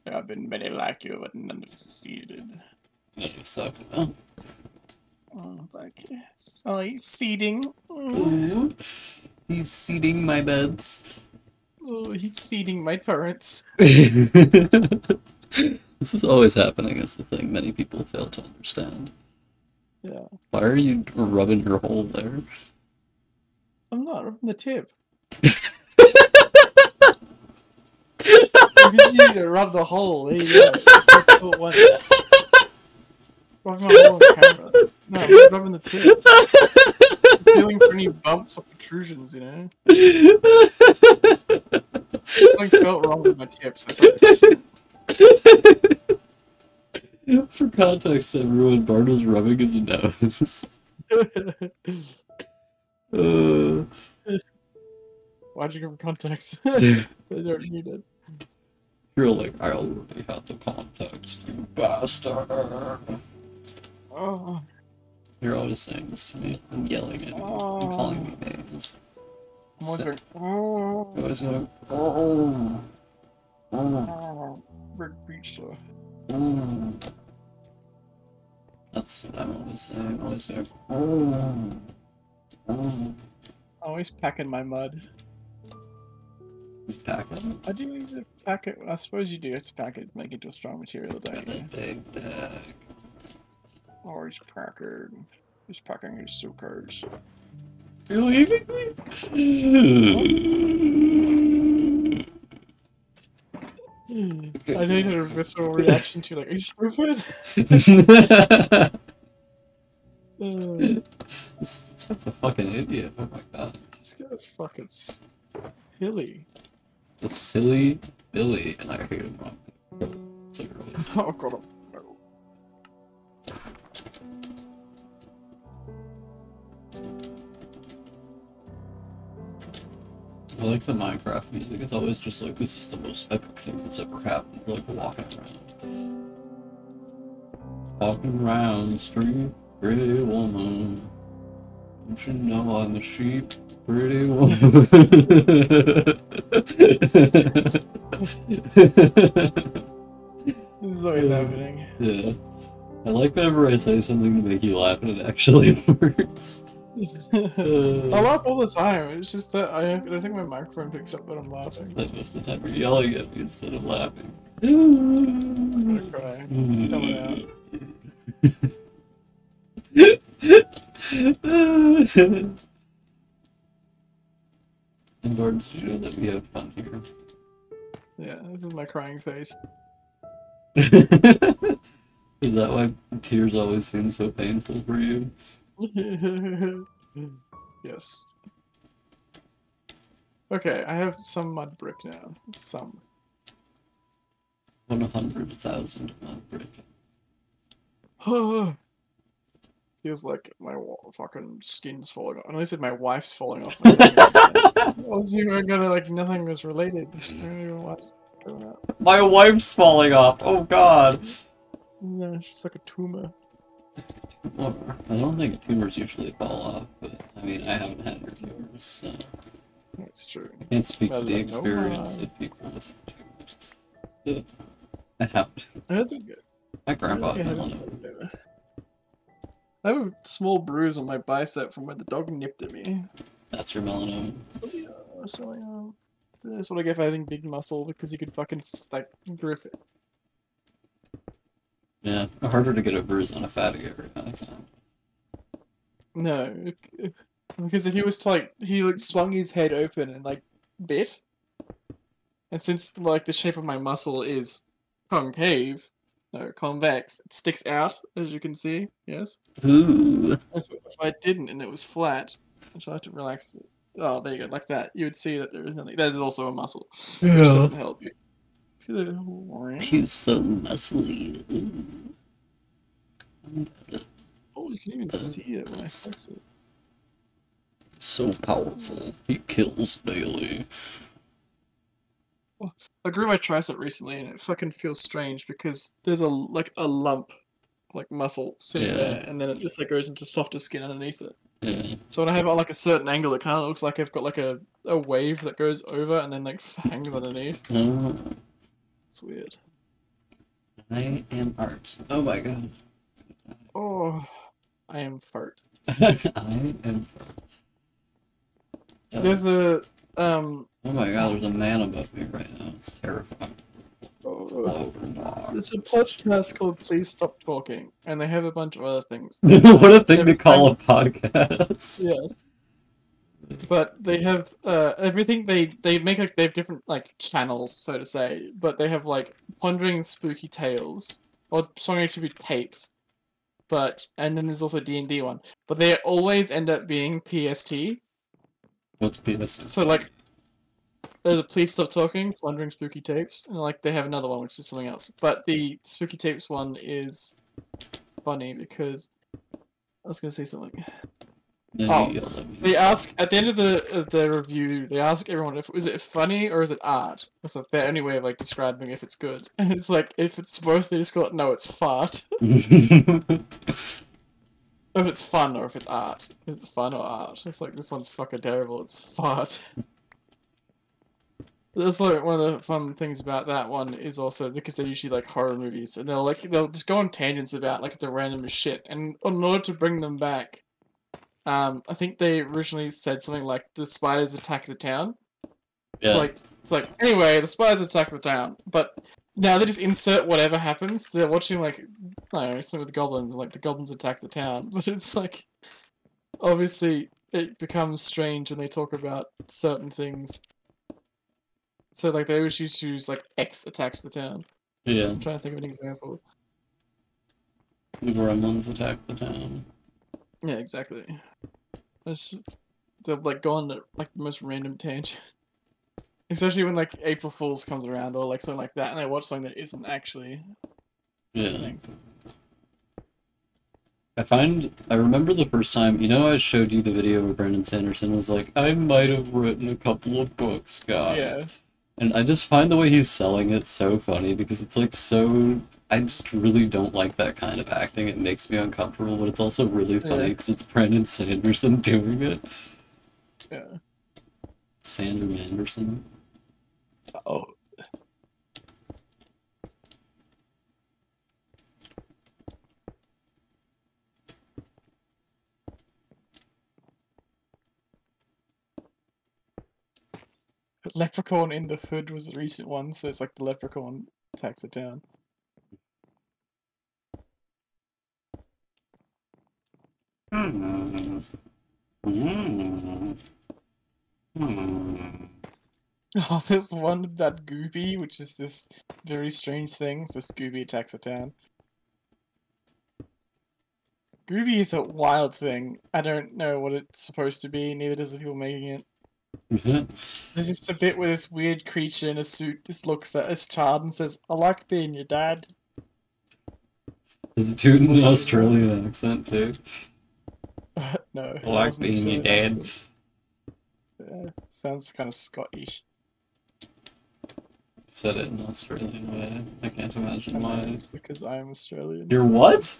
There have been many like you, but none have succeeded. Yeah, you suck. Oh. Oh, like, yes. Oh, he's seeding. Ooh. He's seeding my beds. Oh, he's seeding my parents. This is always happening, is the thing many people fail to understand. Yeah. Why are you rubbing your hole there? I'm not rubbing the tip. Because you need to rub the hole. There you go. Do it once. Rubbing my hole on camera. No, I'm rubbing the tip. Feeling for any bumps or protrusions, you know? Something felt wrong with my tips. I started touching them. For context, everyone, Bart was rubbing his nose. Why'd you give him context? They don't need it. You're like, I already had the context, you bastard. Oh. You're always saying this to me. I'm yelling at you. Oh. You're calling me names. I'm always going, oh. You're always going, oh. Oh. Red pizza. Oh. That's what I'm always saying. I'm always going, oh. Oh. Always packing my mud. He's packing. I do need to pack it. I suppose you do have to pack it, make it to a strong material, don't Got you? a big bag. Or he's packing. He's packing his suitcase. You're leaving me? I needed a visceral reaction to like, are you stupid? This guy's a fucking idiot. Oh my god. This guy's fucking silly. A silly Billy, and I hate him. So you're always. Oh god. I like the Minecraft music. It's always just like, this is the most epic thing that's ever happened. Like walking around. Walking around the street, pretty woman. Don't you know I'm a sheep? Pretty woman. This is always happening. Yeah. I like whenever I say something to make you laugh and it actually works. I laugh all the time. It's just that I don't think my microphone picks up that I'm laughing. That most of the time you're yelling at me instead of laughing. I'm gonna cry. It's coming out. And Bart, did you know that we have fun here? Yeah, this is my crying face. Is that why tears always seem so painful for you? Yes. Okay, I have some mud brick now. Some. 100,000 mud brick. Feels like my fucking skin's falling off. And I said my wife's falling off. I was even gonna, like, nothing was related. I don't even watch it. My wife's falling off! Oh god! Yeah, she's like a tumor. Well, I don't think tumors usually fall off, but I mean, I haven't had your tumors, so. That's true. I can't speak to the Melanoma. experience of people with tumors. I haven't. I don't think it. My grandpa had I melanoma. have a small bruise on my bicep from where the dog nipped at me. That's your melanoma. So, That's what I get for having big muscle, because you could fucking, like, grip it. Yeah, harder to get a bruise on a fatty area, I think. No, because if he was to, like, he, like, swung his head open and, like, bit, and since, like, the shape of my muscle is concave, no, convex, it sticks out, as you can see, yes? Ooh. If I didn't and it was flat, which I have to relax it. Oh, there you go, like that. You would see that there is nothing. That is also a muscle, which Yeah. doesn't help you. See the... He's so muscly. Ooh. Oh, you can even see it when I flex it. So powerful. He kills daily. I grew my tricep recently and it fucking feels strange because there's a lump, like muscle sitting there, and then it just like goes into softer skin underneath it. Yeah. So when I have it on like a certain angle, it kind of looks like I've got like a wave that goes over and then like hangs underneath. Oh. It's weird. I am art. Oh my god. Oh, I am fart. I am fart. There's the Oh my god, there's a man above me right now. It's terrifying. There's a podcast called Please Stop Talking, and they have a bunch of other things. What a thing to call a podcast. Yes. But they have everything they make like they have different like channels, so to say, but they have like Pondering Spooky Tales, or something to be tapes. And then there's also D&D one. But they always end up being PST. What's PST? So like there's a Please Stop Talking, Plundering Spooky Tapes, and like they have another one which is something else. But the Spooky Tapes one is funny because I was gonna say something. They ask at the end of the review. They ask everyone if is it funny or is it art. It's like their only way of like describing if it's good. And it's like if it's both, they just call it no, it's fart. If it's fun or if it's art. If it's fun or art. It's like this one's fucking terrible. It's fart. That's like one of the fun things about that one is also because they're usually like horror movies and they'll just go on tangents about like the random shit, and in order to bring them back, I think they originally said something like the spiders attack the town. Yeah. So anyway, the spiders attack the town, but now they just insert whatever happens. They're watching like I don't know something with the goblins, like the goblins attack the town, but it's like obviously it becomes strange when they talk about certain things. So, like, they always used to use, like, X attacks the town. Yeah. I'm trying to think of an example. The gremlins attack the town. Yeah, exactly. They'll, like, go on, like, the most random tangent. Especially when, like, April Fool's comes around or, like, something like that, and they watch something that isn't actually... Yeah. I remember the first time, you know I showed you the video where Brandon Sanderson was like, I might have written a couple of books, guys. Yeah. And I just find the way he's selling it so funny because it's like so... I just really don't like that kind of acting. It makes me uncomfortable, but it's also really funny because it's Brandon Sanderson doing it. Yeah. Sander Manderson. Oh. Leprechaun in the Hood was the recent one, so it's like the leprechaun attacks the town. Oh, there's one with that Gooby, which is this very strange thing. So Scooby attacks the town. Gooby is a wild thing. I don't know what it's supposed to be, neither does the people making it. There's just a bit where this weird creature in a suit just looks at his child and says, I like being your dad. Is it doing an Australian accent too? No. I like being your dad. Sounds kind of Scottish. Said it in an Australian way. I can't imagine why. It's because I'm Australian. You're what?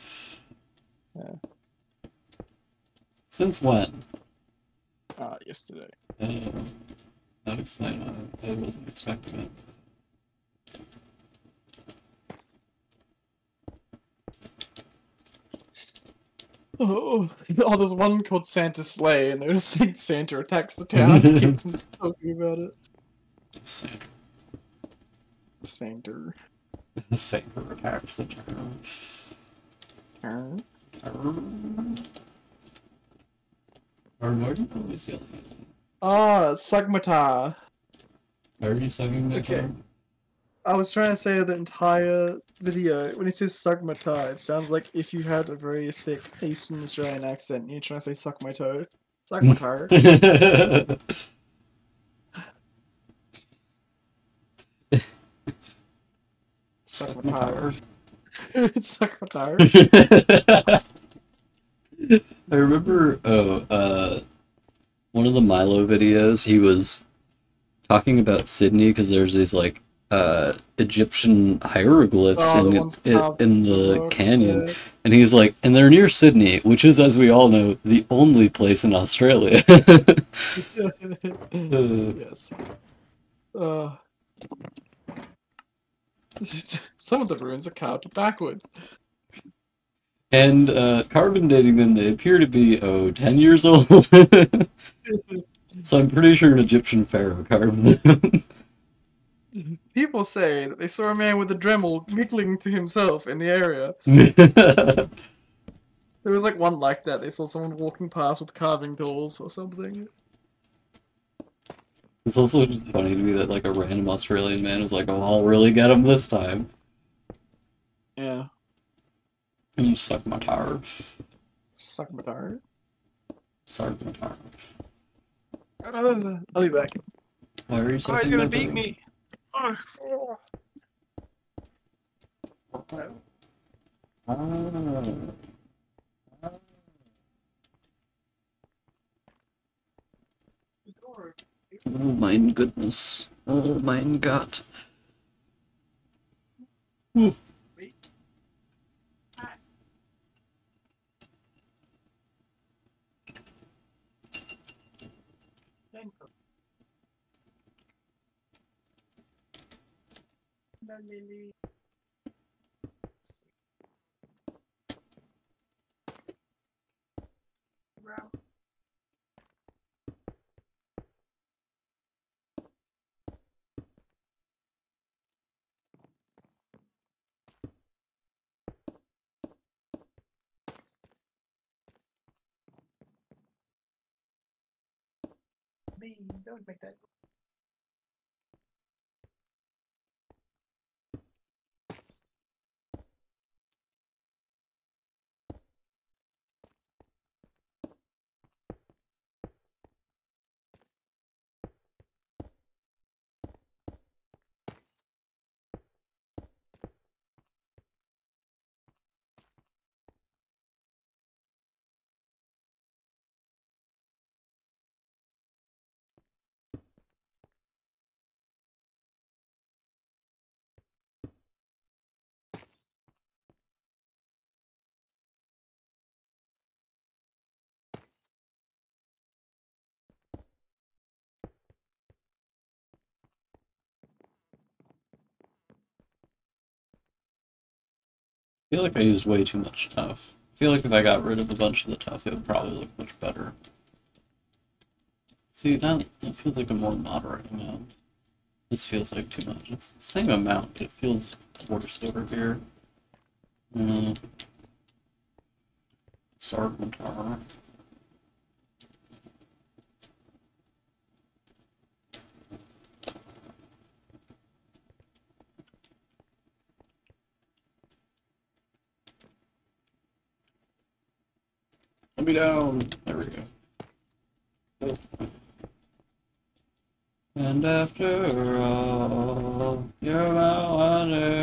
Yeah. Since when? Yesterday. That explains why I wasn't expecting it. Oh, there's one called Santa's Sleigh, and they're just saying Santa attacks the town to keep them talking about it. Sander. Sander. Sander attacks the turtle. Or what do you always yell at? Ah, Sagmata. Are you sucking my Okay. tongue? I was trying to say the entire video. When he says Sagmata, it sounds like if you had a very thick Eastern Australian accent and you're trying to say suck my toe. Sagmata. Sagmata. Sagmata. I remember, one of the Milo videos, he was talking about Sydney because there's these like Egyptian hieroglyphs Oh, the ones carved in in the rock, canyon, yeah. and he's like, and they're near Sydney, which is, as we all know, the only place in Australia. Yes. Uh, some of the ruins are carved backwards. And carbon dating them, they appear to be 10 years old. So I'm pretty sure an Egyptian pharaoh carved them. People say that they saw a man with a Dremel giggling to himself in the area. There was like one like that. They saw someone walking past with carving tools or something. It's also just funny to me that like a random Australian man was like, "Oh, I'll really get him this time." Yeah. And suck my tire. Suck my tire. Suck my tire. I'll be back. Why are you Oh, sucking he's gonna my beat tire? me. Oh. Oh mein goodness. Oh mein Gott. Ooh. Don't make that. I feel like I used way too much tough. I feel like if I got rid of a bunch of the tough, it would probably look much better. See, that feels like a more moderate amount. This feels like too much. It's the same amount, but it feels worse over here. Sarpentar. Let me down. There we go. And after all, you're my wonder.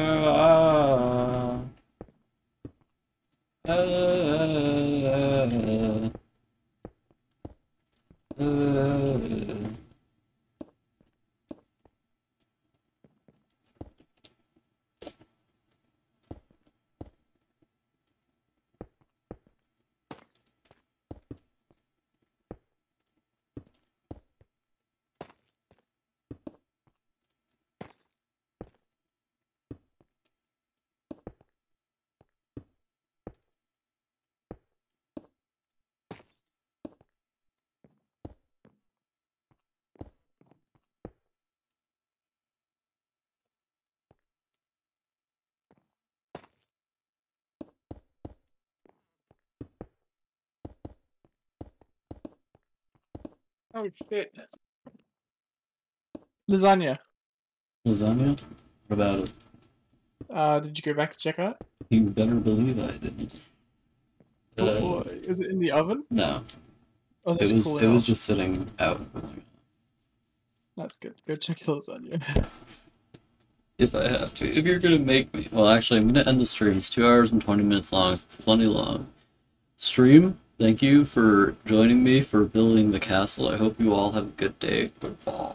Oh shit. Lasagna. Lasagna? What about it? Did you go back to check out? You better believe I didn't. Oh, is it in the oven? No. Or is It it was cooling it was off? just sitting out. That's good. Go check the lasagna. If I have to. If you're gonna make me. Well, actually, I'm gonna end the stream. It's 2 hours and 20 minutes long. It's plenty long. Stream, thank you for joining me for building the castle. I hope you all have a good day. Goodbye.